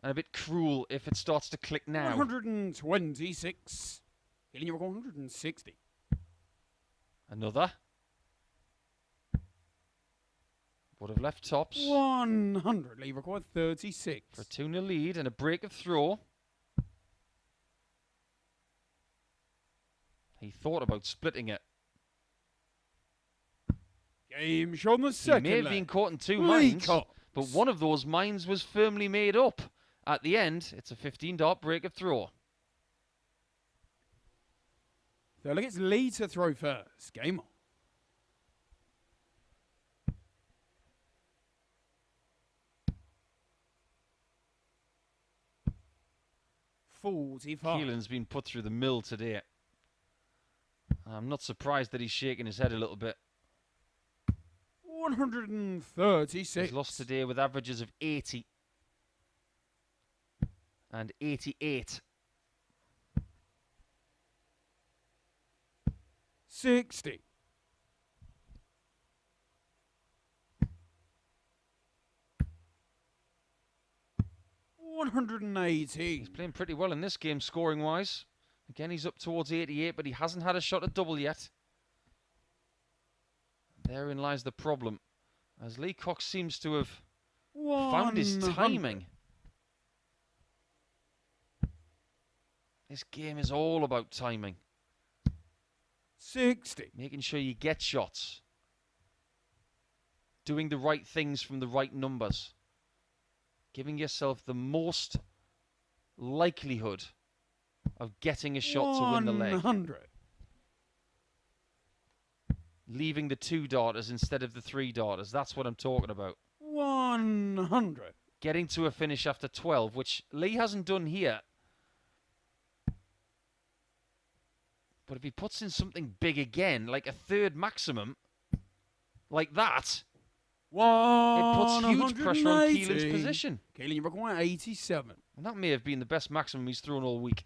and a bit cruel if it starts to click now. 126. Keelan, you're 160. Another. Would have left tops. 100. Lee required 36. For a 2-0 lead and a break of throw. He thought about splitting it. Game shown the second He may have leg. been caught in 2 Lee mines, Cox. but one of those mines was firmly made up. At the end, it's a 15-dart break of throw. Third leg, it's Lee to throw first. Game on. 45. Keelan's been put through the mill today. I'm not surprised that he's shaking his head a little bit. 136. He's lost today with averages of 80 and 88. 60. 180. He's playing pretty well in this game, scoring-wise. Again, he's up towards 88, but he hasn't had a shot at double yet. Therein lies the problem, as Lee Cox seems to have found his timing. This game is all about timing. 60. Making sure you get shots. Doing the right things from the right numbers. Giving yourself the most likelihood of getting a shot to win the leg. 100. Leaving the 2 darters instead of the 3 darters. That's what I'm talking about. 100. getting to a finish after 12, which Lee hasn't done here. But if he puts in something big again, like a third maximum, like that, it puts huge pressure on Keelan's position. Keelan, you require 87. And that may have been the best maximum he's thrown all week.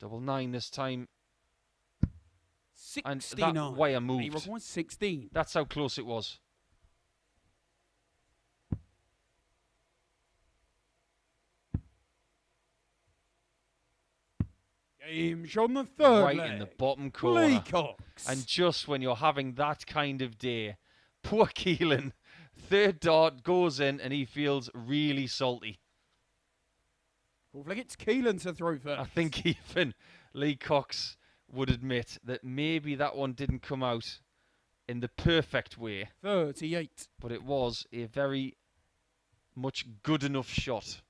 Double 9 this time. 69. And that wire moved. He requires 16. That's how close it was. Game shot on the third right leg. In the bottom corner. Lee Cox. And just when you're having that kind of day, poor Keelan, third dart goes in and he feels really salty. Looks like it's Keelan to throw first. I think even Lee Cox would admit that maybe that one didn't come out in the perfect way. 38. But it was a very much good enough shot.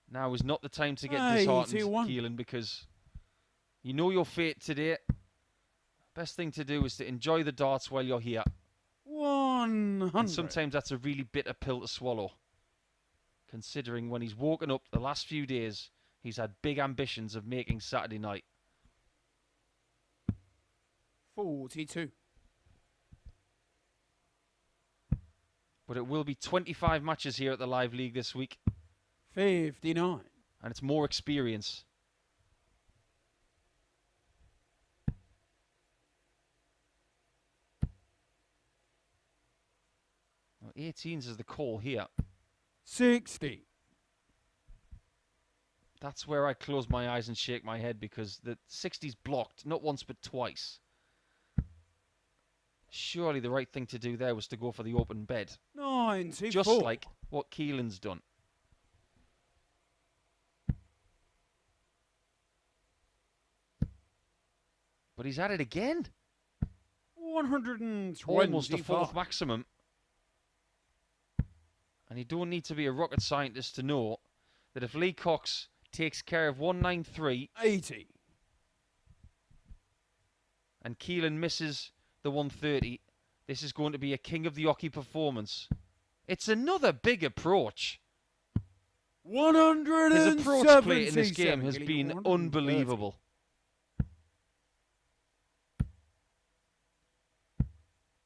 Now is not the time to get disheartened, Keelan, because you know your fate today. Best thing to do is to enjoy the darts while you're here. 100. And sometimes that's a really bitter pill to swallow. Considering when he's woken up the last few days, he's had big ambitions of making Saturday night. 42. But it will be 25 matches here at the Live League this week. 59. And it's more experience. Well, 18s is the call here. 60. That's where I close my eyes and shake my head because the 60's blocked, not once but twice. Surely the right thing to do there was to go for the open bed. 94. Just like what Keelan's done. But he's at it again. 120. Almost a fourth maximum. And you don't need to be a rocket scientist to know that if Lee Cox takes care of 193... 80. And Keelan misses the 130, this is going to be a king of the hockey performance. It's another big approach. 170. His approach play in this game has been unbelievable.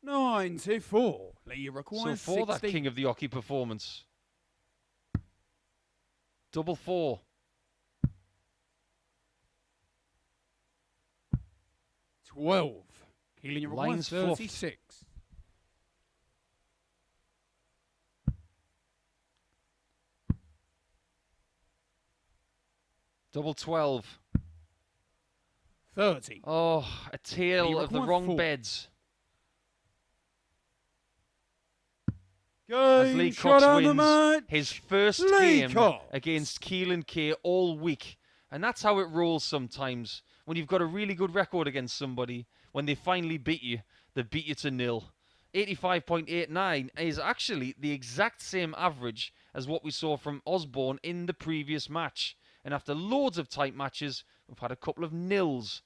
$94. Lee requires So for 60. that king of the hockey performance, double 4. 12. Keelan, you require Lines 36. Double 12. 30. Oh, a tale of the wrong 4. beds. As Lee Cox wins his first game against Keelan Kay all week. And that's how it rolls sometimes. When you've got a really good record against somebody, when they finally beat you, they beat you to 0. 85.89 is actually the exact same average as what we saw from Osborne in the previous match. And after loads of tight matches, we've had a couple of nils.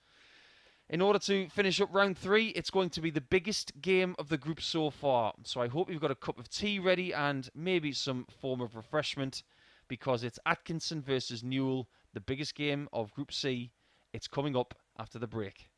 In order to finish up round 3, it's going to be the biggest game of the group so far. So I hope you've got a cup of tea ready and maybe some form of refreshment, because it's Atkinson versus Newell, the biggest game of Group C. It's coming up after the break.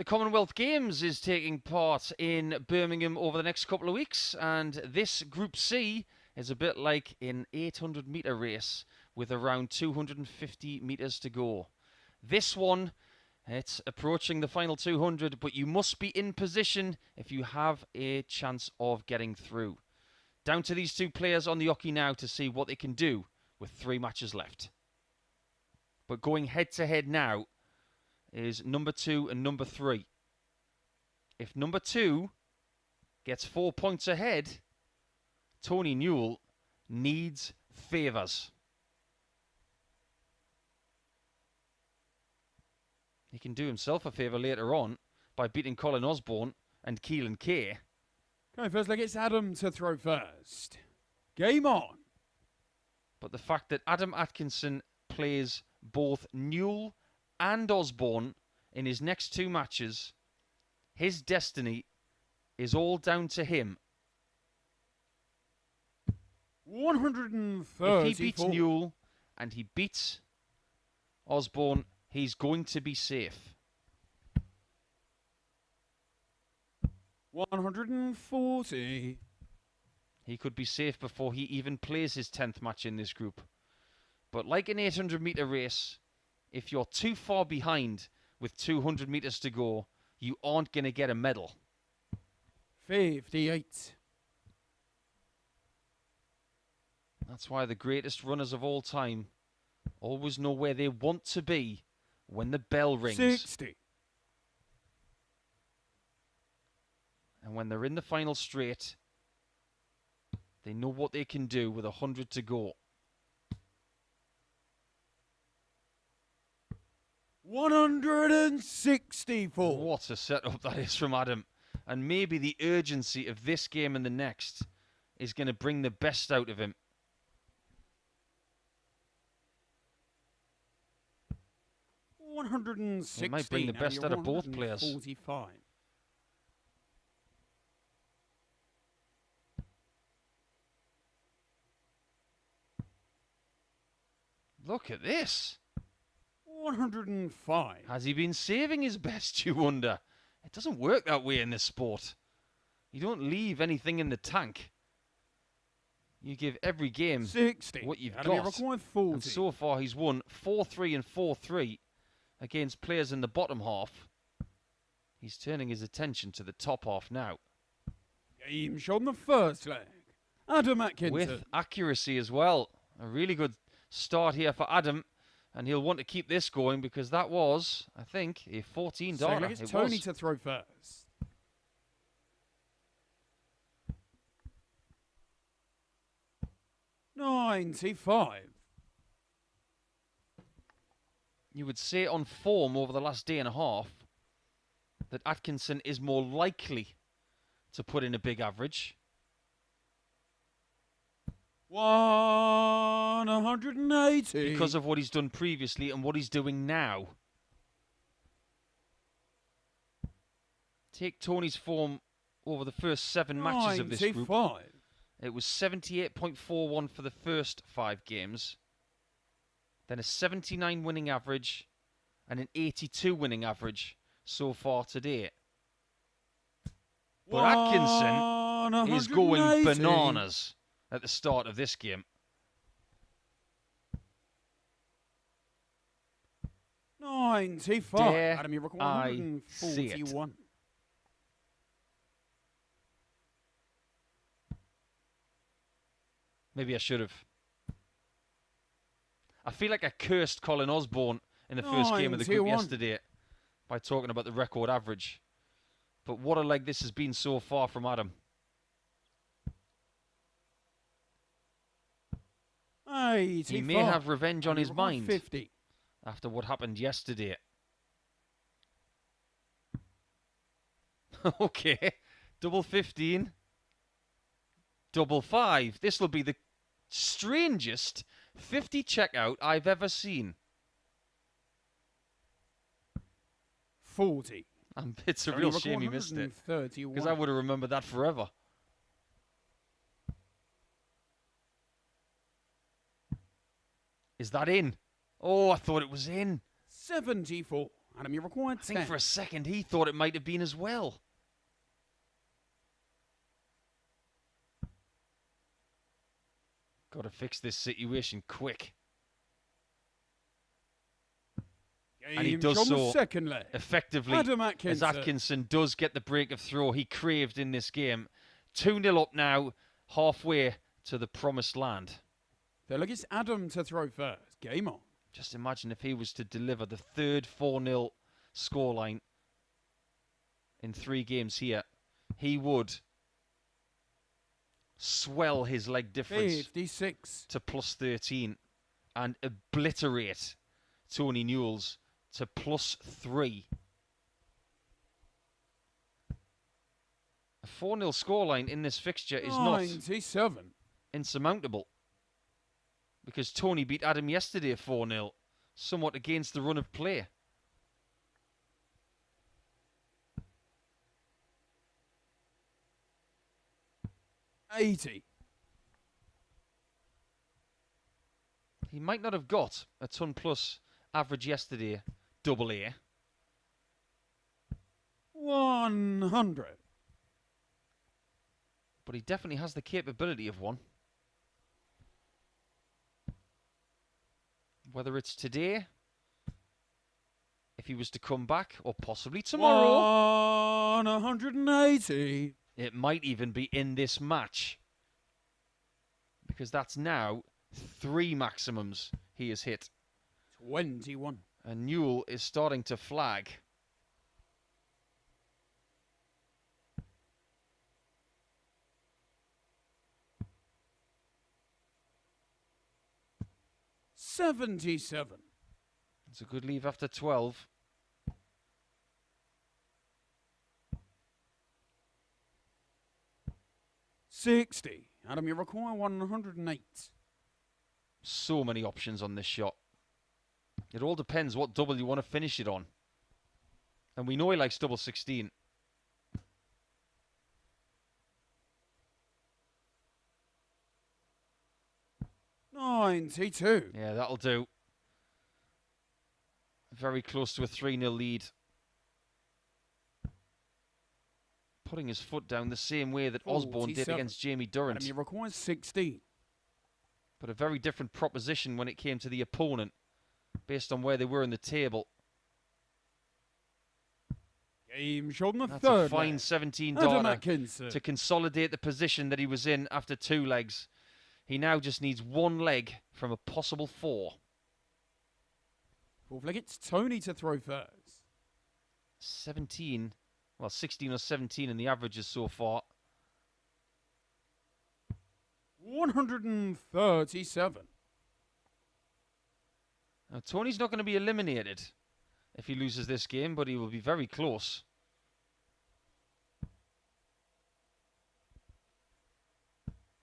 Commonwealth Games is taking part in Birmingham over the next couple of weeks, and this Group C is a bit like an 800-metre race with around 250 metres to go. This one, it's approaching the final 200, but you must be in position if you have a chance of getting through. Down to these two players on the hockey now to see what they can do with 3 matches left. But going head-to-head now is number 2 and number 3. If number 2 gets 4 points ahead, Tony Newell needs favours. He can do himself a favour later on by beating Colin Osborne and Keelan Kay. Okay, first leg, it's Adam to throw first. Game on. But the fact that Adam Atkinson plays both Newell and Osborne in his next 2 matches, his destiny is all down to him. 134. If he beats Newell and he beats Osborne, he's going to be safe. 140. He could be safe before he even plays his 10th match in this group. But like an 800-metre race, if you're too far behind with 200 metres to go, you aren't going to get a medal. 58. That's why the greatest runners of all time always know where they want to be when the bell rings. 60. And when they're in the final straight, they know what they can do with 100 to go. 164. What a setup that is from Adam. And maybe the urgency of this game and the next is going to bring the best out of him. 160. It might bring the best out of both players. 45. Look at this. 105. Has he been saving his best, you wonder? It doesn't work that way in this sport. You don't leave anything in the tank. You give every game 60. what you've That'll be got. required 40. And so far he's won 4-3 and 4-3 against players in the bottom half. He's turning his attention to the top half now. Game shot in the first leg. Adam Atkinson. With accuracy as well. A really good start here for Adam. And he'll want to keep this going because that was, I think, a 14 Second darter. leg, it's Tony to throw first. $95. You would say on form over the last day and a half that Atkinson is more likely to put in a big average. 180. Because of what he's done previously and what he's doing now. Take Tony's form over the first 7 matches of this group. 95. It was 78.41 for the first 5 games. Then a 79 winning average and an 82 winning average so far today. But Atkinson is going 180. bananas at the start of this game. 95. Dare Adam, you record I 141. Maybe I should have. I feel like I cursed Colin Osborne in the first game of the group 91. yesterday by talking about the record average. But what a leg this has been so far from Adam. 85. He may have revenge on his mind 50. after what happened yesterday. Okay, double 15, double 5. This will be the strangest 50 checkout I've ever seen. 40. It's a real shame he missed it, because I would have remembered that forever. Is that in? Oh, I thought it was in. 74. Adam, you require 10. I think for a second he thought it might have been as well. Got to fix this situation quick. And he does so effectively Adam Atkinson. as Atkinson does get the break of throw he craved in this game. 2-0 up now, halfway to the promised land. So look, it's Adam to throw first. Game on. Just imagine if he was to deliver the third 4-0 scoreline in 3 games here. He would swell his leg difference 56 to plus 13 and obliterate Tony Newell's to plus 3. A 4-0 scoreline in this fixture is not 97 insurmountable, because Tony beat Adam yesterday 4-0, somewhat against the run of play. $80. He might not have got a ton plus average yesterday, double A. 100. But he definitely has the capability of one. Whether it's today, if he was to come back, or possibly tomorrow. 180. It might even be in this match. Because that's now 3 maximums he has hit. 21. And Newell is starting to flag. $77. It's a good leave after 12. $60. Adam, you require 108. So many options on this shot. It all depends what double you want to finish it on. And we know he likes double 16. $92. Yeah, that'll do. Very close to a 3-0 lead. Putting his foot down the same way that Osborne did against Jamie Durrant. Adam, you require 16. But a very different proposition when it came to the opponent, based on where they were in the table. Game shot on the That's third a fine leg. 17 Adam darter Atkinson. to consolidate the position that he was in after 2 legs. He now just needs 1 leg from a possible 4. Fourth leg, it's Tony to throw first. 17, well, 16 or 17 in the averages so far. 137. Now, Tony's not going to be eliminated if he loses this game, but he will be very close.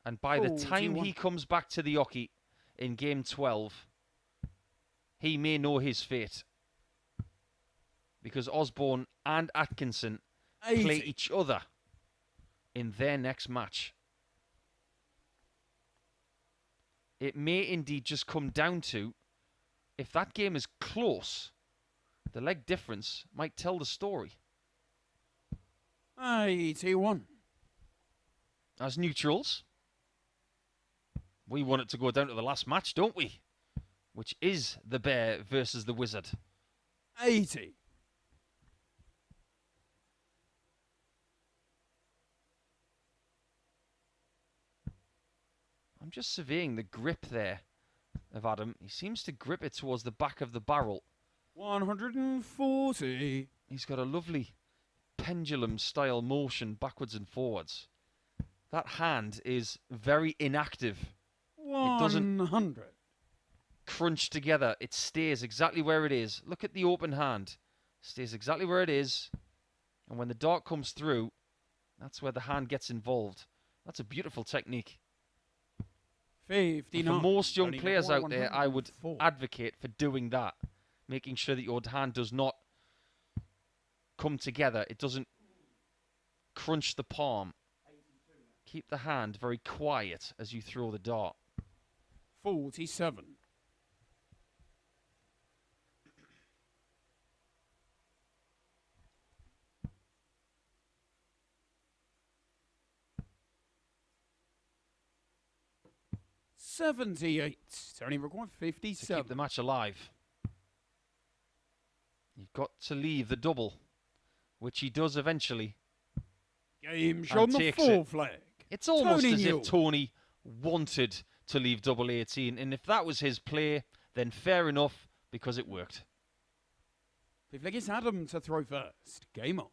And by the time he comes back to the Oki in game 12, he may know his fate. Because Osborne and Atkinson play each other in their next match. It may indeed just come down to, if that game is close, the leg difference might tell the story. 81. As neutrals, we want it to go down to the last match, don't we? Which is the Bear versus the Wizard. 80. I'm just surveying the grip there of Adam. He seems to grip it towards the back of the barrel. 140. He's got a lovely pendulum-style motion backwards and forwards. That hand is very inactive. 100. It doesn't crunch together. It stays exactly where it is. Look at the open hand. Stays exactly where it is. And when the dart comes through, that's where the hand gets involved. That's a beautiful technique. 59. For most young players out there, I would advocate for doing that. Making sure that your hand does not come together. It doesn't crunch the palm. Keep the hand very quiet as you throw the dart. 47. 78. It's only required to 57. keep the match alive. You've got to leave the double, which he does eventually. Game shot on the takes full flag. It's almost Tony as Newell. if Tony wanted to leave double 18, and if that was his play, then fair enough, because it worked. Fifth leg is Adam to throw first. Game on.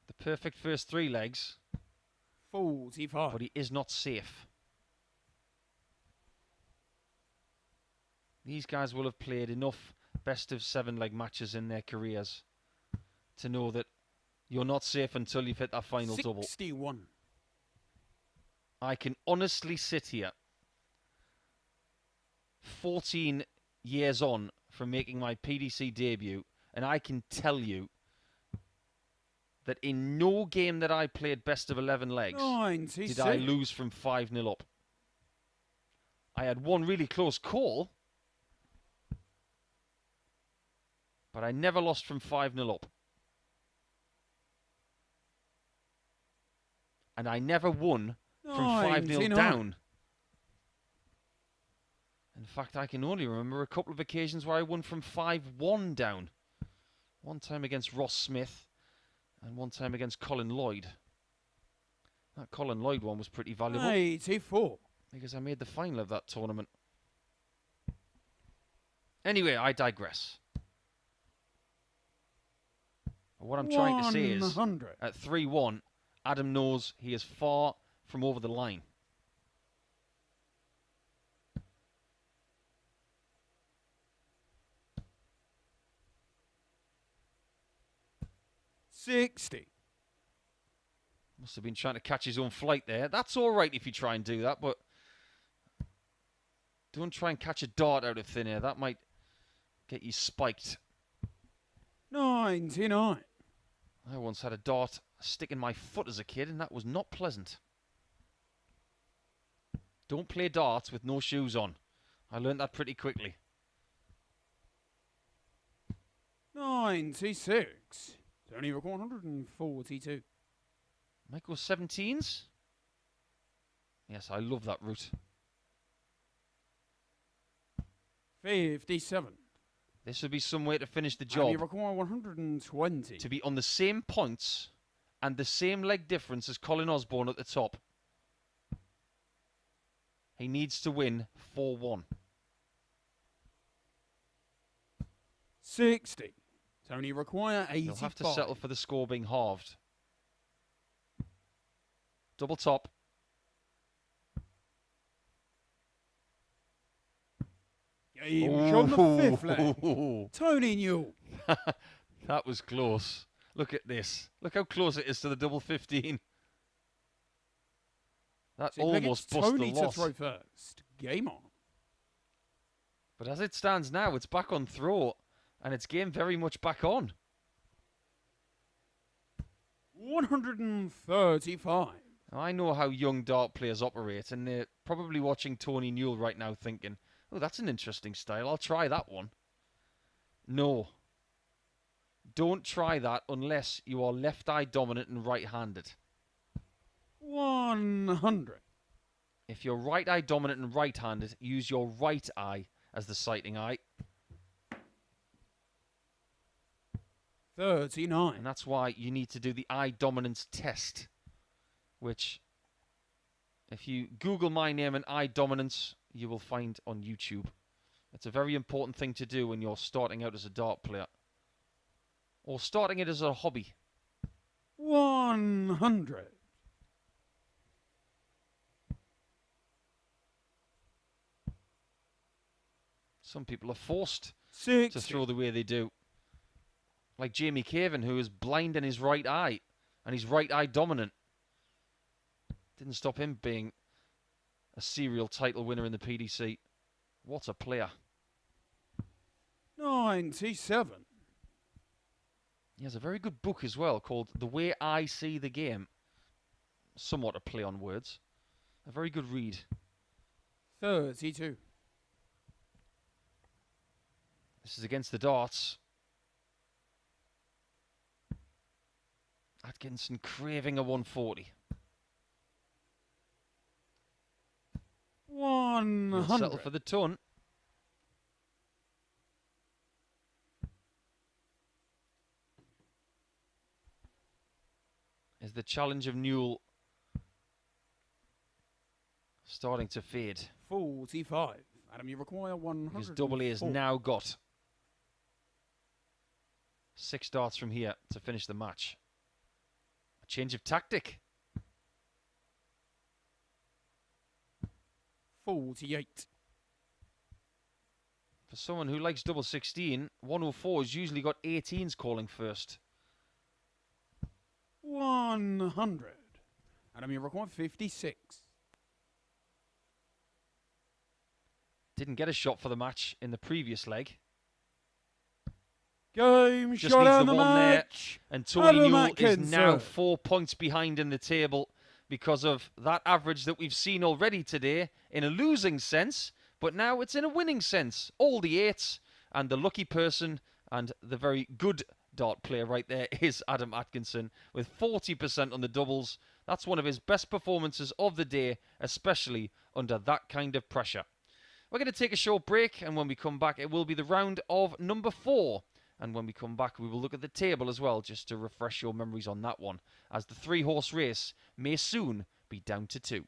The perfect first 3 legs, 45. but he is not safe. These guys will have played enough best of 7 leg matches in their careers to know that you're not safe until you've hit that final 61. double. 61. I can honestly sit here 14 years on from making my PDC debut, and I can tell you that in no game that I played best of 11 legs 96. did I lose from 5-0 up. I had one really close call, but I never lost from 5-0 up. And I never won from 5-0 99. down. In fact, I can only remember a couple of occasions where I won from 5-1 down. One time against Ross Smith and one time against Colin Lloyd. That Colin Lloyd one was pretty valuable 84. because I made the final of that tournament. Anyway, I digress. What I'm trying to say is, 100. at 3-1, Adam knows he is far from over the line. $60. Must have been trying to catch his own flight there. That's all right if you try and do that, but don't try and catch a dart out of thin air. That might get you spiked. 99. I once had a dart stick in my foot as a kid, and that was not pleasant. Don't play darts with no shoes on. I learned that pretty quickly. 96. It's only required 142. Might go 17s. Yes, I love that route. 57. This would be some way to finish the And you job. require 120. To be on the same points and the same leg difference as Colin Osborne at the top. He needs to win 4-1. 60. Tony require 85. He'll have to settle for the score being halved. Double top. Game shot on the fifth leg. Tony Newell. That was close. Look at this. Look how close it is to the double 15. That So almost bust Tony the to lot. throw first. Game on. But as it stands now, it's back on throw, and it's game very much back on. 135. Now, I know how young dart players operate, and they're probably watching Tony Newell right now thinking, oh, that's an interesting style. I'll try that one. No. Don't try that unless you are left eye dominant and right-handed. 100. If you're right eye dominant and right-handed, use your right eye as the sighting eye. 39. And that's why you need to do the eye dominance test, which, if you Google my name and eye dominance, you will find on YouTube. It's a very important thing to do when you're starting out as a dart player, or starting it as a hobby. 100. Some people are forced 60. to throw the way they do. Like Jamie Caven, who is blind in his right eye, and he's right eye dominant. Didn't stop him being a serial title winner in the PDC. What a player. 97. He has a very good book as well called The Way I See the Game. Somewhat a play on words. A very good read. 32. This is against the darts. Atkinson craving a 140. He'll 100. settle for the ton. Is the challenge of Newell starting to fade? 45. Adam, you require 100. Because Double A has now got 6 darts from here to finish the match. A change of tactic. 48. For someone who likes double 16, 104 has usually got 18s calling first. 100. Adam, you require 56. Didn't get a shot for the match in the previous leg. Game Just shot needs on the the one there. match. And Tony Adam Newell is Atkinson. now 4 points behind in the table because of that average that we've seen already today in a losing sense, but now it's in a winning sense. All the 8s, and the lucky person and the very good dart player right there is Adam Atkinson with 40% on the doubles. That's one of his best performances of the day, especially under that kind of pressure. We're going to take a short break, and when we come back, it will be the round of number 4. And when we come back, we will look at the table as well, just to refresh your memories on that one, as the 3-horse race may soon be down to 2.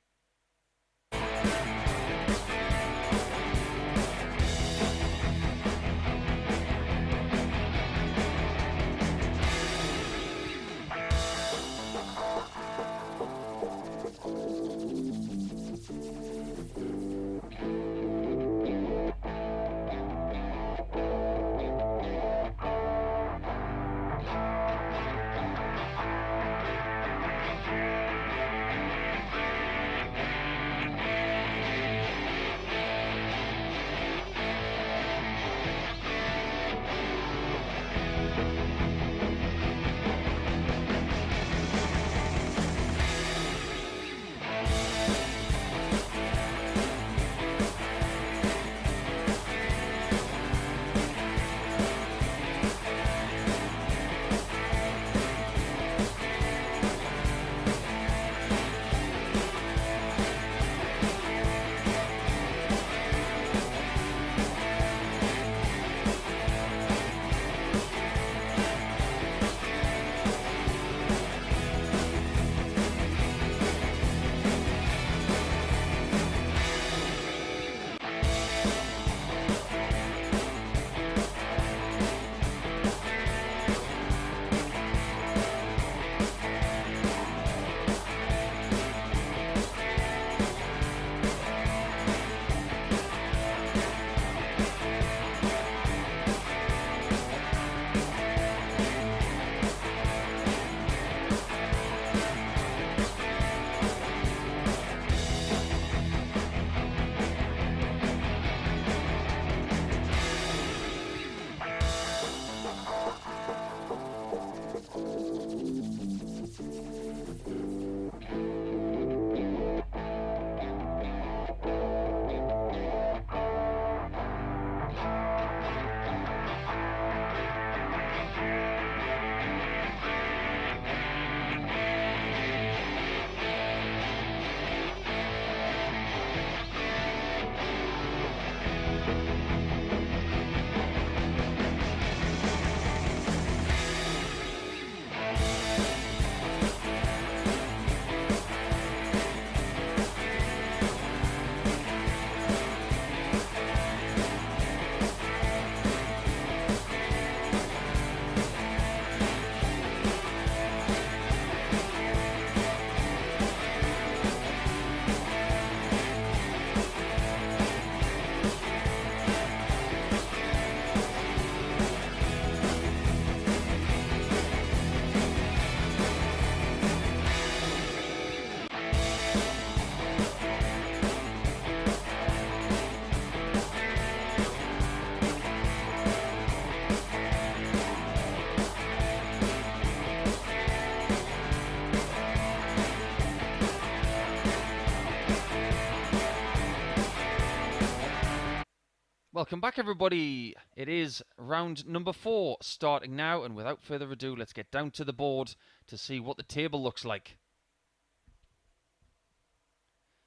Welcome back, everybody. It is round number 4 starting now, and without further ado, let's get down to the board to see what the table looks like.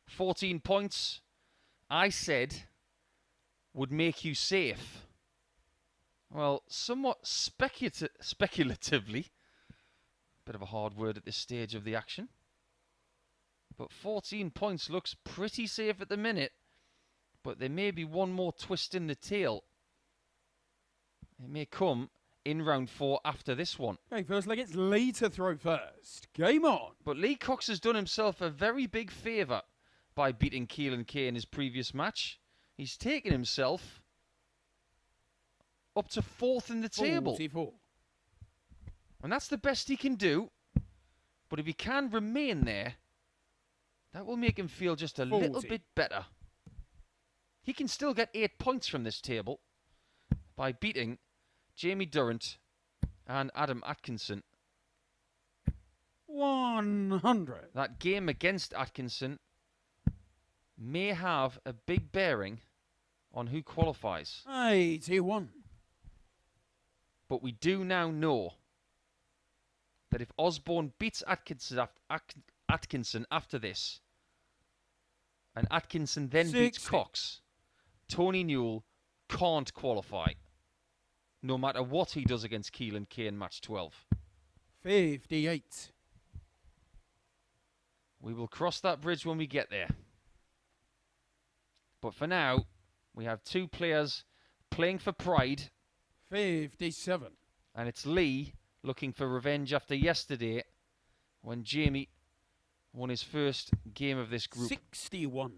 14 points, I said, would make you safe. Well, somewhat speculatively, bit of a hard word at this stage of the action, but 14 points looks pretty safe at the minute. But there may be one more twist in the tail. It may come in round 4 after this one. Okay, first leg, it's Lee to throw first. Game on. But Lee Cox has done himself a very big favour by beating Keelan Kay in his previous match. He's taken himself up to 4th in the table. 44. And that's the best he can do. But if he can remain there, that will make him feel just a 40. little bit better. He can still get 8 points from this table by beating Jamie Durrant and Adam Atkinson. 100. That game against Atkinson may have a big bearing on who qualifies. 81. But we do now know that if Osborne beats Atkinson after this, and Atkinson then 60. beats Cox, Tony Newell can't qualify, no matter what he does against Keelan Kay in match 12. 58. We will cross that bridge when we get there. But for now, we have 2 players playing for pride. 57. And it's Lee looking for revenge after yesterday when Jamie won his first game of this group. 61.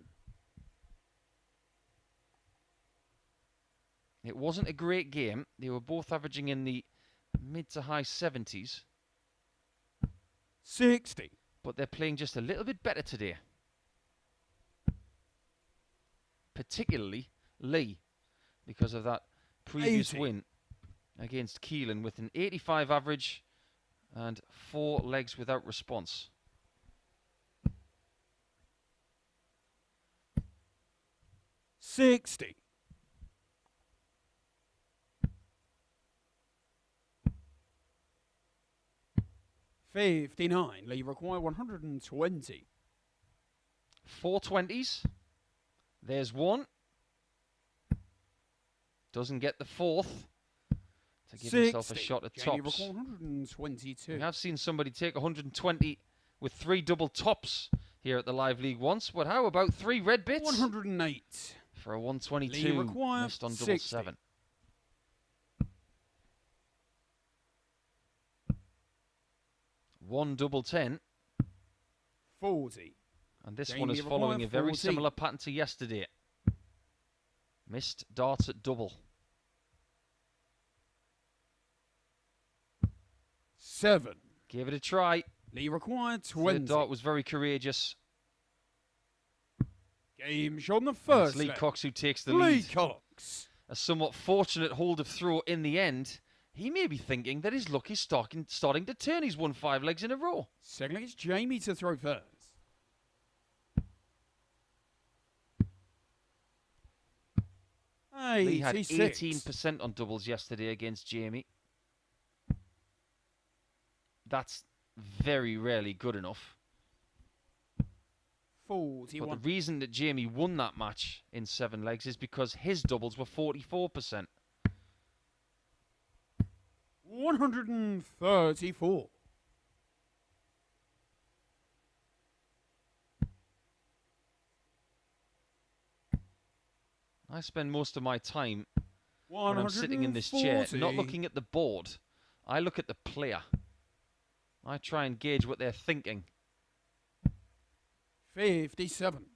It wasn't a great game. They were both averaging in the mid to high 70s. 60. But they're playing just a little bit better today. Particularly Lee, because of that previous 80. win against Keelan with an 85 average and 4 legs without response. $60. $59. Lee require 120. 4 20s. There's one. Doesn't get the 4th to give himself a shot at Jamie tops. require 122. We have seen somebody take 120 with 3 double tops here at the Live League once, but how about 3 red bits? 108. For a 122, Lee require missed on double 60. 7. One double 10, 40. and this Jamie one is following a require very 40. similar pattern to yesterday. Missed darts at double. 7. Gave it a try. Lee required The 20. dart was very courageous. Game shot on the And first it's Lee leg. Cox who takes the Lee lead. Cox. A somewhat fortunate hold of throw in the end. He may be thinking that his luck is starting to turn. He's won 5 legs in a row. Second leg, it's Jamie to throw first. Lee had 86. 18% on doubles yesterday against Jamie. That's very rarely good enough. 41. But the reason that Jamie won that match in 7 legs is because his doubles were 44%. 134. I spend most of my time when I'm sitting in this chair not looking at the board. I look at the player. I try and gauge what they're thinking. 57.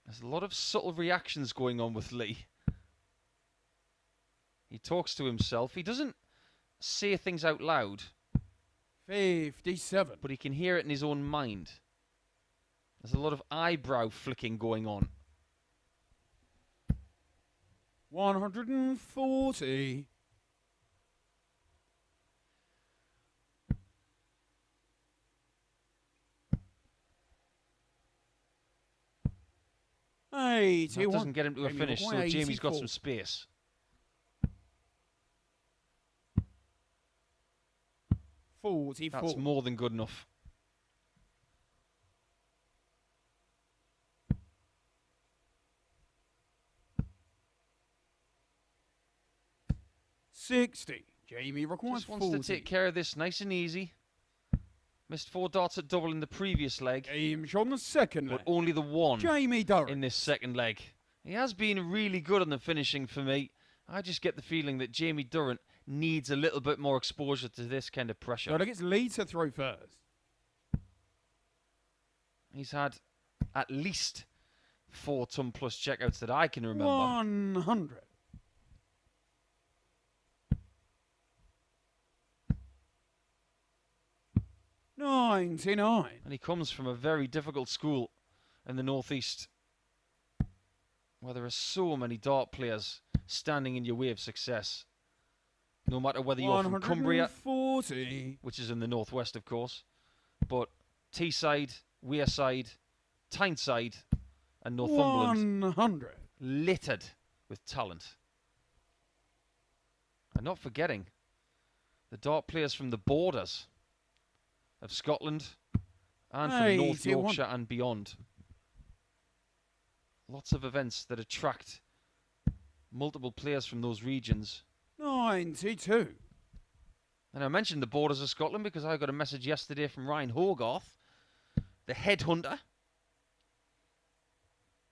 There's a lot of subtle reactions going on with Lee. He talks to himself. He doesn't say things out loud, 57. but he can hear it in his own mind. There's a lot of eyebrow flicking going on. 140. That 81. doesn't get him to a Jamie finish, so McGuire, Jamie's got 84. some space. 44. That's more than good enough. $60. Jamie requires Just wants 40. to take care of this nice and easy. Missed 4 darts at double in the previous leg, Game shot on the second but leg. only the one Jamie Durrant. in this second leg. He has been really good on the finishing for me. I just get the feeling that Jamie Durrant needs a little bit more exposure to this kind of pressure. So I think it's Lee to throw first. He's had at least 4 ton plus checkouts that I can remember. 100. $99. And he comes from a very difficult school in the northeast, where there are so many dart players standing in your way of success. No matter whether you're from Cumbria, 140. which is in the northwest, of course, but Teesside, Wearside, Tyneside, and Northumberland, 100. littered with talent. And not forgetting the dart players from the borders of Scotland and from North 81. Yorkshire and beyond. Lots of events that attract multiple players from those regions. 92. And I mentioned the borders of Scotland because I got a message yesterday from Ryan Hogarth, the headhunter.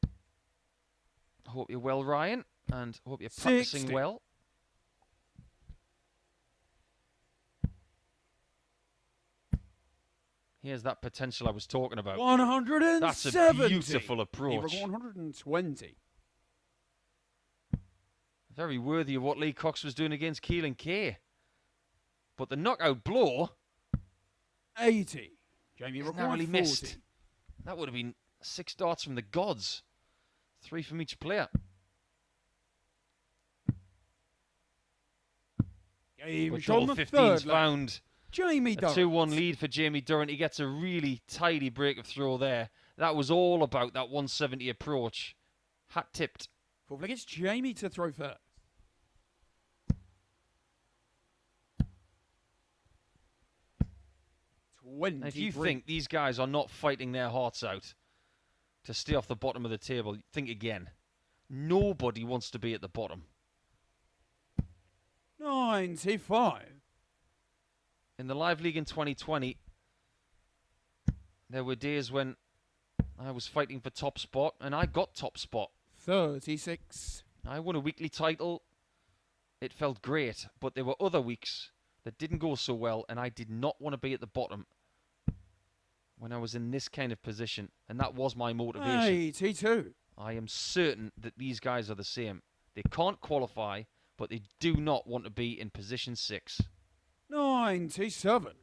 I hope you're well, Ryan, and I hope you're practicing 60. well. Here's that potential I was talking about. 170. That's a beautiful approach. He 120. Very worthy of what Lee Cox was doing against Keelan Kay. But the knockout blow 80. Jamie is required narrowly 40. missed. That would have been 6 darts from the gods. 3 from each player. Game But shot on all the 15's third leg. found Jamie a Durrant. 2-1 lead for Jamie Durrant. He gets a really tidy break of throw there. That was all about that 170 approach. Hat tipped. Fourth leg, it's Jamie to throw first. And if you think these guys are not fighting their hearts out to stay off the bottom of the table, think again. Nobody wants to be at the bottom. 95. In the Live League in 2020, there were days when I was fighting for top spot, and I got top spot. 36. I won a weekly title. It felt great, but there were other weeks that didn't go so well, and I did not want to be at the bottom when I was in this kind of position, and that was my motivation. 82. I am certain that these guys are the same. They can't qualify, but they do not want to be in position 6. 97.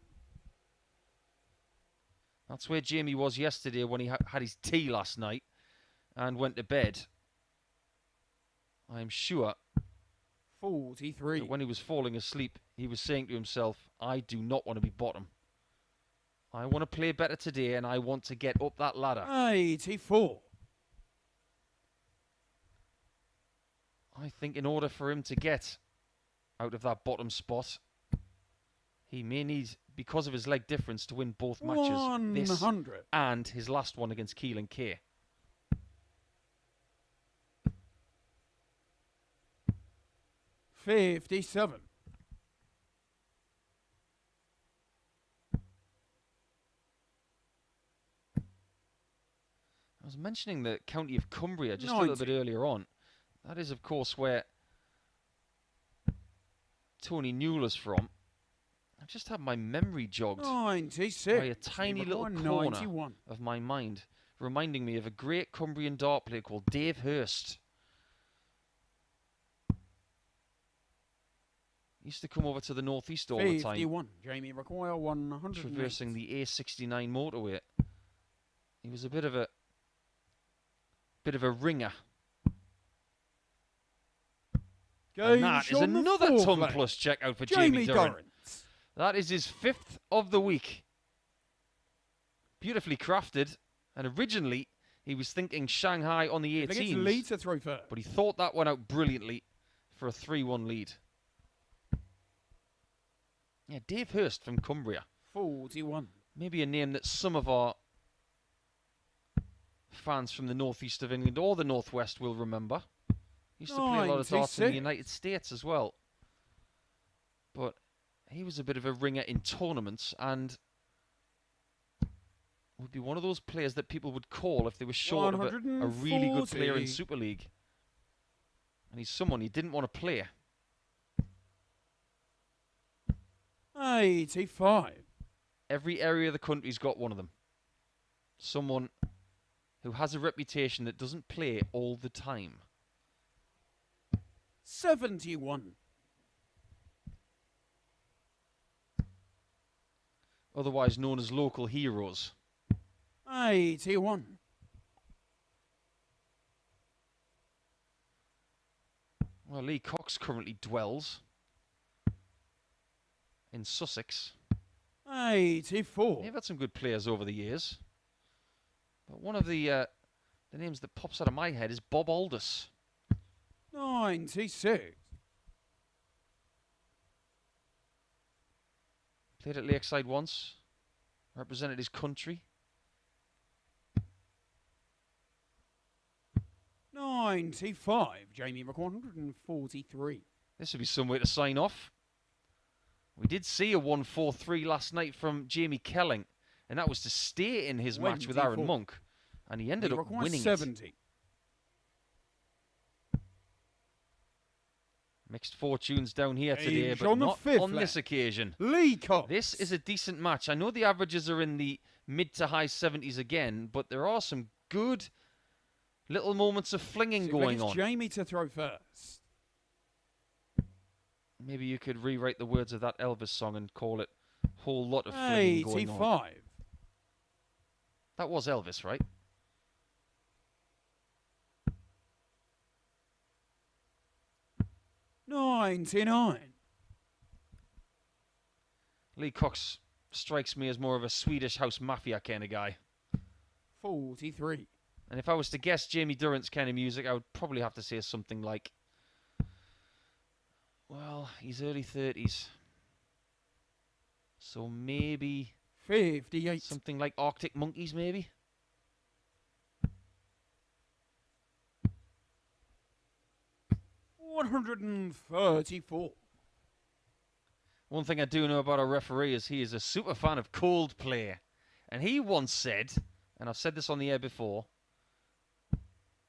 That's where Jamie was yesterday when he had his tea last night and went to bed. I am sure 43. that when he was falling asleep, he was saying to himself, I do not want to be bottom. I want to play better today, and I want to get up that ladder. 84. I think in order for him to get out of that bottom spot, he may need, because of his leg difference, to win both matches. 100. This and his last one against Keelan Kay. $57. I was mentioning the county of Cumbria just a little bit earlier on. That is, of course, where Tony Newell is from. I've just had my memory jogged 96. by a tiny little corner of my mind, reminding me of a great Cumbrian dart player called Dave Hurst. He used to come over to the northeast all the time, 51. Jamie require 100. traversing the A69 motorway. He was a bit of a ringer. And that is another ton plus checkout for Jamie Durrant. That is his 5th of the week. Beautifully crafted, and originally He was thinking Shanghai on the I think it's 18s, Lee to throw first. but he thought that one out brilliantly for a 3-1 lead. Yeah, Dave Hurst from Cumbria. 41. Maybe a name that some of our fans from the northeast of England or the northwest will remember. He used to play a lot of darts in the 96. United States as well. But he was a bit of a ringer in tournaments and would be one of those players that people would call if they were short of a really good player in Super League. And he's someone he didn't want to play. 85. Every area of the country's got one of them. Someone who has a reputation that doesn't play all the time. 71. Otherwise known as local heroes. 81. Well, Lee Cox currently dwells in Sussex. 84. They've had some good players over the years. But one of the names that pops out of my head is Bob Aldous. 96. Played at Lakeside once. Represented his country. 95. Jamie McQuarrie, 143. This would be some way to sign off. We did see a 1-4-3 last night from Jamie Kelling, and that was to stay in his match with Aaron Monk, and he ended up winning 70. it. Mixed fortunes down here today, but not on this occasion. Lee Cox. This is a decent match. I know the averages are in the mid to high 70s again, but there are some good little moments of flinging going on. Jamie to throw first. Maybe you could rewrite the words of that Elvis song and call it Whole Lot of Flinging Going On. 85. That was Elvis, right? Lee Cox strikes me as more of a Swedish house mafia kind of guy. 43. And if I was to guess Jamie Durrant's kind of music, I would probably have to say something like, well, he's early 30s. So maybe 58. something like Arctic Monkeys, maybe? $134. One thing I do know about our referee is he is a super fan of Coldplay. And he once said, and I've said this on the air before,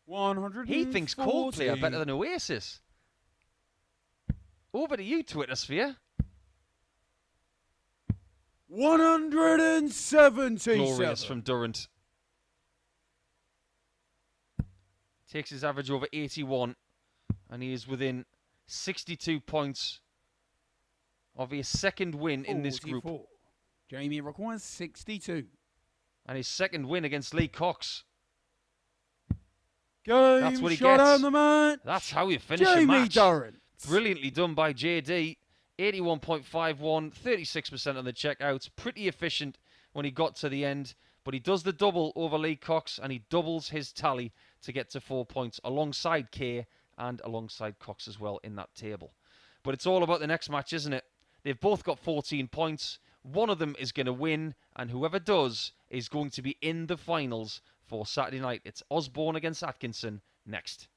140. he thinks Coldplay are better than Oasis. Over to you, Twittersphere. 177. Glorious from Durant. Takes his average over 81. And he is within 62 points of his second win in this group. Jamie requires 62. And his second win against Lee Cox. Game That's what he shot gets. on the match. That's how you finish a Jamie match. Durrant. Brilliantly done by JD. 81.51, 36% on the checkouts. Pretty efficient when he got to the end. But he does the double over Lee Cox, and he doubles his tally to get to 4 points alongside Kay and alongside Cox as well in that table. But it's all about the next match, isn't it? They've both got 14 points. One of them is going to win, and whoever does is going to be in the finals for Saturday night. It's Osborne against Atkinson next.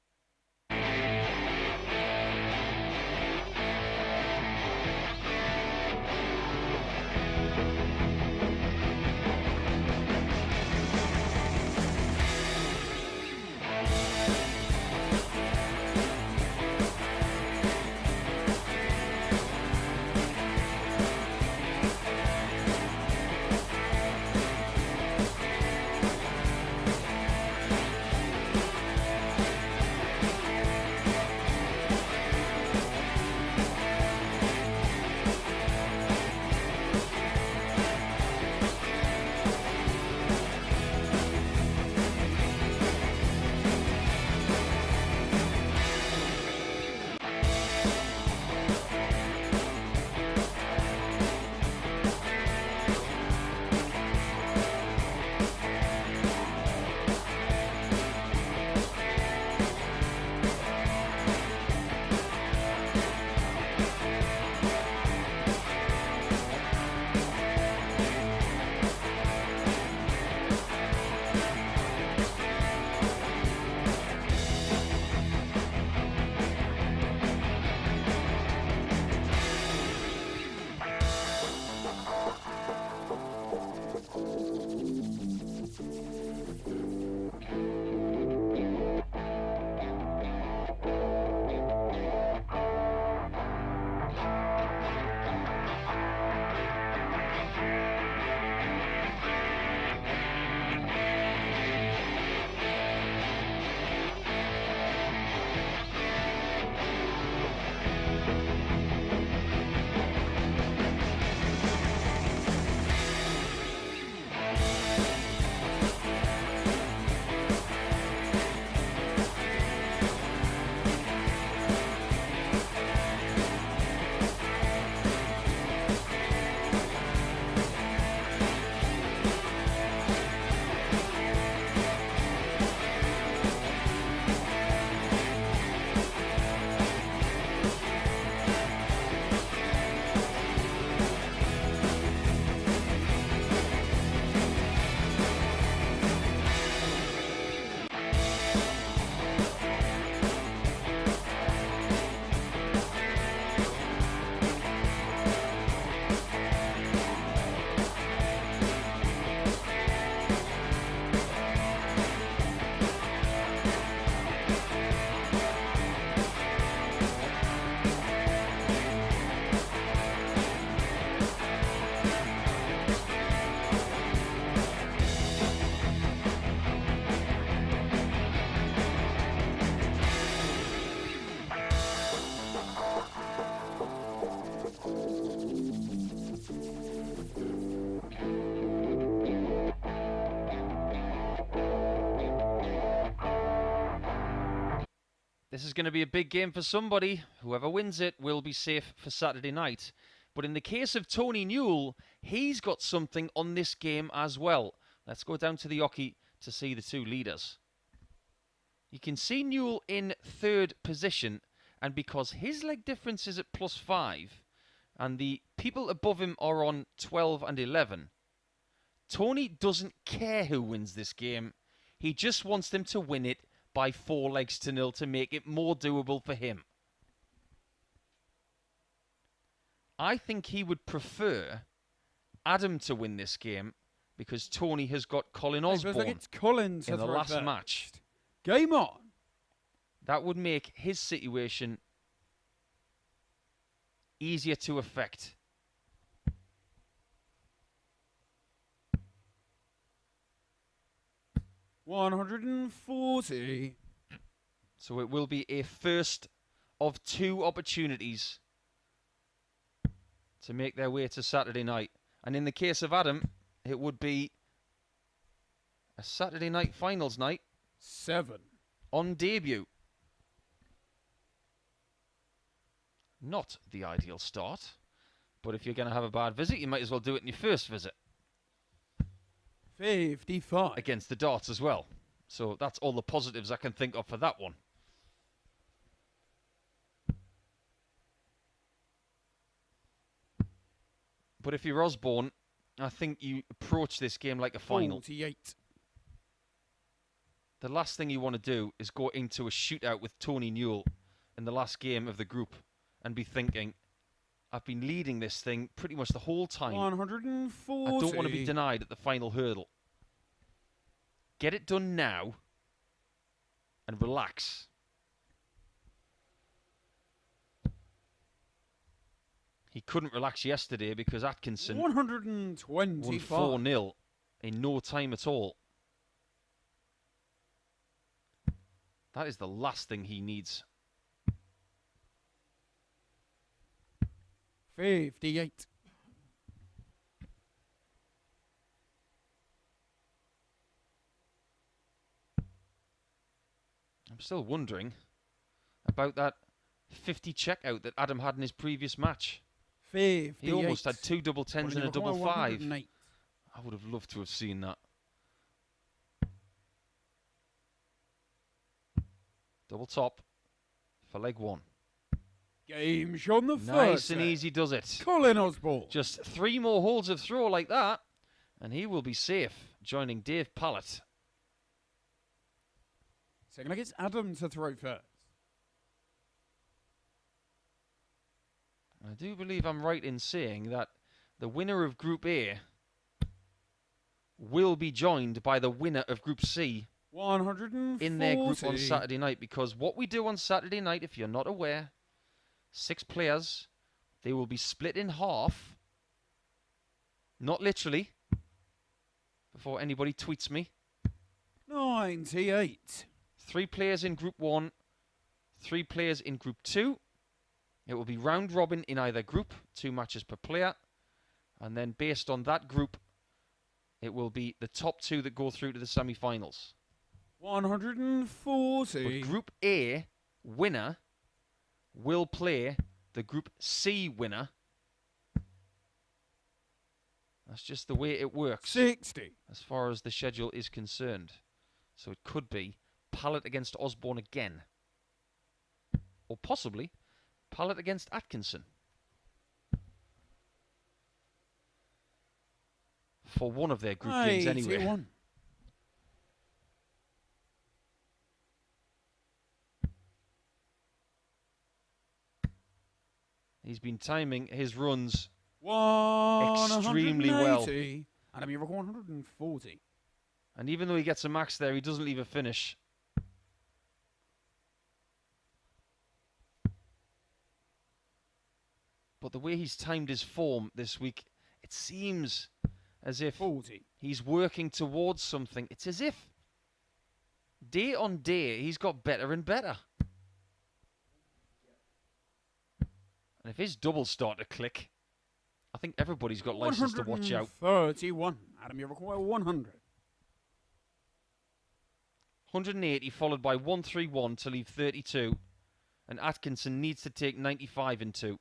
This is going to be a big game for somebody. Whoever wins it will be safe for Saturday night. But in the case of Tony Newell, he's got something on this game as well. Let's go down to the hockey to see the two leaders. You can see Newell in third position, and because his leg difference is at +5, and the people above him are on 12 and 11, Tony doesn't care who wins this game. He just wants them to win it by 4-0 to make it more doable for him. I think he would prefer Adam to win this game because Tony has got Colin Osborne it's Colin in the last match. Game on. That would make his situation easier to affect. $140. So it will be a first of 2 opportunities to make their way to Saturday night. And in the case of Adam, it would be a Saturday night finals night. 7. On debut. Not the ideal start. But if you're going to have a bad visit, you might as well do it in your first visit. 55. Against the Darts as well. So that's all the positives I can think of for that one. But if you're Osborne, I think you approach this game like a final. 48. The last thing you want to do is go into a shootout with Tony Newell in the last game of the group and be thinking, I've been leading this thing pretty much the whole time. 140. I don't want to be denied at the final hurdle. Get it done now and relax. He couldn't relax yesterday because Atkinson 125. won 4-0 in no time at all. That is the last thing he needs. 58. I'm still wondering about that 50 checkout that Adam had in his previous match. 58. He almost had 2 double tens and a double 5. 108. I would have loved to have seen that. Double top for leg 1. Game shot the first. Nice and easy does it. Colin Osborne. Just 3 more holes of throw like that, and he will be safe, joining Dave Pallett. Second leg, it's Adam to throw first. I do believe I'm right in saying that the winner of Group A will be joined by the winner of Group C 140. in their group on Saturday night, because what we do on Saturday night, if you're not aware, 6 players, they will be split in half, not literally, before anybody tweets me. 98. 3 players in Group 1, 3 players in Group 2. It will be round robin in either group, 2 matches per player, and then based on that group, it will be the top 2 that go through to the semi-finals. 140. But Group A winner will play the Group C winner. That's just the way it works 60. as far as the schedule is concerned. So it could be Pallett against Osborne again. Or possibly Pallett against Atkinson. For one of their group games anyway. 81. He's been timing his runs 180. extremely well. And I'm here 140. And even though he gets a max there, he doesn't leave a finish. But the way he's timed his form this week, it seems as if 40. he's working towards something. It's as if day on day he's got better and better. And if his doubles start to click, I think everybody's got license to watch out. 31. Adam, you require 100. 180 followed by 131 to leave 32. And Atkinson needs to take 95 in 2.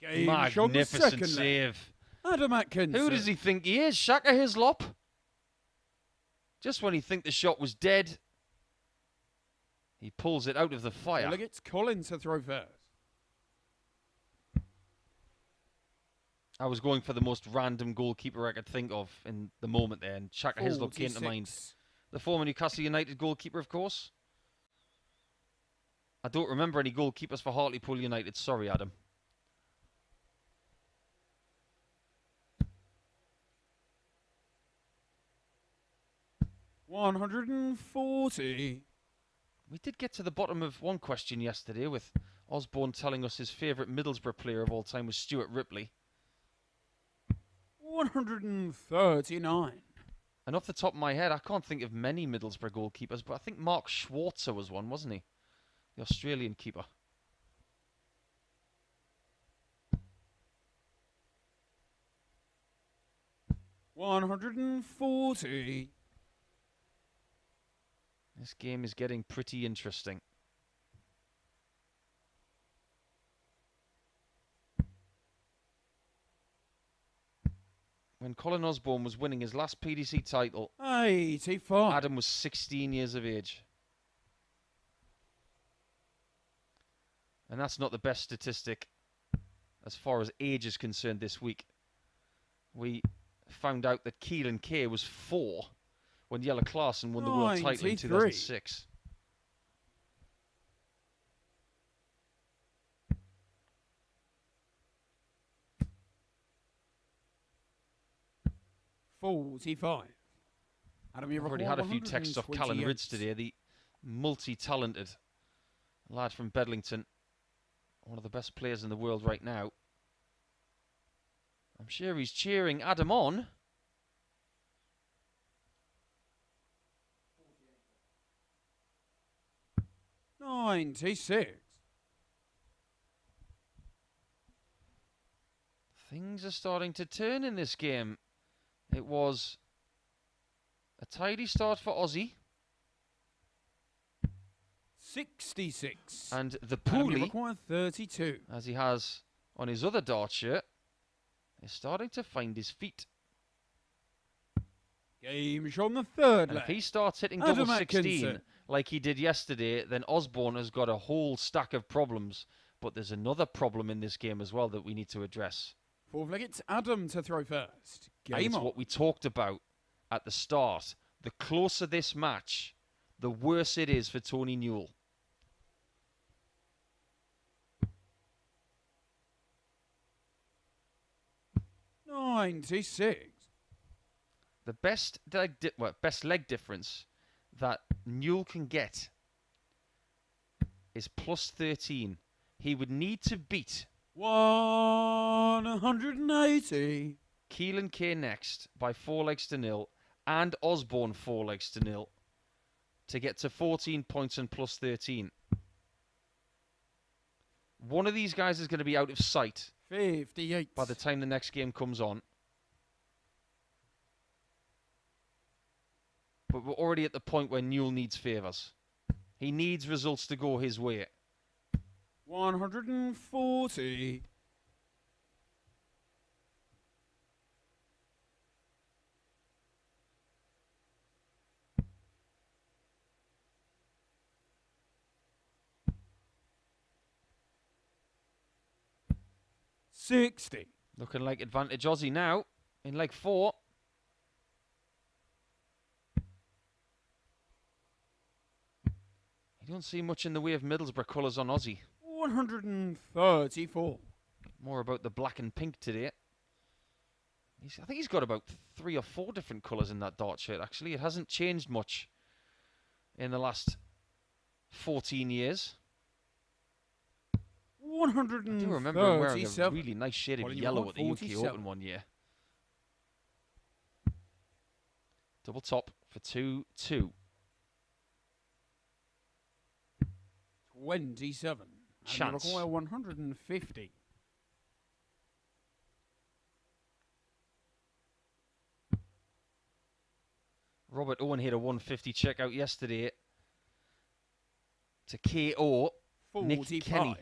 Game shot the Magnificent second save. Adam Atkinson. Who does he think he is? Shaka Hislop? Just when he think the shot was dead, he pulls it out of the fire. Look, it's Colin to throw first. I was going for the most random goalkeeper I could think of in the moment there, and Shaka Hislop came to mind. The former Newcastle United goalkeeper, of course. I don't remember any goalkeepers for Hartlepool United. Sorry, Adam. $140. We did get to the bottom of one question yesterday with Osborne telling us his favourite Middlesbrough player of all time was Stuart Ripley. 139. And off the top of my head, I can't think of many Middlesbrough goalkeepers, but I think Mark Schwarzer was one, wasn't he? The Australian keeper. $140. This game is getting pretty interesting. When Colin Osborne was winning his last PDC title, 85. Adam was 16 years of age. And that's not the best statistic as far as age is concerned this week. We found out that Keelan Kay was 4 when Jelle Klaassen won the world title in 2006. $45. Adam, you've I've already had a few texts off Callan Ridge today, the multi-talented lad from Bedlington. One of the best players in the world right now. I'm sure he's cheering Adam on. $96. Things are starting to turn in this game. It was a tidy start for Aussie. 66. And the Adam, you Poolie, require 32. as he has on his other dart shirt, is starting to find his feet. Game shot on the third And leg. if he starts hitting Adam double 16 Atkinson. like he did yesterday, then Osborne has got a whole stack of problems. But there's another problem in this game as well that we need to address. Fourth leg, it's Adam to throw first. And Game it's on. what we talked about at the start. The closer this match, the worse it is for Tony Newell. $96. The best leg difference that Newell can get is plus 13. He would need to beat 180. Keelan Kay next by 4-0 and Osborne 4-0 to get to 14 points and plus 13. One of these guys is going to be out of sight 58. by the time the next game comes on. But we're already at the point where Newell needs favours. He needs results to go his way. 140. $60. Looking like advantage Aussie now in leg 4. You don't see much in the way of Middlesbrough colours on Aussie. 134. More about the black and pink today. I think he's got about 3 or 4 different colours in that dart shirt, actually. It hasn't changed much in the last 14 years. 137. I do remember him wearing a really nice shade of yellow at the UK Open one year. Double top for 2-2. 27. Chance. And you require 150. Robert Owen hit a 150 checkout yesterday to KO Nick 45. Kenny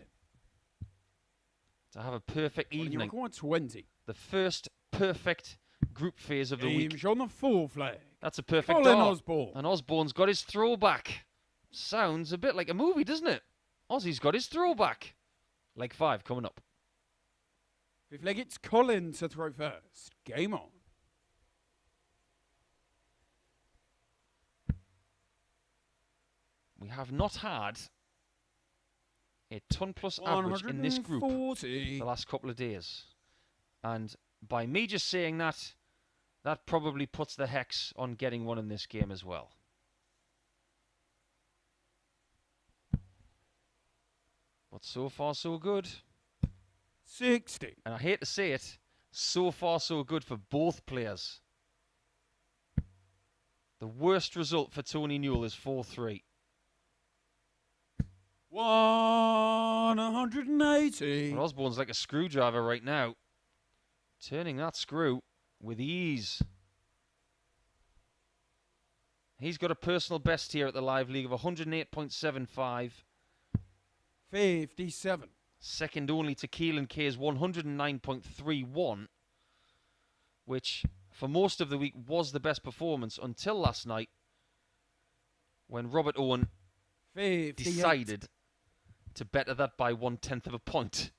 to have a perfect Colin, you evening. require 20. The first perfect group phase of the week. Game's on the full flag. That's a perfect Colin dart. Osborne. And Osborne's got his throwback. Sounds a bit like a movie, doesn't it? Ozzy's got his throwback. Leg 5 coming up. Fifth leg, it's Colin to throw first. Game on. We have not had a ton plus average in this group 140. the last couple of days. And by me just saying that, that probably puts the hex on getting one in this game as well. But so far so good. 60. And I hate to say it, so far so good for both players. The worst result for Tony Newell is 4-3. 180. But Osborne's like a screwdriver right now. Turning that screw with ease. He's got a personal best here at the Live League of 108.75. 57. Second only to Keelan Kay's 109.31, which for most of the week was the best performance until last night when Robert Owen 58. decided to better that by 1/10 of a point.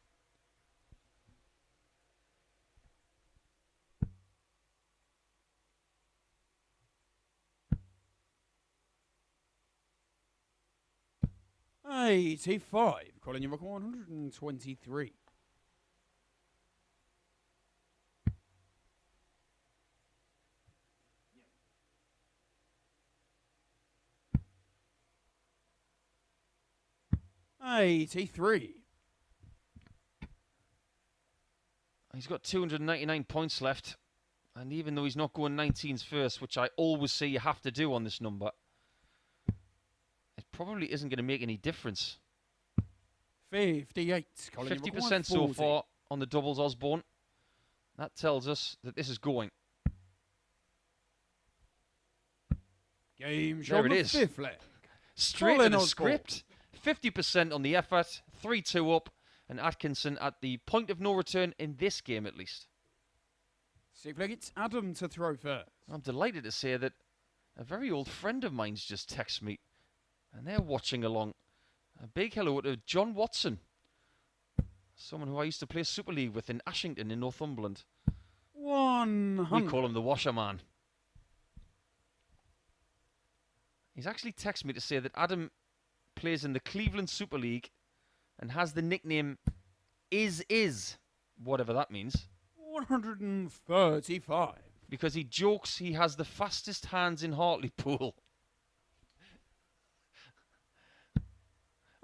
$85. Colin, you record 123. $83. He's got 299 points left, and even though he's not going 19s first, which I always say you have to do on this number, it probably isn't going to make any difference. 58. Colin, 50% so far on the doubles Osborne. That tells us that this is going. Game There shot it the is. fifth leg. Straight Colin to the Osborne. script. 50% on the effort. 3-2 up. And Atkinson at the point of no return in this game at least. Sixth leg, it's Adam to throw first. I'm delighted to say that a very old friend of mine's just texted me. And they're watching along. A big hello to John Watson. Someone who I used to play Super League with in Ashington in Northumberland. 100. We call him the Washerman. He's actually texted me to say that Adam plays in the Cleveland Super League and has the nickname Is, whatever that means. 135. Because he jokes he has the fastest hands in Hartlepool.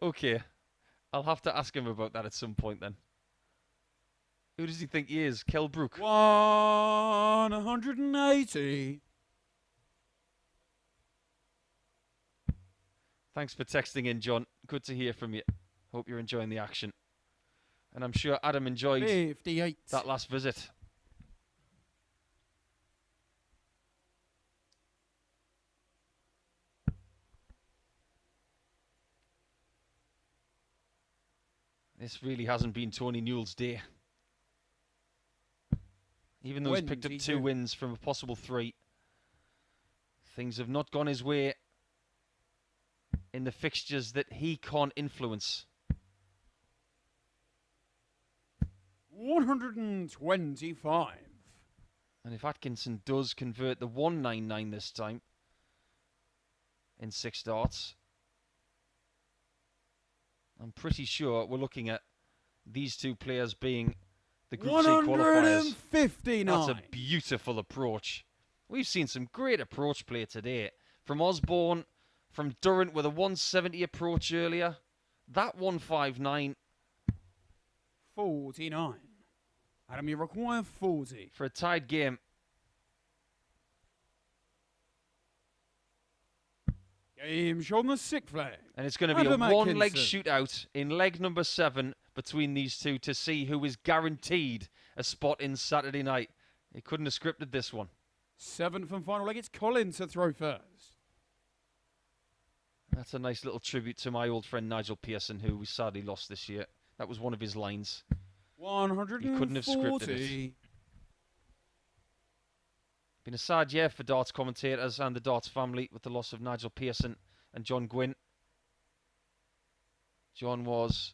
Okay, I'll have to ask him about that at some point then. Who does he think he is? Kel Brook? 180. Thanks for texting in, John. Good to hear from you. Hope you're enjoying the action. And I'm sure Adam enjoyed 58. that last visit. This really hasn't been Tony Newell's day. Even though he's picked up 2 wins from a possible 3, things have not gone his way in the fixtures that he can't influence. 125. And if Atkinson does convert the 199 this time in 6 darts, I'm pretty sure we're looking at these 2 players being the Group C qualifiers. 159. That's a beautiful approach. We've seen some great approach play today. From Osborne, from Durrant with a 170 approach earlier. That 159 49. Adam, you require 40. for a tied game. Game shot on the sixth flag. And it's going to be Adam a one-leg Atkinson. shootout in leg number 7 between these 2 to see who is guaranteed a spot in Saturday night. He couldn't have scripted this one. 7th and final leg, it's Colin to throw first. That's a nice little tribute to my old friend Nigel Pearson, who we sadly lost this year. That was one of his lines. 140. He couldn't have scripted it. Been a sad year for darts commentators and the darts family with the loss of Nigel Pearson and John Gwynn. John was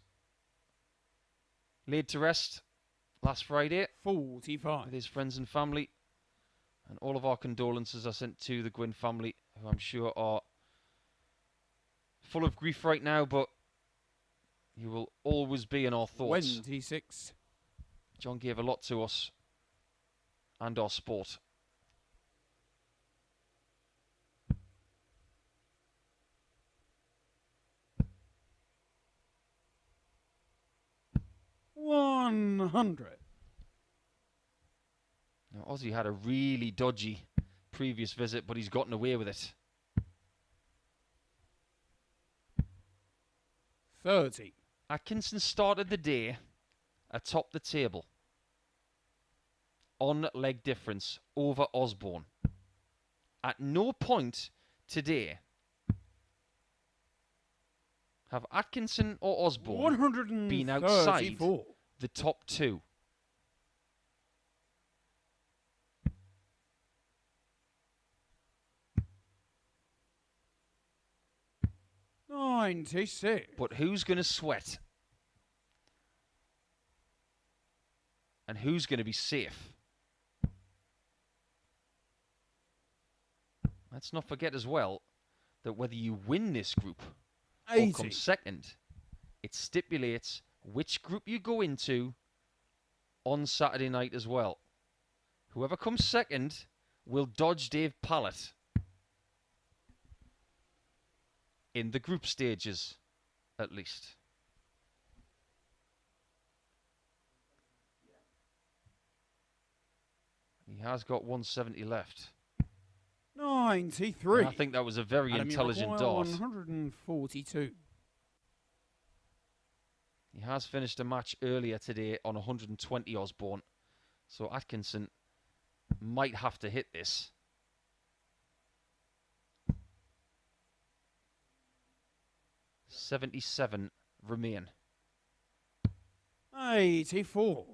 laid to rest last Friday 45. with his friends and family. And all of our condolences are sent to the Gwynn family, who I'm sure are full of grief right now, but you will always be in our thoughts. 26. John gave a lot to us and our sport. $100. Now, Ozzy had a really dodgy previous visit, but he's gotten away with it. 30. Atkinson started the day atop the table on leg difference over Osborne. At no point today have Atkinson or Osborne been outside the top two. $96. But who's going to sweat? And who's going to be safe? Let's not forget as well that whether you win this group 80. or come second, it stipulates which group you go into on Saturday night as well. Whoever comes second will dodge Dave Pallett in the group stages, at least. He has got 170 left. 93. And I think that was a very intelligent dart. 142. He has finished a match earlier today on 120 Osborne. So Atkinson might have to hit this. $77 remain. 84.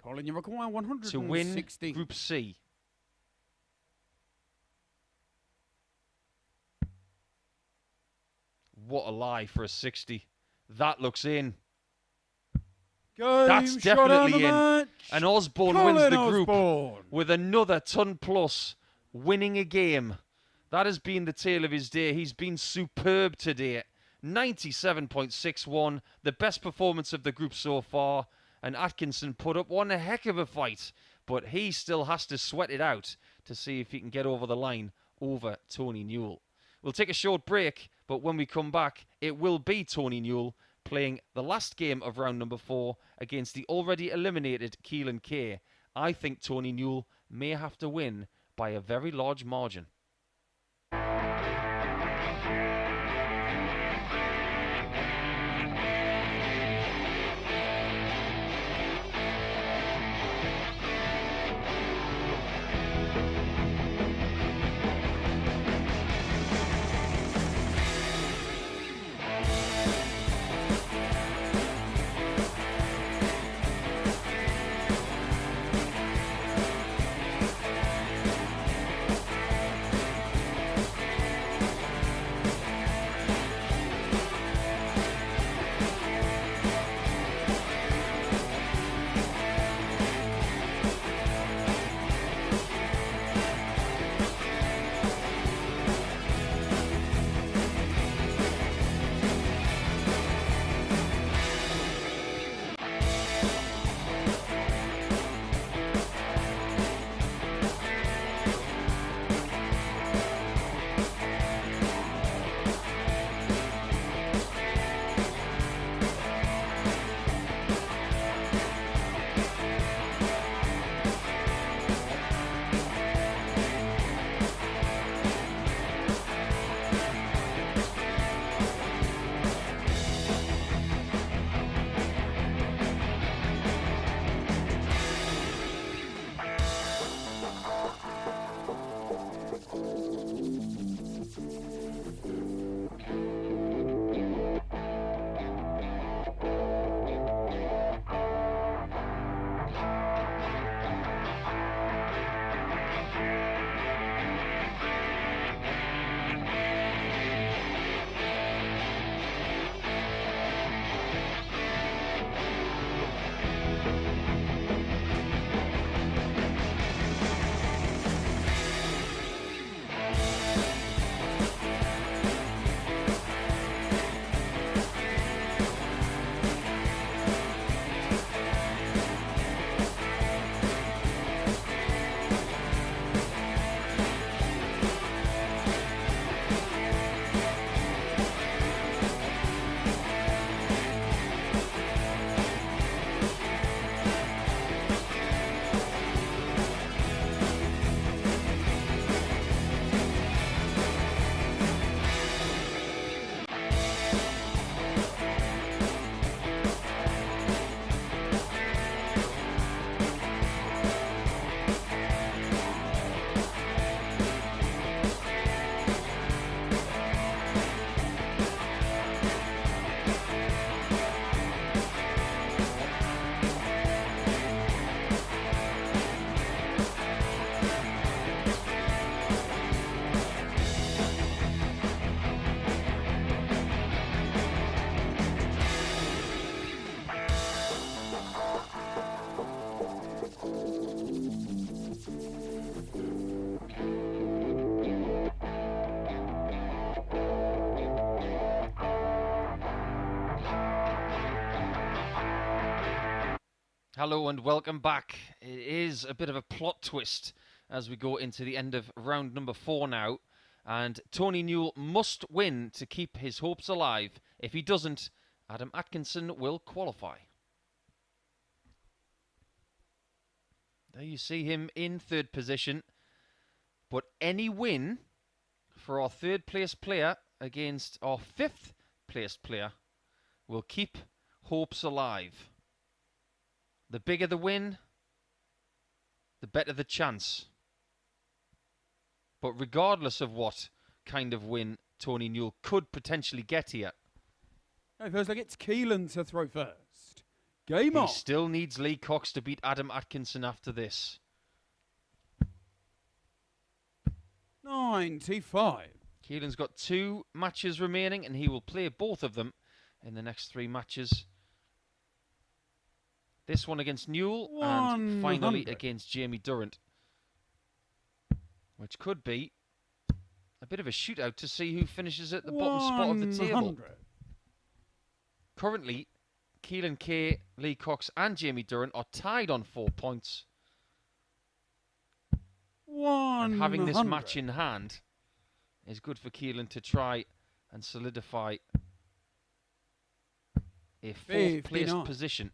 Colin, you require 160. To win Group C. What a lie for a 60. That looks in. That's definitely in. And Osborne wins the group with another ton plus, winning a game. That has been the tale of his day. He's been superb today. 97.61, the best performance of the group so far. And Atkinson put up one heck of a fight, but he still has to sweat it out to see if he can get over the line over Tony Newell. We'll take a short break, but when we come back, it will be Tony Newell playing the last game of round number 4 against the already eliminated Keelan Kay. I think Tony Newell may have to win by a very large margin. Hello and welcome back. It is a bit of a plot twist as we go into the end of round number 4 now. And Tony Newell must win to keep his hopes alive. If he doesn't, Adam Atkinson will qualify. There you see him in 3rd position. But any win for our 3rd place player against our 5th place player will keep hopes alive. The bigger the win, the better the chance. But regardless of what kind of win Tony Newell could potentially get here, It feels like it's Keelan to throw first. Game he on. still needs Lee Cox to beat Adam Atkinson after this. 95. Keelan's got 2 matches remaining and he will play both of them in the next 3 matches. This one against Newell and finally against Jamie Durrant, which could be a bit of a shootout to see who finishes at the bottom spot of the table. Currently, Keelan Kay, Lee Cox and Jamie Durrant are tied on 4 points. And having this match in hand is good for Keelan to try and solidify a 4th place position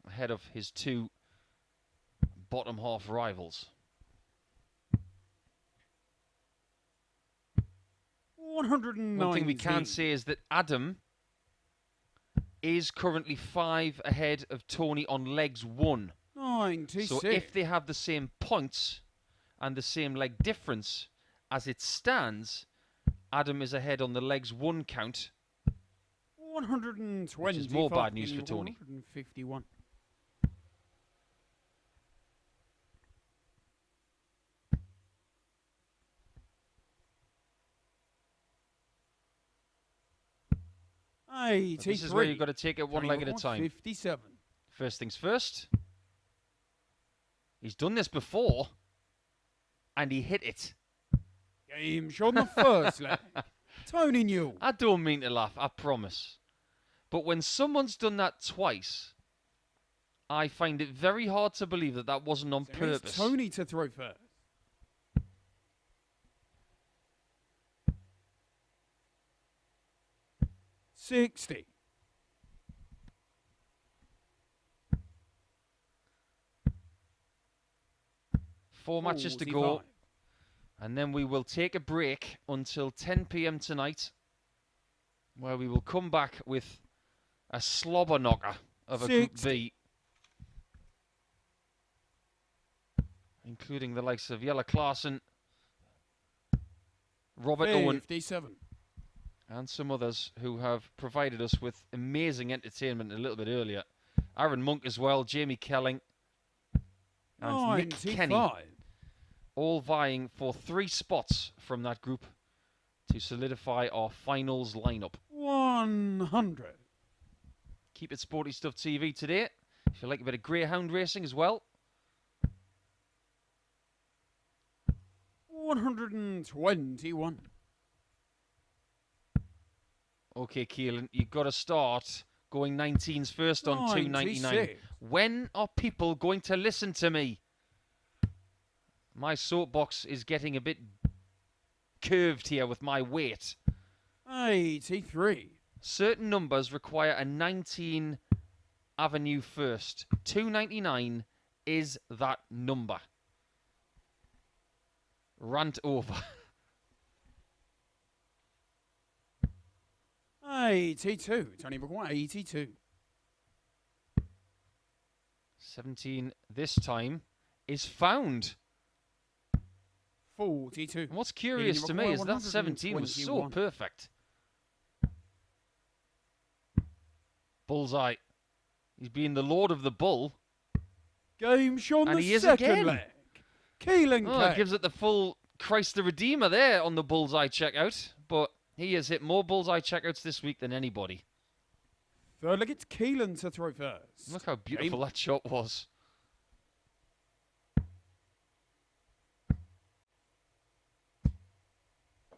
ahead of his 2 bottom half rivals. 119. One thing we can say is that Adam is currently 5 ahead of Tony on legs 1. 96. So if they have the same points and the same leg difference as it stands, Adam is ahead on the legs 1 count. 120. Which is more bad news for Tony. 151. This is where you've got to take it one leg at a time. 57. First things first. He's done this before, and he hit it. Game shot on the first leg. Tony Newell. I don't mean to laugh, I promise. But when someone's done that twice, I find it very hard to believe that that wasn't on purpose. Tony to throw first. $60. 4 matches to go. And then we will take a break until 10 p.m. tonight, where we will come back with a slobber knocker of a Group B, including the likes of Jelle Klaassen, Robert Owen, 57. and some others who have provided us with amazing entertainment a little bit earlier. Aaron Monk as well, Jamie Kelling, and Nick Kenny, all vying for 3 spots from that group to solidify our finals lineup. 100. Keep it Sporty Stuff TV today. If you like a bit of greyhound racing as well. 121. Okay, Keelan, you've got to start going 19s first on 299. When are people going to listen to me? My soapbox is getting a bit curved here with my weight. 83. Certain numbers require a 19 avenue first. 299 is that number. Rant over. 82. Tony McGuire, 82. 17 this time is found. 42. And what's curious to me is that 17 was so perfect. Bullseye. He's being the Lord of the Bull. Game shot on and the he is second again. leg. Keelan Kay. Gives it the full Christ the Redeemer there on the Bullseye checkout. But he has hit more Bullseye checkouts this week than anybody. Third leg, it's Keelan to throw first. Look how beautiful that shot was.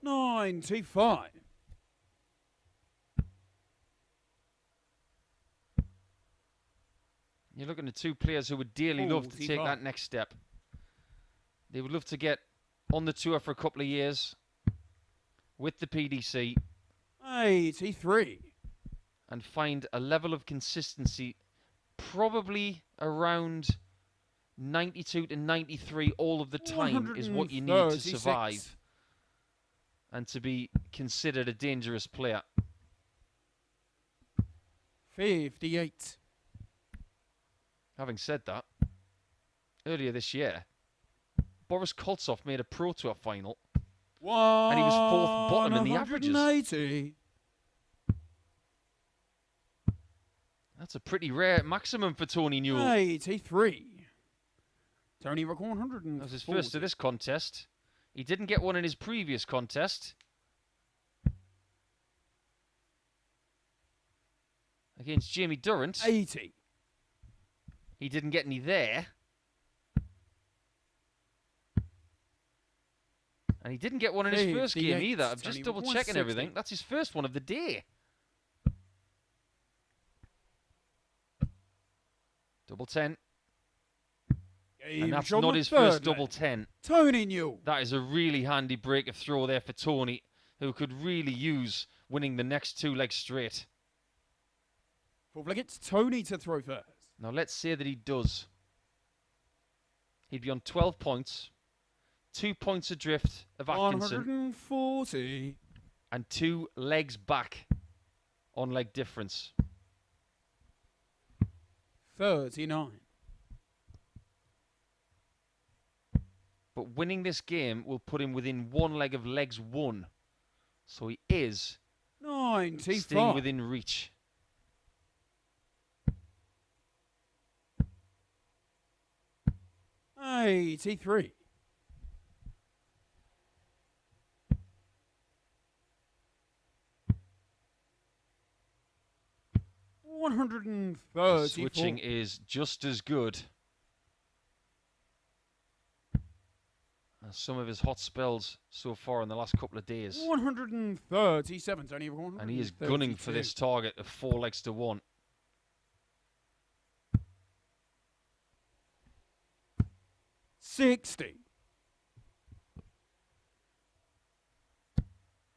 $95. You're looking at two players who would dearly love to take that next step. They would love to get on the tour for a couple of years with the PDC. 83. And find a level of consistency probably around 92 to 93 all of the time is what you need to survive and to be considered a dangerous player. 58. Having said that, earlier this year, Boris Koltsov made a Pro Tour final and he was fourth bottom in the averages. 180. That's a pretty rare maximum for Tony Newell. 83. Tony Rock 140. That was his first of this contest. He didn't get one in his previous contest. Against Jamie Durrant. 80. He didn't get any there. And he didn't get one in his first game either. I'm just double checking everything. That's his first one of the day. Double 10. And that's not his first double 10. Tony Newell. That is a really handy break of throw there for Tony, who could really use winning the next two legs straight. Fourth leg, it's Tony to throw first. Now let's say that he does. He'd be on 12 points, 2 points adrift of Atkinson, 140. and 2 legs back on leg difference. 39. But winning this game will put him within 1 leg of legs 1. So he is 95. staying within reach. $83. 134. Switching is just as good as some of his hot spells so far in the last couple of days. 137. Tony, and he is gunning for this target of 4 legs to 1. $60.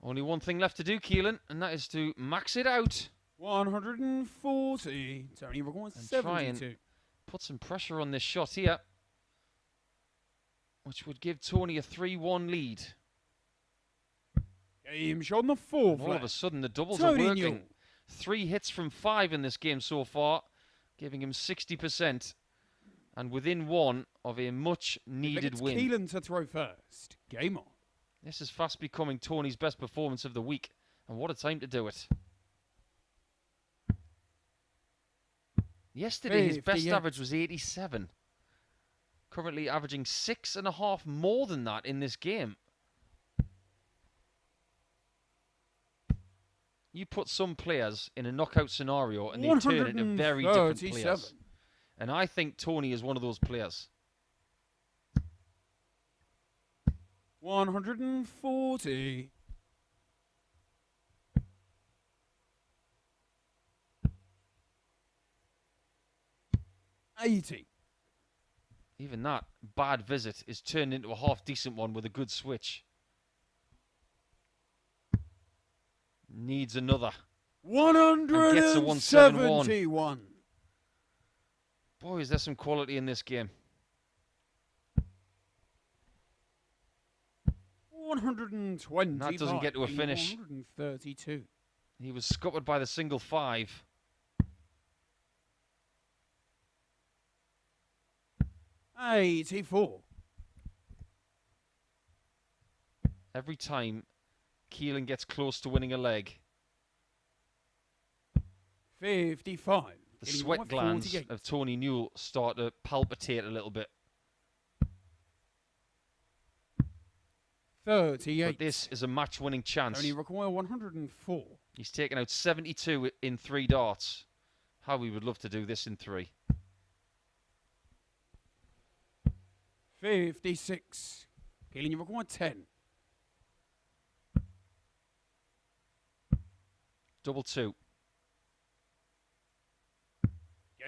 Only one thing left to do, Keelan, and that is to max it out. 140. Tony, we're going 72. Try and put some pressure on this shot here, which would give Tony a 3-1 lead. Game shot on the fourth. All of a sudden, the doubles Tony are working. Newell. 3 hits from 5 in this game so far, giving him 60%, and within 1 of a much-needed win. Keelan to throw first. Game on. This is fast becoming Tony's best performance of the week, and what a time to do it. Yesterday, his best average was 87. Currently averaging 6.5 more than that in this game. You put some players in a knockout scenario and they turn into very different players. And I think Tony is one of those players. 140. $80. Even that bad visit is turned into a half-decent one with a good switch. Needs another. 171. Boy, is there some quality in this game. 120. That doesn't get to a finish. 132. He was scuppered by the single 5. $84. Every time Keelan gets close to winning a leg, 55. the sweat glands of Tony Newell start to palpitate a little bit. 38. But this is a match-winning chance. Only require 104. He's taken out 72 in 3 darts. How we would love to do this in 3. 56. Keelan, you require 10. Double 2.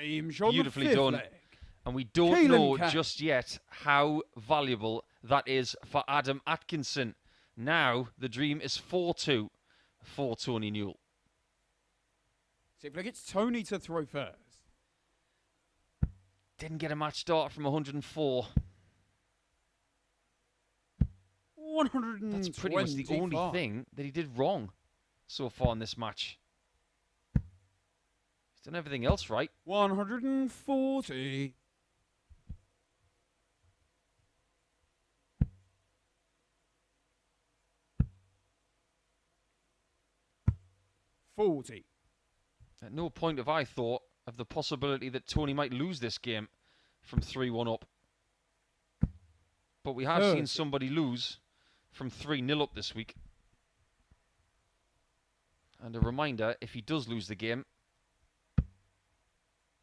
Game shot Beautifully the fifth done. leg. And we don't Keelan know Kay. just yet how valuable that is for Adam Atkinson. Now the dream is 4-2 for Tony Newell. Seems like it's Tony to throw first. Didn't get a match start from 104. 125. That's pretty much the only thing that he did wrong so far in this match. He's done everything else right. 140. 40. At no point have I thought of the possibility that Tony might lose this game from 3-1 up. But we have seen somebody lose from 3-0 up this week. And a reminder, if he does lose the game,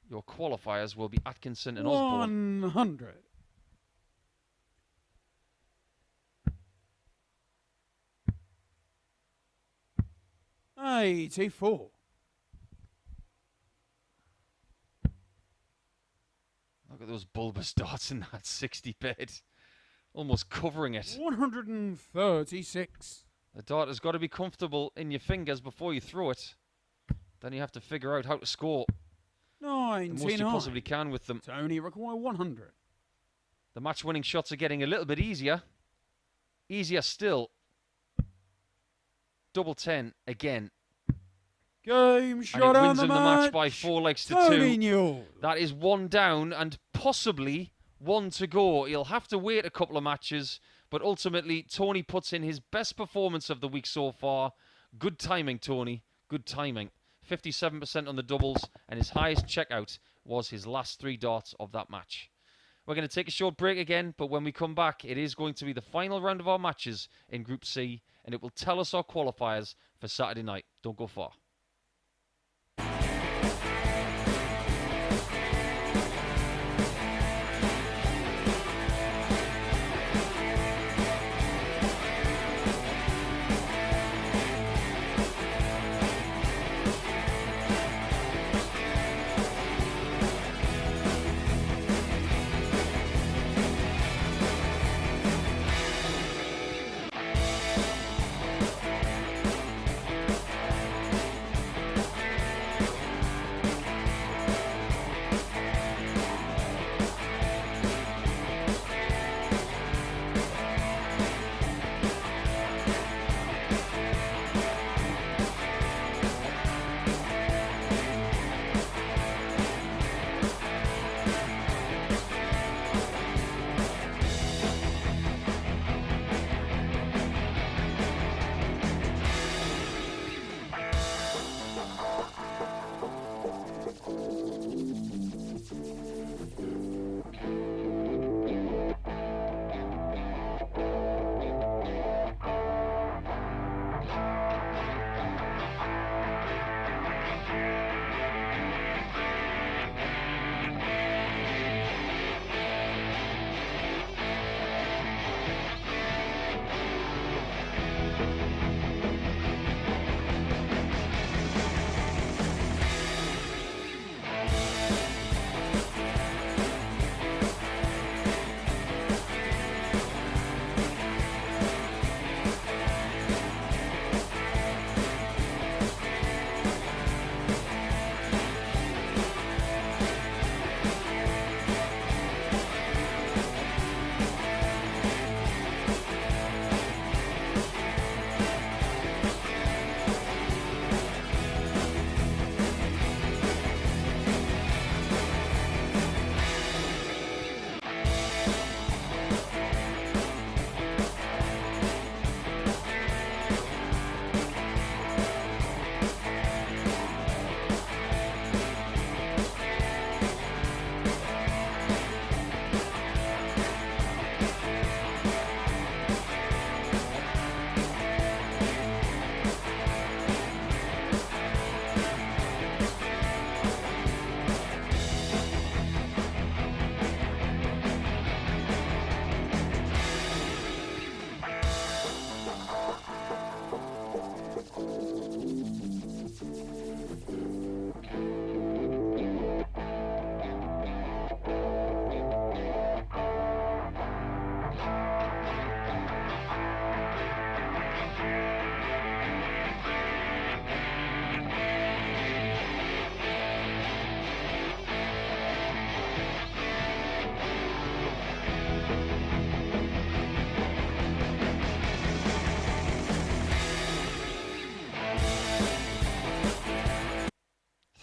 your qualifiers will be Atkinson and Osborne. 100. 84. Look at those bulbous darts in that 60 bed. Almost covering it. 136. The dart has got to be comfortable in your fingers before you throw it. Then you have to figure out how to score the most you 99. possibly can with them. Tony require 100. The match-winning shots are getting a little bit easier. Easier still. Double 10 again. Game shot and it on wins the him the match by 4 legs to 2. Tony Newell. That is 1 down and possibly 1 to go. He'll have to wait a couple of matches, but ultimately Tony puts in his best performance of the week so far. Good timing, Tony. Good timing. 57% on the doubles, and his highest checkout was his last 3 darts of that match. We're going to take a short break again, but when we come back, it is going to be the final round of our matches in Group C, and it will tell us our qualifiers for Saturday night. Don't go far.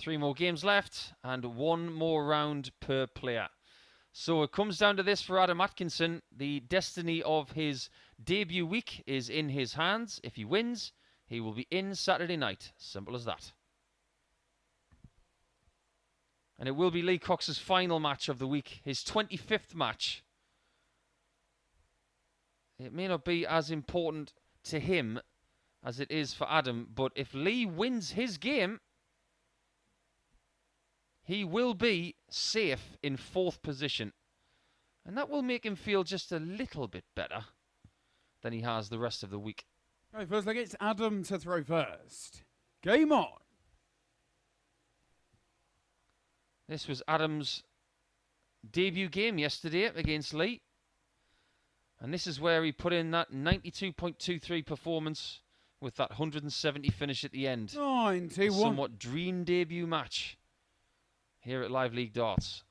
3 more games left and 1 more round per player. So it comes down to this for Adam Atkinson. The destiny of his debut week is in his hands. If he wins, he will be in Saturday night. Simple as that. And it will be Lee Cox's final match of the week, his 25th match. It may not be as important to him as it is for Adam, but if Lee wins his game, he will be safe in 4th position. And that will make him feel just a little bit better than he has the rest of the week. Right, first, it's Adam to throw first. Game on. This was Adam's debut game yesterday against Lee. And this is where he put in that 92.23 performance with that 170 finish at the end. 91. A somewhat dream debut match here at Live League Darts.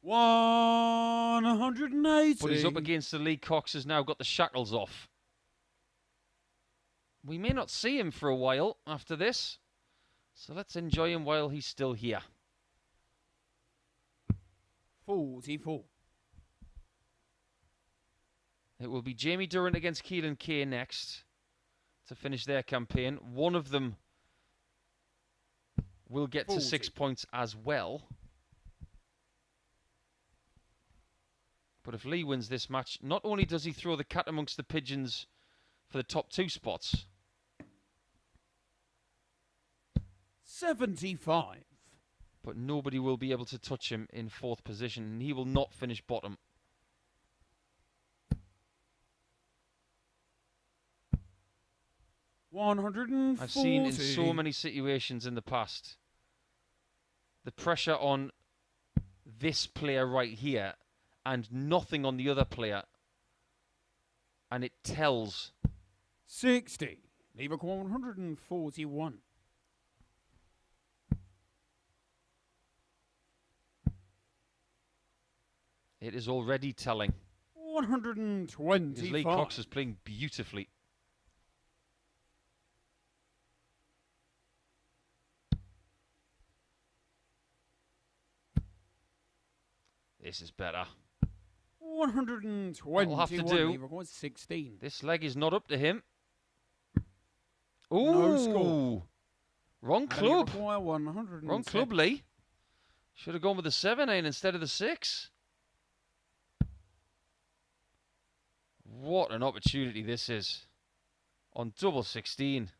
$180. But he's up against the Lee Cox, has now got the shackles off. We may not see him for a while after this, so let's enjoy him while he's still here. 44. It will be Jamie Durrant against Keelan Kay next to finish their campaign. One of them will get 40. to 6 points as well. But if Lee wins this match, not only does he throw the cat amongst the pigeons for the top 2 spots, 75. but nobody will be able to touch him in 4th position, and he will not finish bottom. $140. I've seen in so many situations in the past the pressure on this player right here and nothing on the other player, and it tells. 60. Leave a 141. It is already telling. 125. Lee Cox is playing beautifully. This is better. 121. What we'll have to do, Leave a 16. this leg is not up to him. Ooh! No score. Wrong club. Require 107. Wrong club, Lee. Should have gone with the 7-9 instead of the 6. What an opportunity this is. On double 16.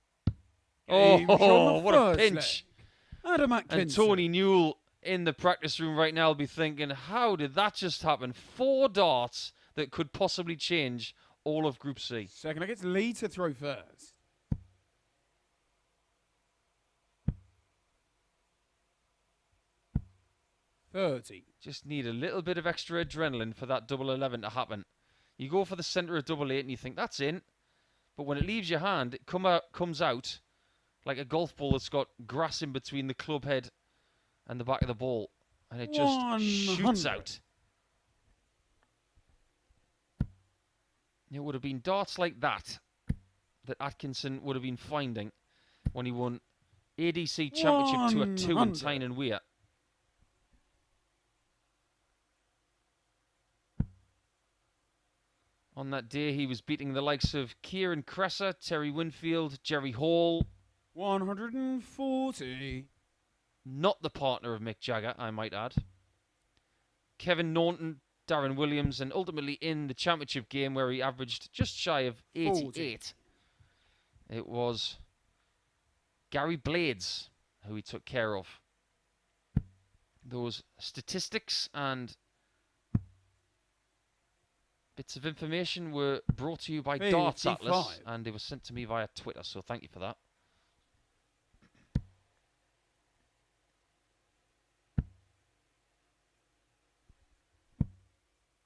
Oh, what a pinch. Adam Atkinson. And Tony Newell in the practice room right now will be thinking, how did that just happen? 4 darts that could possibly change all of Group C. Second, I get Lee to throw first. $30. Just need a little bit of extra adrenaline for that double 11 to happen. You go for the centre of double 8 and you think, that's in. But when it leaves your hand, it comes out like a golf ball that's got grass in between the club head and the back of the ball. And it just 100. shoots out. It would have been darts like that Atkinson would have been finding when he won ADC Championship 2 at 2 in Tyne and Weir. On that day, he was beating the likes of Kieran Cresser, Terry Winfield, Jerry Hall. 140. Not the partner of Mick Jagger, I might add. Kevin Norton, Darren Williams, and ultimately in the championship game where he averaged just shy of 88. 40. It was Gary Blades who he took care of. Those statistics and bits of information were brought to you by Darts Atlas, and they were sent to me via Twitter, so thank you for that.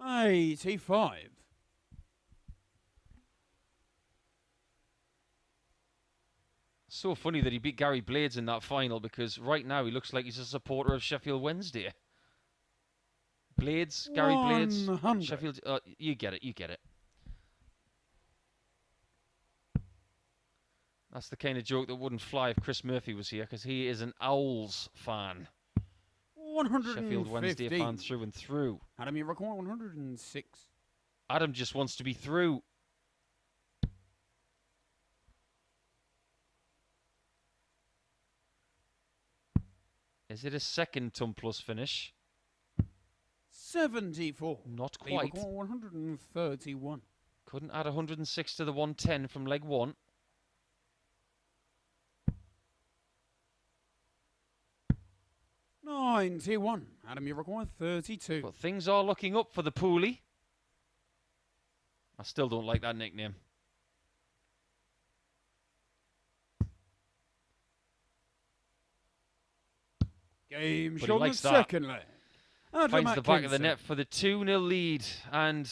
$85. So funny that he beat Gary Blades in that final, because right now he looks like he's a supporter of Sheffield Wednesday. Blades, Gary Blades, 100. Sheffield. You get it, you get it. That's the kind of joke that wouldn't fly if Chris Murphy was here, because he is an Owls fan. 150. Sheffield Wednesday fan through and through. Adam, you record 106. Adam just wants to be through. Is it a second Tum Plus finish? 74. Not quite. 131. Couldn't add 106 to the 110 from leg one. $91. Adam, you require 32. But things are looking up for the Poolie. I still don't like that nickname. Game But shot he the likes that. second leg. Finds the back of the net for the 2-0 lead. And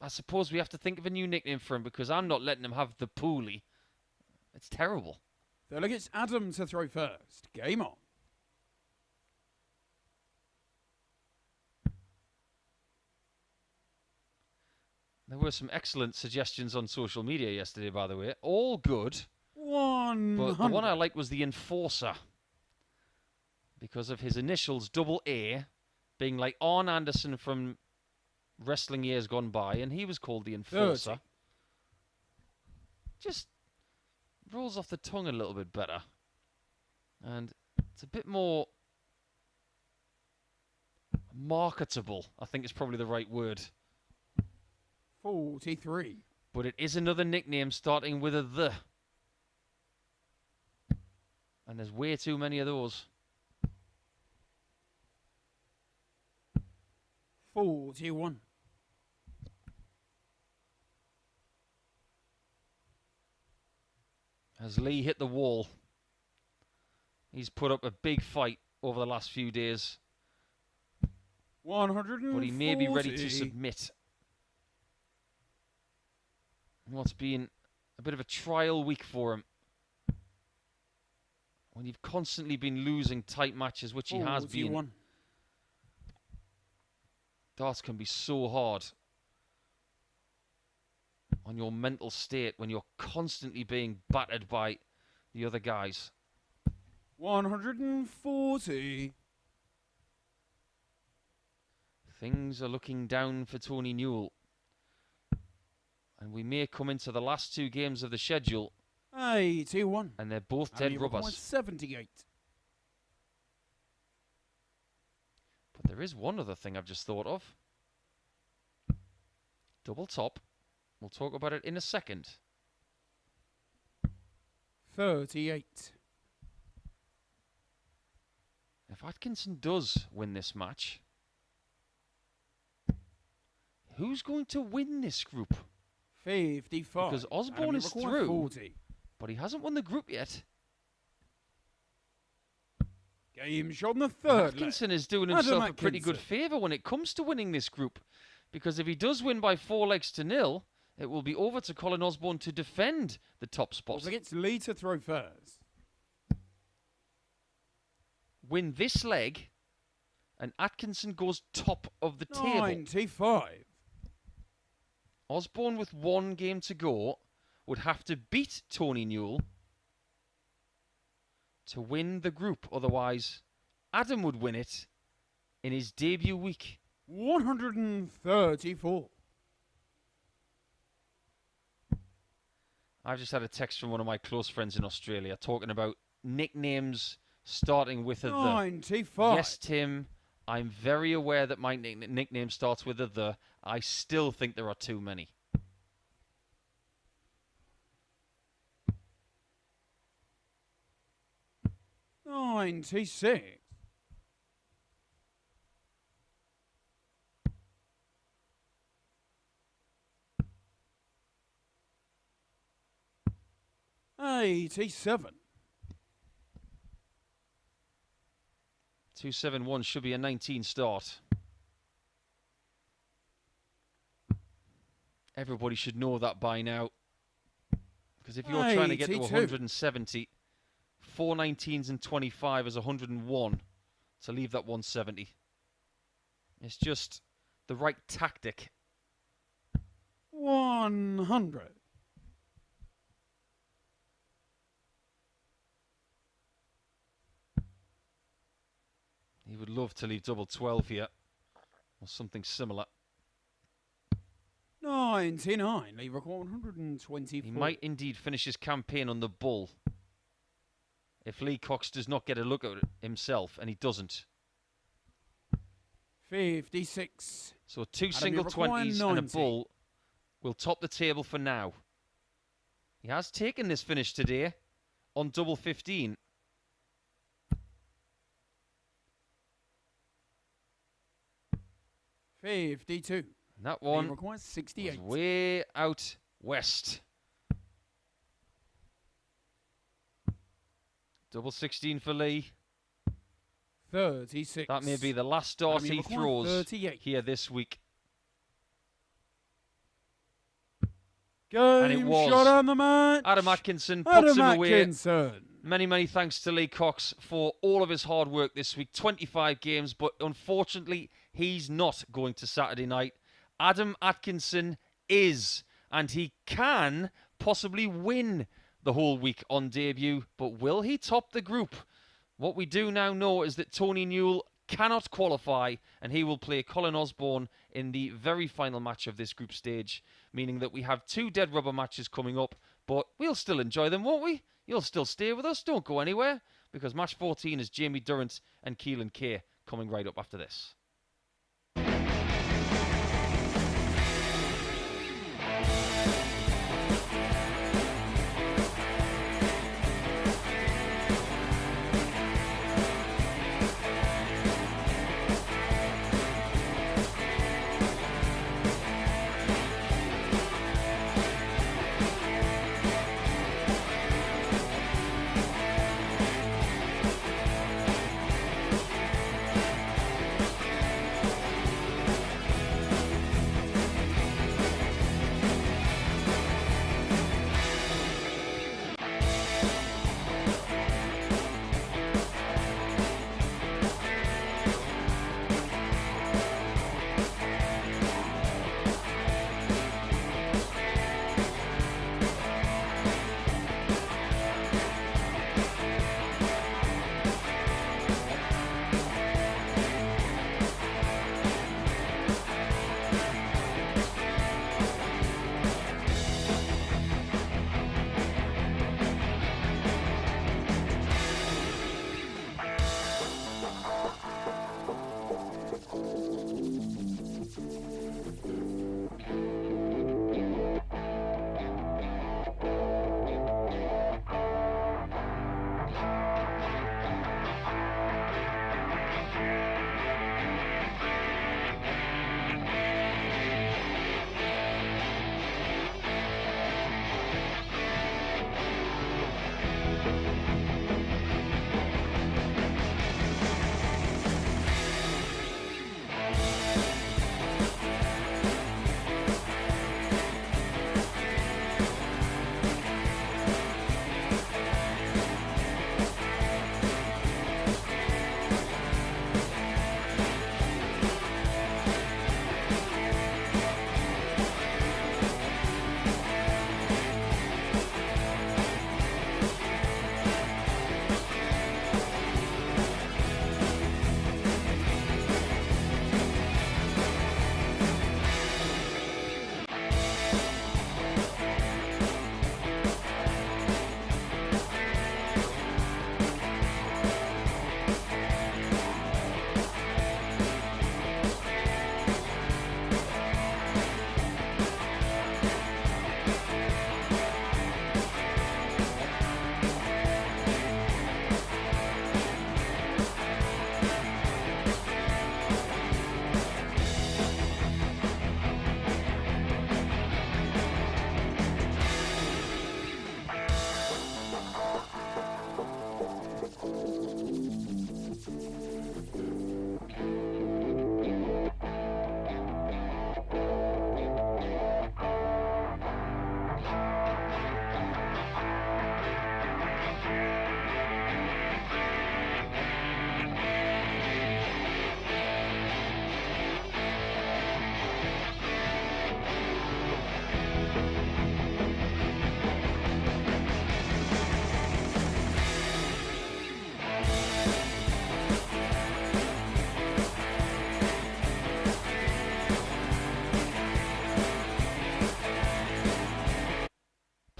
I suppose we have to think of a new nickname for him, because I'm not letting him have the Poolie. It's terrible. So look, it's Adam to throw first. Game on. There were some excellent suggestions on social media yesterday, by the way. All good. 100. But the one I liked was the Enforcer, because of his initials, double A, being like Arn Anderson from wrestling years gone by, and he was called the Enforcer. 30. Just rolls off the tongue a little bit better. And it's a bit more marketable, I think is probably the right word. 43. But it is another nickname starting with a the. And there's way too many of those. 41. As Lee hit the wall, he's put up a big fight over the last few days. 140. But he may be ready to submit. What's been a bit of a trial week for him. When you've constantly been losing tight matches, which he has been. 41. Darts can be so hard on your mental state when you're constantly being battered by the other guys. 140. Things are looking down for Tony Newell. And we may come into the last two games of the schedule. 81. And they're both dead rubbers. 78. But there is one other thing I've just thought of. Double top. We'll talk about it in a second. 38. If Atkinson does win this match, who's going to win this group? 55. Because Osborne is through, 40. but he hasn't won the group yet. Game shot on the third Atkinson leg. is doing himself a pretty good favour when it comes to winning this group. Because if he does win by 4-0, it will be over to Colin Osborne to defend the top spot. Also gets Lee to throw first. Win this leg, and Atkinson goes top of the table. 95. Osborne, with one game to go, would have to beat Tony Newell to win the group. Otherwise, Adam would win it in his debut week. 134. I've just had a text from one of my close friends in Australia talking about nicknames starting with a the. 95. Yes, Tim, I'm very aware that my nickname starts with a the. I still think there are too many. $96. $87. 271 should be a 19 start. Everybody should know that by now. Because if you're trying to get to 82. 170, 4 19s and 25 is 101 to leave that 170. It's just the right tactic. 100. He would love to leave double 12 here, or something similar. 99. Leave record 124. He might indeed finish his campaign on the bull if Lee Cox does not get a look at it himself, and he doesn't. 56. So 2 Adam, single you require 20s and a 90. bull will top the table for now. He has taken this finish today on double 15. $52. And that He one requires 68. was way out west. Double 16 for Lee. 36. That may be the last dart Adam, you he require throws 38. here this week. Game And it was. shot on the match. Adam Atkinson puts Adam him away. Atkinson. Many thanks to Lee Cox for all of his hard work this week. 25 games, but unfortunately, he's not going to Saturday night. Adam Atkinson is, and he can possibly win the whole week on debut, but will he top the group? What we do now know is that Tony Newell cannot qualify, and he will play Colin Osborne in the very final match of this group stage, meaning that we have 2 dead rubber matches coming up, but we'll still enjoy them, won't we? You'll still stay with us, don't go anywhere, because match 14 is Jamie Durrant and Keelan Kay coming right up after this.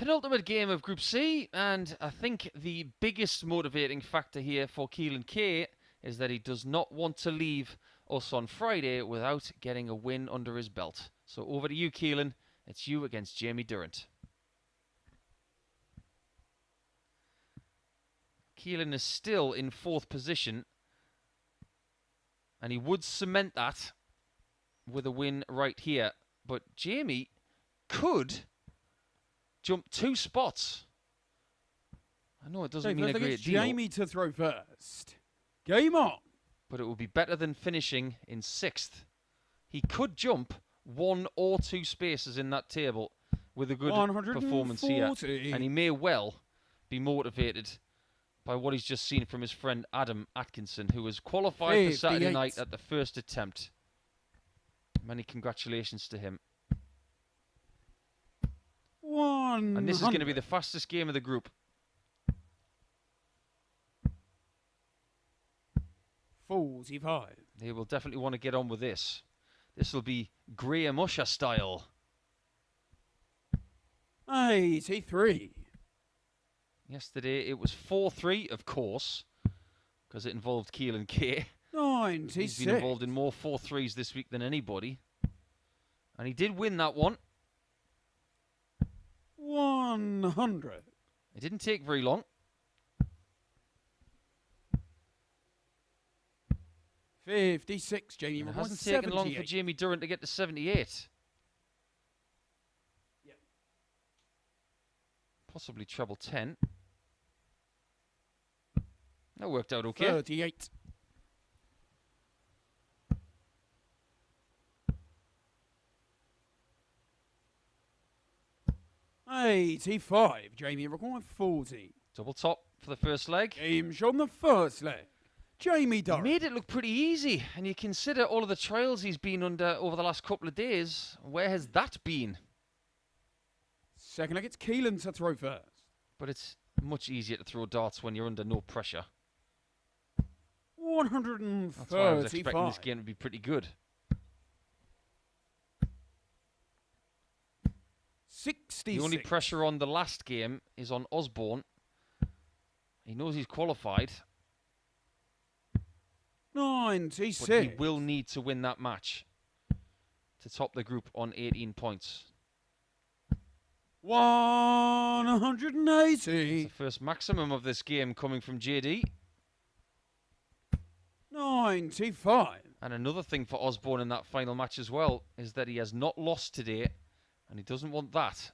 Penultimate game of Group C, and I think the biggest motivating factor here for Keelan Kay is that he does not want to leave us on Friday without getting a win under his belt. So over to you, Keelan. It's you against Jamie Durrant. Keelan is still in 4th position, and he would cement that with a win right here. But Jamie could jump 2 spots. I know it doesn't mean a great deal. Jamie to throw first. Game on. But it would be better than finishing in 6th. He could jump 1 or 2 spaces in that table with a good performance here. And he may well be motivated by what he's just seen from his friend Adam Atkinson, who was qualified for Saturday night at the first attempt. Many congratulations to him. And this is going to be the fastest game of the group. 45. They will definitely want to get on with this. This will be Graham Usher style. 83. Yesterday it was 4-3, of course, because it involved Keelan Kay. 96. He's been involved in more 4-3s this week than anybody. And he did win that one. 100. It didn't take very long. 56, Jamie. It hasn't taken long for Jamie Durrant to get to 78. Yep. Possibly treble 10. That worked out okay. 38. $85, Jamie. Required 40. Double top for the first leg. Game shot on the first leg. Jamie Durrant. He made it look pretty easy, and you consider all of the trials he's been under over the last couple of days. Where has that been? Second leg, it's Keelan to throw first. But it's much easier to throw darts when you're under no pressure. 135. That's why I was expecting this game to be pretty good. 66. The only pressure on the last game is on Osborne. He knows he's qualified. 96. But he will need to win that match to top the group on 18 points. 180. It's the first maximum of this game coming from JD. 95. And another thing for Osborne in that final match as well is that he has not lost today, and he doesn't want that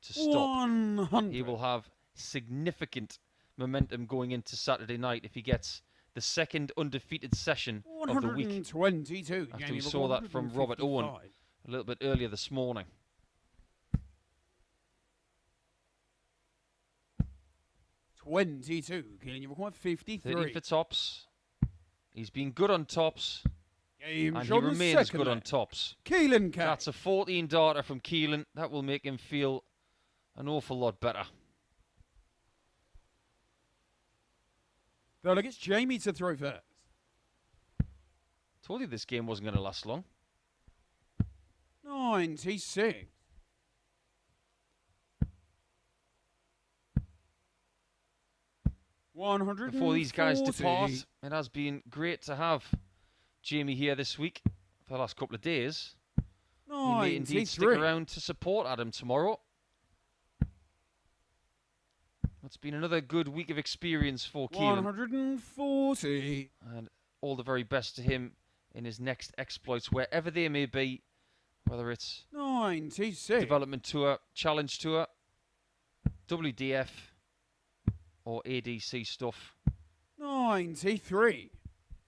to stop. 100. He will have significant momentum going into Saturday night if he gets the second undefeated session of the week. 122. After we saw that from Robert Owen a little bit earlier this morning. 22. Keelan, you require 53. 30 for tops. He's been good on tops. Game And he shot the remains second good leg. on tops. Keelan Kay. That's a 14 darter from Keelan. That will make him feel an awful lot better. Third leg, it's Jamie to throw first. Told you this game wasn't going to last long. 96. 140. Before these guys depart, it has been great to have Jamie here this week for the last couple of days. He may indeed stick around to support Adam tomorrow. It's been another good week of experience for Keelan. 140. And all the very best to him in his next exploits, wherever they may be, whether it's 96. Development Tour, Challenge Tour, WDF, or ADC stuff. 93.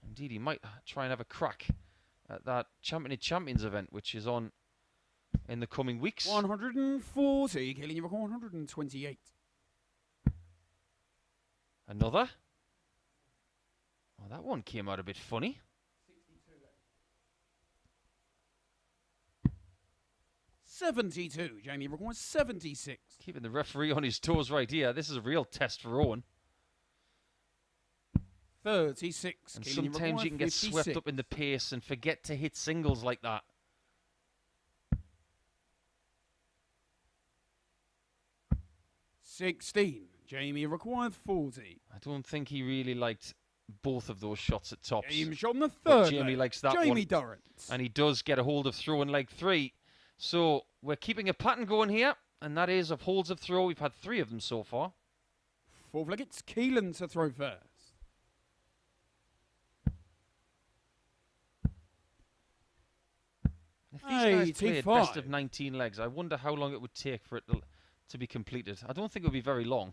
Indeed, he might try and have a crack at that Champion of Champions event, which is on in the coming weeks. 140. Keelan, you record 128. Another? Well, that one came out a bit funny. 72. Jamie records 76. Keeping the referee on his toes right here. This is a real test for Owen. 36. And Keelan, sometimes you can get swept up in the pace and forget to hit singles like that. 16. Jamie required 40. I don't think he really liked both of those shots at tops. Game shot on the But third Jamie leg. likes that Jamie one. Durrant. And he does get a hold of throw in leg 3. So we're keeping a pattern going here. And that is of holds of throw. We've had 3 of them so far. Fourth leg, it's Keelan to throw first. If these guys played 85. best of 19 legs, I wonder how long it would take for it to be completed. I don't think it would be very long.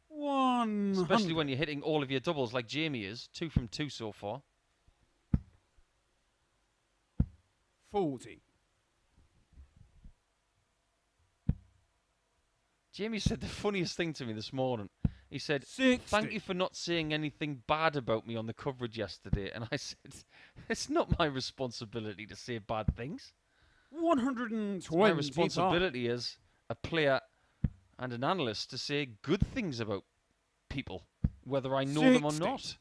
100. Especially when you're hitting all of your doubles like Jamie is. 2 from 2 so far. 40. Jamie said the funniest thing to me this morning. He said, 60. "Thank you for not saying anything bad about me on the coverage yesterday." And I said, "It's not my responsibility to say bad things. 120. My responsibility as a player and an analyst to say good things about people, whether I know them or 60. not."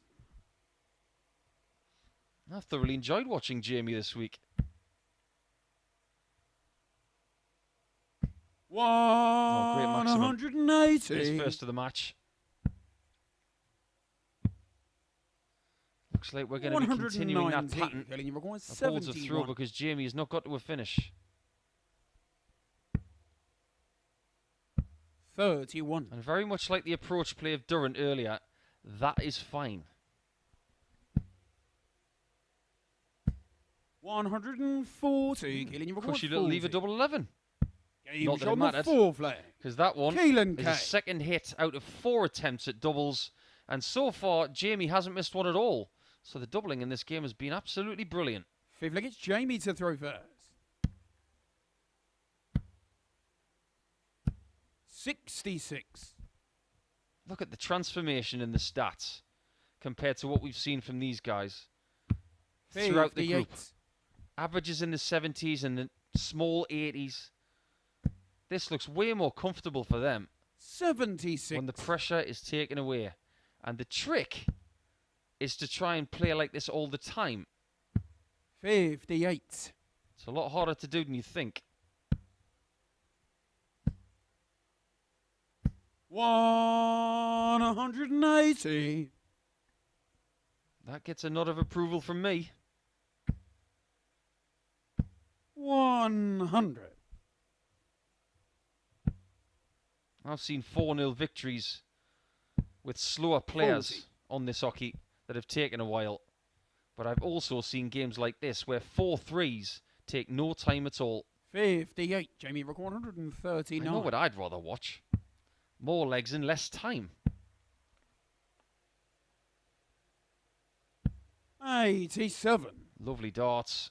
I thoroughly enjoyed watching Jamie this week. 180. His first of the match. Looks like we're going to be continuing that pattern of holds of throw because Jamie has not got to a finish. 31. And very much like the approach play of Durant earlier, that is fine. 140. Keelan, you record Cushy little lever 40. double 11. Game Not that shot it on the mattered. fourth leg. Because that one Keelan is Kay. a second hit out of 4 attempts at doubles. And so far, Jamie hasn't missed one at all. So the doubling in this game has been absolutely brilliant. Fifth leg, it's Jamie to throw first. 66. Look at the transformation in the stats compared to what we've seen from these guys throughout the group. 58. Averages in the 70s and the small 80s. This looks way more comfortable for them 76. when the pressure is taken away. And the trick is to try and play like this all the time. 58. It's a lot harder to do than you think. 180. That gets a nod of approval from me. 100. I've seen 4-0 victories with slower players 40. on this hockey that have taken a while. But I've also seen games like this where 4-3s take no time at all. 58. Jamie Rook I 139. know what I'd rather watch. More legs in less time. 87. Lovely darts.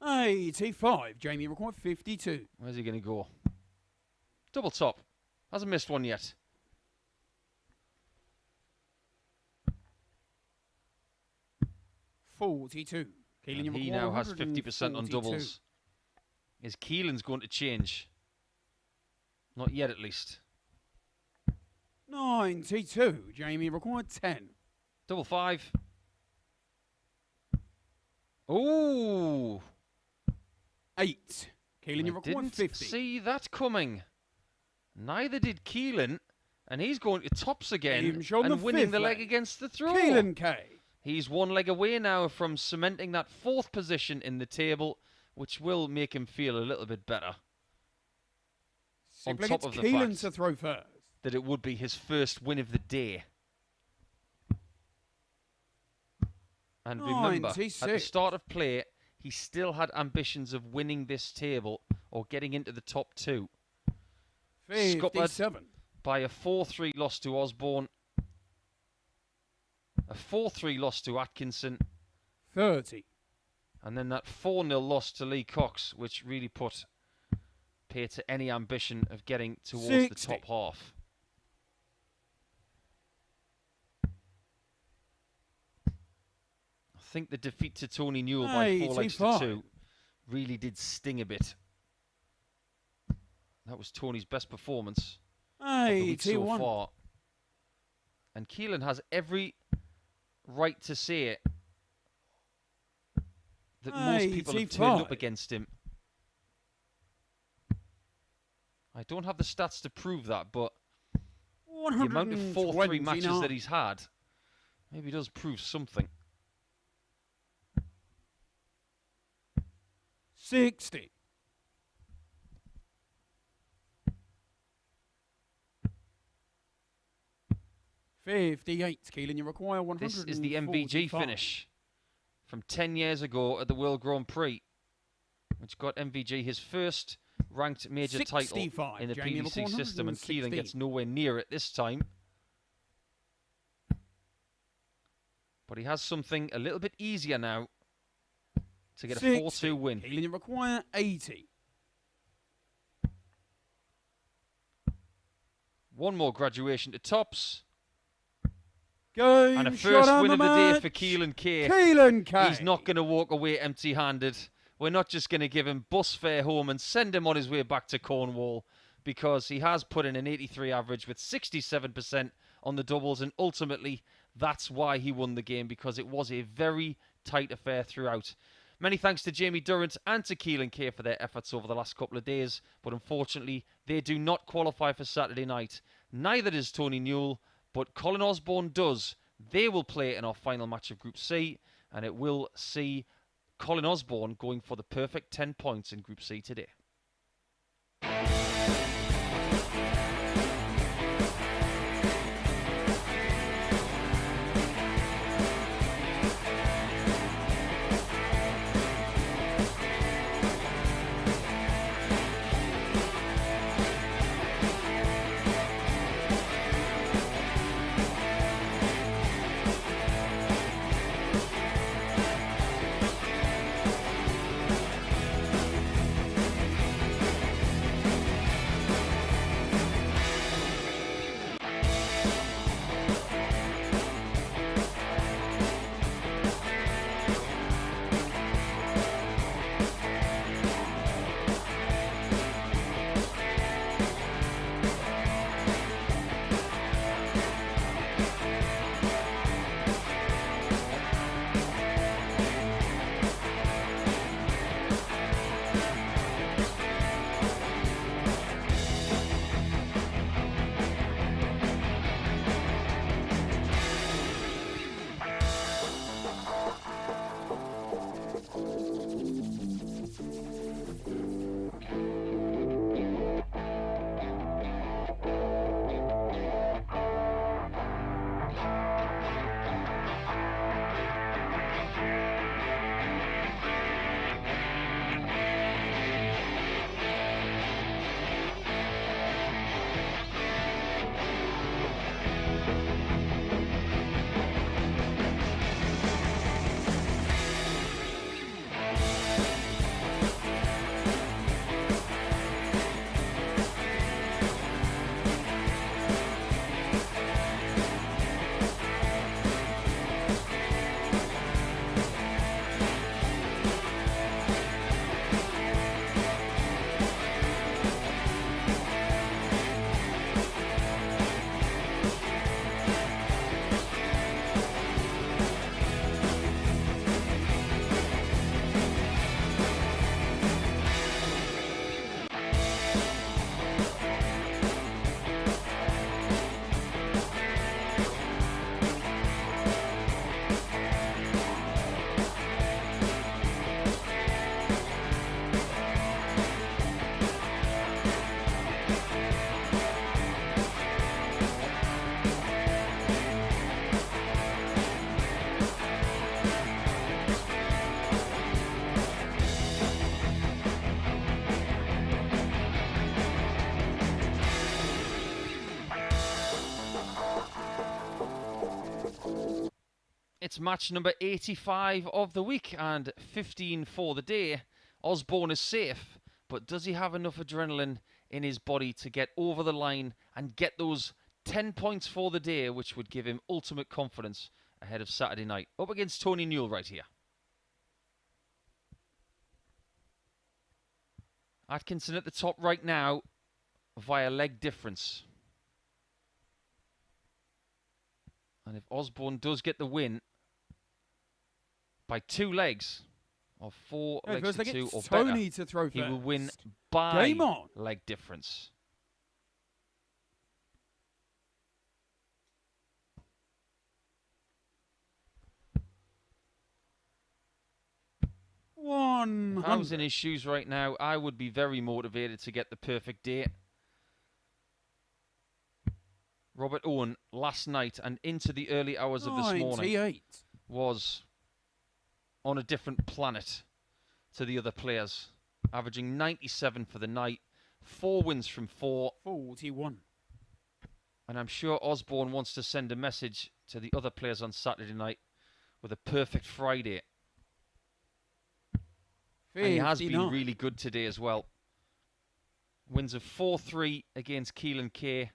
$85. Jamie required 52. Where's he going to go? Double top. Hasn't missed one yet. $42. Keelan, And he now has 50% on doubles. Is Keelan's going to change? Not yet, at least. 92. Jamie required 10. Double 5. Ooh! 8. Keelan, you I required didn't 50. see that coming. Neither did Keelan. And he's going to tops again Even showed and the winning fifth the leg leg. against the throw. Keelan Kay. He's 1 leg away now from cementing that 4th position in the table, which will make him feel a little bit better. On Simply top it's of the Keelan fact to throw first. that it would be his first win of the day. And remember, at the 96. start of play, he still had ambitions of winning this table or getting into the top 2. Scuppered 57. by a 4-3 loss to Osborne, a 4-3 loss to Atkinson, 30. and then that 4-0 loss to Lee Cox, which really put pay to any ambition of getting towards 60. the top half. I think the defeat to Tony Newell by 4 legs to 85. 2 really did sting a bit. That was Tony's best performance of the week so 81. far. And Keelan has every right to say it. that most people have turned up against him. I don't have the stats to prove that, but the amount of 4-3 matches that he's had maybe does prove something. 60. Keelan, you require 145. This is the MVG finish from 10 years ago at the World Grand Prix, which got MVG his first ranked major title in the PDC system, and Keelan gets nowhere near it this time. But he has something a little bit easier now to get a 4-2 win. Keelan, you require 80. One more graduation to tops. Game and a first win of the day for Keelan Kay. Keelan Kay. He's not going to walk away empty-handed. We're not just going to give him bus fare home and send him on his way back to Cornwall, because he has put in an 83 average with 67% on the doubles, and ultimately that's why he won the game, because it was a very tight affair throughout. Many thanks to Jamie Durrant and to Keelan Kay for their efforts over the last couple of days, but unfortunately they do not qualify for Saturday night. Neither does Tony Newell, but Colin Osborne does. They will play in our final match of Group C, and it will see Colin Osborne going for the perfect 10 points in Group C today. It's match number 85 of the week and 15 for the day. Osborne is safe, but does he have enough adrenaline in his body to get over the line and get those 10 points for the day, which would give him ultimate confidence ahead of Saturday night? Up against Tony Newell right here. Atkinson at the top right now via leg difference. And if Osborne does get the win by 2 legs, of 4 Okay, legs first to leg 2 it's or Tony better, to throw he first. will win by Game on. leg difference. If I was in his shoes right now, I would be very motivated to get the perfect day. Robert Owen last night and into the early hours of this morning was on a different planet to the other players, averaging 97 for the night, 4 wins from 4. 41. And I'm sure Osborne wants to send a message to the other players on Saturday night with a perfect Friday. 59. And he has been really good today as well. Wins of 4-3 against Keelan Kay.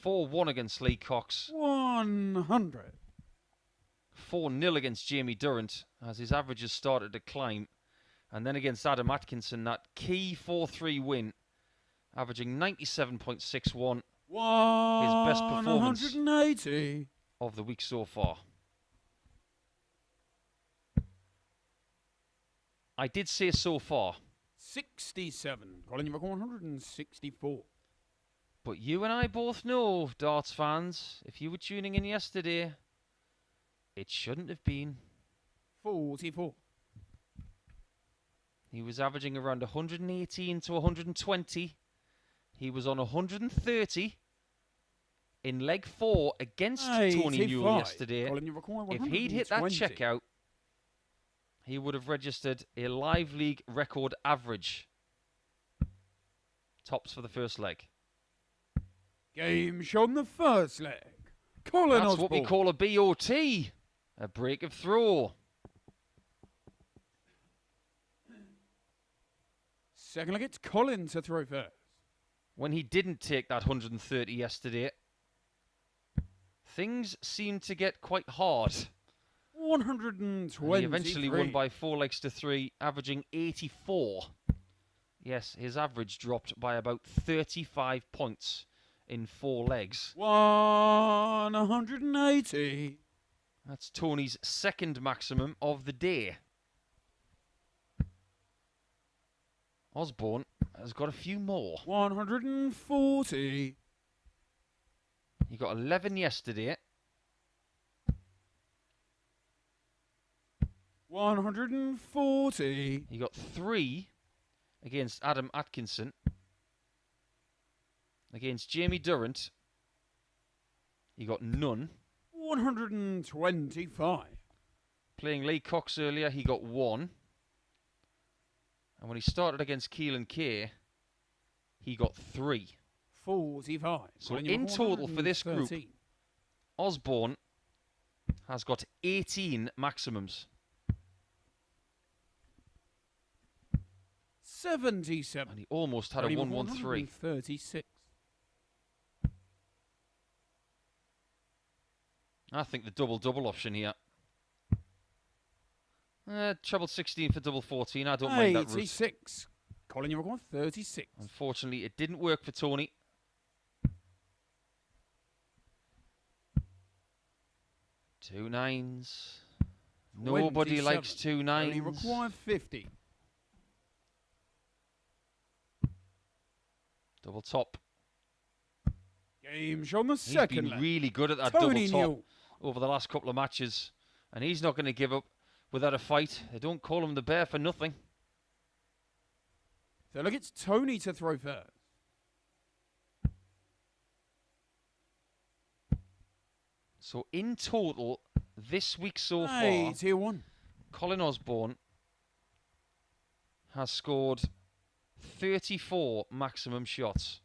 4-1 against Lee Cox. 100. 4-0 against Jamie Durrant as his averages started to climb. And then against Adam Atkinson, that key 4-3 win, averaging 97.61. His best performance 180 of the week so far. I did say so far. 67. Colin, you've got 164. But you and I both know, darts fans, if you were tuning in yesterday, it shouldn't have been. 44. He was averaging around 118 to 120. He was on 130 in leg 4 against Tony Newell yesterday. Colin, if he'd hit that checkout, he would have registered a live league record average. Tops for the first leg. Game shown the first leg. Colin That's Osborne. what we call a BOT. A break of throw. Second leg, it's Colin to throw first. When he didn't take that 130 yesterday, things seemed to get quite hard. 123. And he eventually won by 4 legs to 3, averaging 84. Yes, his average dropped by about 35 points in 4 legs. 180. That's Tony's second maximum of the day. Osborne has got a few more. 140. He got 11 yesterday. 140. He got 3 against Adam Atkinson. Against Jamie Durrant, he got none. 125. Playing Lee Cox earlier, he got 1. And when he started against Keelan Kay, he got 3. 45. So in total for this group, Osborne has got 18 maximums. 77. And he almost had a 113. 36. I think the double-double option here. Treble 16 for double 14. I don't mind that route. 86. Colin, you're going 36. Unfortunately, it didn't work for Tony. Two nines. Nobody likes 2 9s. Only require 50. Double top. Game shown the He's second been leg. really good at that Tony double top Newell. over the last couple of matches. And he's not going to give up without a fight. They don't call him the Bear for nothing. So look, it's Tony to throw first. So in total, this week so far, 81. Colin Osborne has scored 34 maximum shots.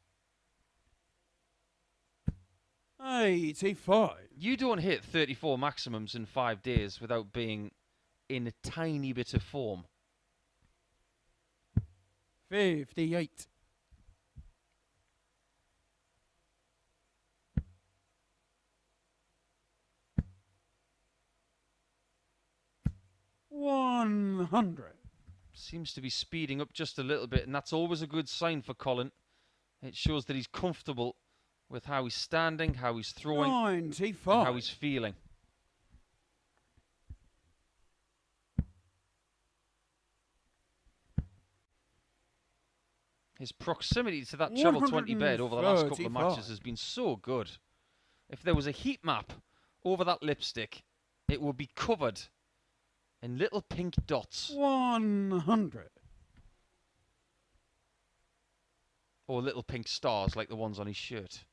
85. You don't hit 34 maximums in 5 days without being in a tiny bit of form. 58. 100. Seems to be speeding up just a little bit, and that's always a good sign for Colin. It shows that he's comfortable with how he's standing, how he's throwing, 95. how he's feeling. His proximity to that treble 20 bed over the last couple of matches has been so good. If there was a heat map over that lipstick, it would be covered in little pink dots. 100. Or little pink stars like the ones on his shirt.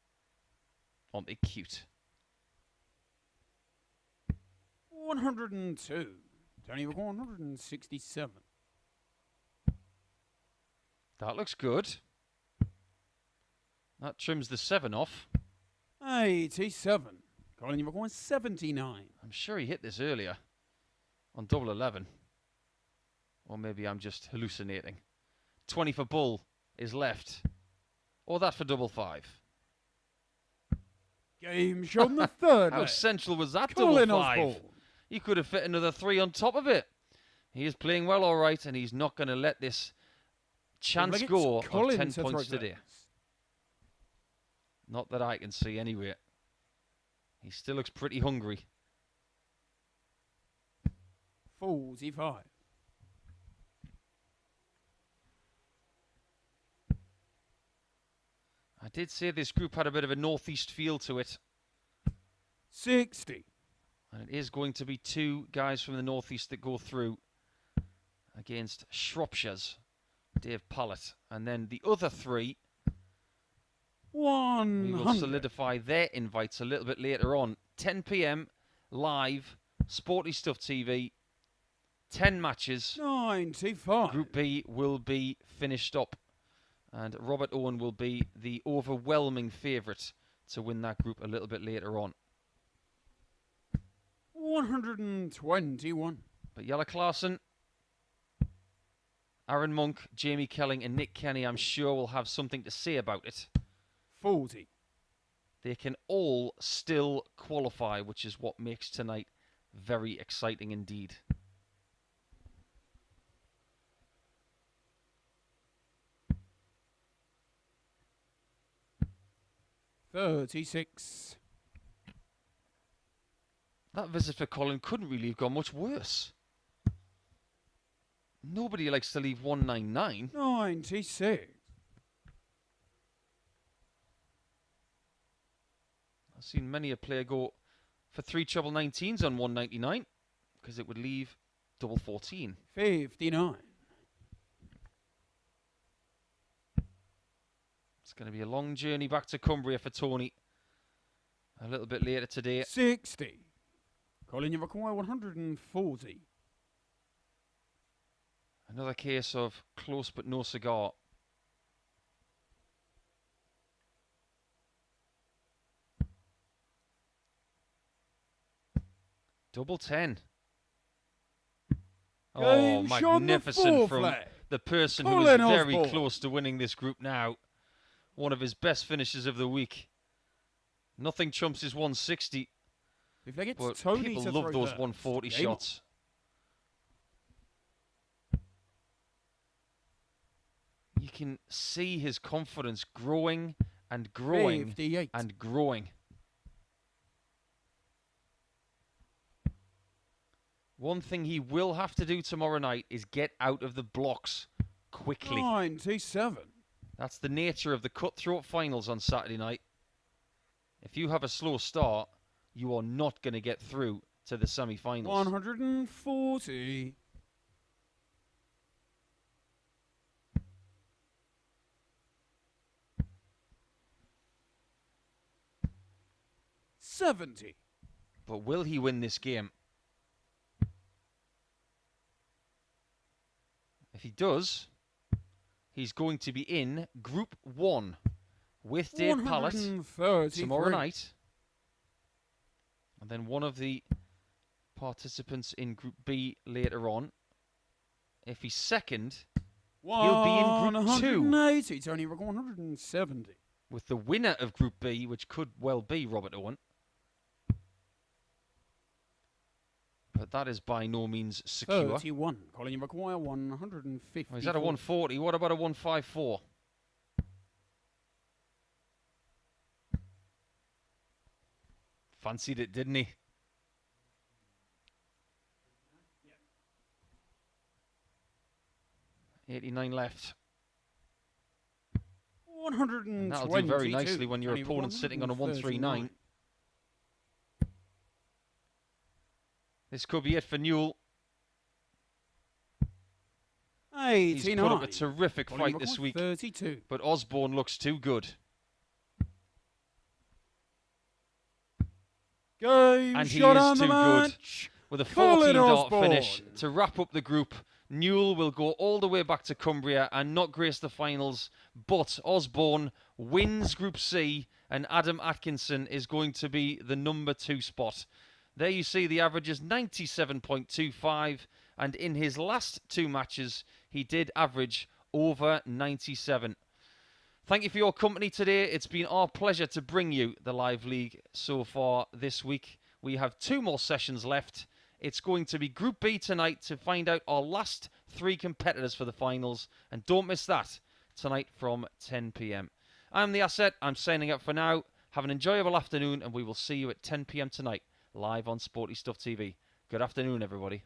Aren't they cute? 102. Tony, we're going 167. That looks good. That trims the 7 off. 87. Colin, you were going 79. I'm sure he hit this earlier on double 11. Or maybe I'm just hallucinating. 20 for bull is left. Or that for double 5. Game shown the third. How central was that Colin double 5? Osborne. He could have fit another 3 on top of it. He is playing well, all right, and he's not going to let this chance go of 10 points today. Not that I can see anyway. He still looks pretty hungry. 45. I did say this group had a bit of a northeast feel to it. 60. And it is going to be 2 guys from the northeast that go through against Shropshire's Dave Pallett. And then the other 3, 100. we will solidify their invites a little bit later on. 10 p.m. live, Sporty Stuff TV, 10 matches. 95. Group B will be finished up. And Robert Owen will be the overwhelming favourite to win that group a little bit later on. 121. But Jelle Klaassen, Aaron Monk, Jamie Kelling and Nick Kenny, I'm sure, will have something to say about it. 40. They can all still qualify, which is what makes tonight very exciting indeed. $36. That visit for Colin couldn't really have gone much worse. Nobody likes to leave 199. 96. I've seen many a player go for 3 treble 19s on 199 because it would leave double 14. 59. It's going to be a long journey back to Cumbria for Tony. A little bit later today. 60. Colin, you require 140. Another case of close but no cigar. Double 10. Oh, magnificent from the person who is very close to winning this group now. One of his best finishes of the week. Nothing trumps his 160. If they get but Tony people to love throw those first, 140 game shots. You can see his confidence growing and growing 58. and growing. One thing he will have to do tomorrow night is get out of the blocks quickly. 97. That's the nature of the cutthroat finals on Saturday night. If you have a slow start, you are not going to get through to the semi-finals. 140. $70. But will he win this game? If he does, he's going to be in Group 1 with Dave Pallett tomorrow night. And then one of the participants in Group B later on. If he's second, he'll be in Group 2. 180. Tony, we're going 170. With the winner of Group B, which could well be Robert Owen. But that is by no means secure. 31. Colin, you require 150. Oh, is that a 140? What about a 154? Fancied it, didn't he? Yeah. 89 left. 122. That'll do very nicely when your Only opponent's sitting on a 139. This could be it for Newell. He's put up a terrific fight this week, 32. but Osborne looks too good. Game And he shot is on too the good. match. With a Colin 14-dart Osborne. finish to wrap up the group, Newell will go all the way back to Cumbria and not grace the finals, but Osborne wins Group C and Adam Atkinson is going to be the number 2 spot. There you see the average is 97.25, and in his last 2 matches he did average over 97. Thank you for your company today. It's been our pleasure to bring you the live league so far this week. We have 2 more sessions left. It's going to be Group B tonight to find out our last 3 competitors for the finals. And don't miss that tonight from 10 p.m. I'm the Asset. I'm signing up for now. Have an enjoyable afternoon, and we will see you at 10 p.m. tonight, live on Sporty Stuff TV. Good afternoon, everybody.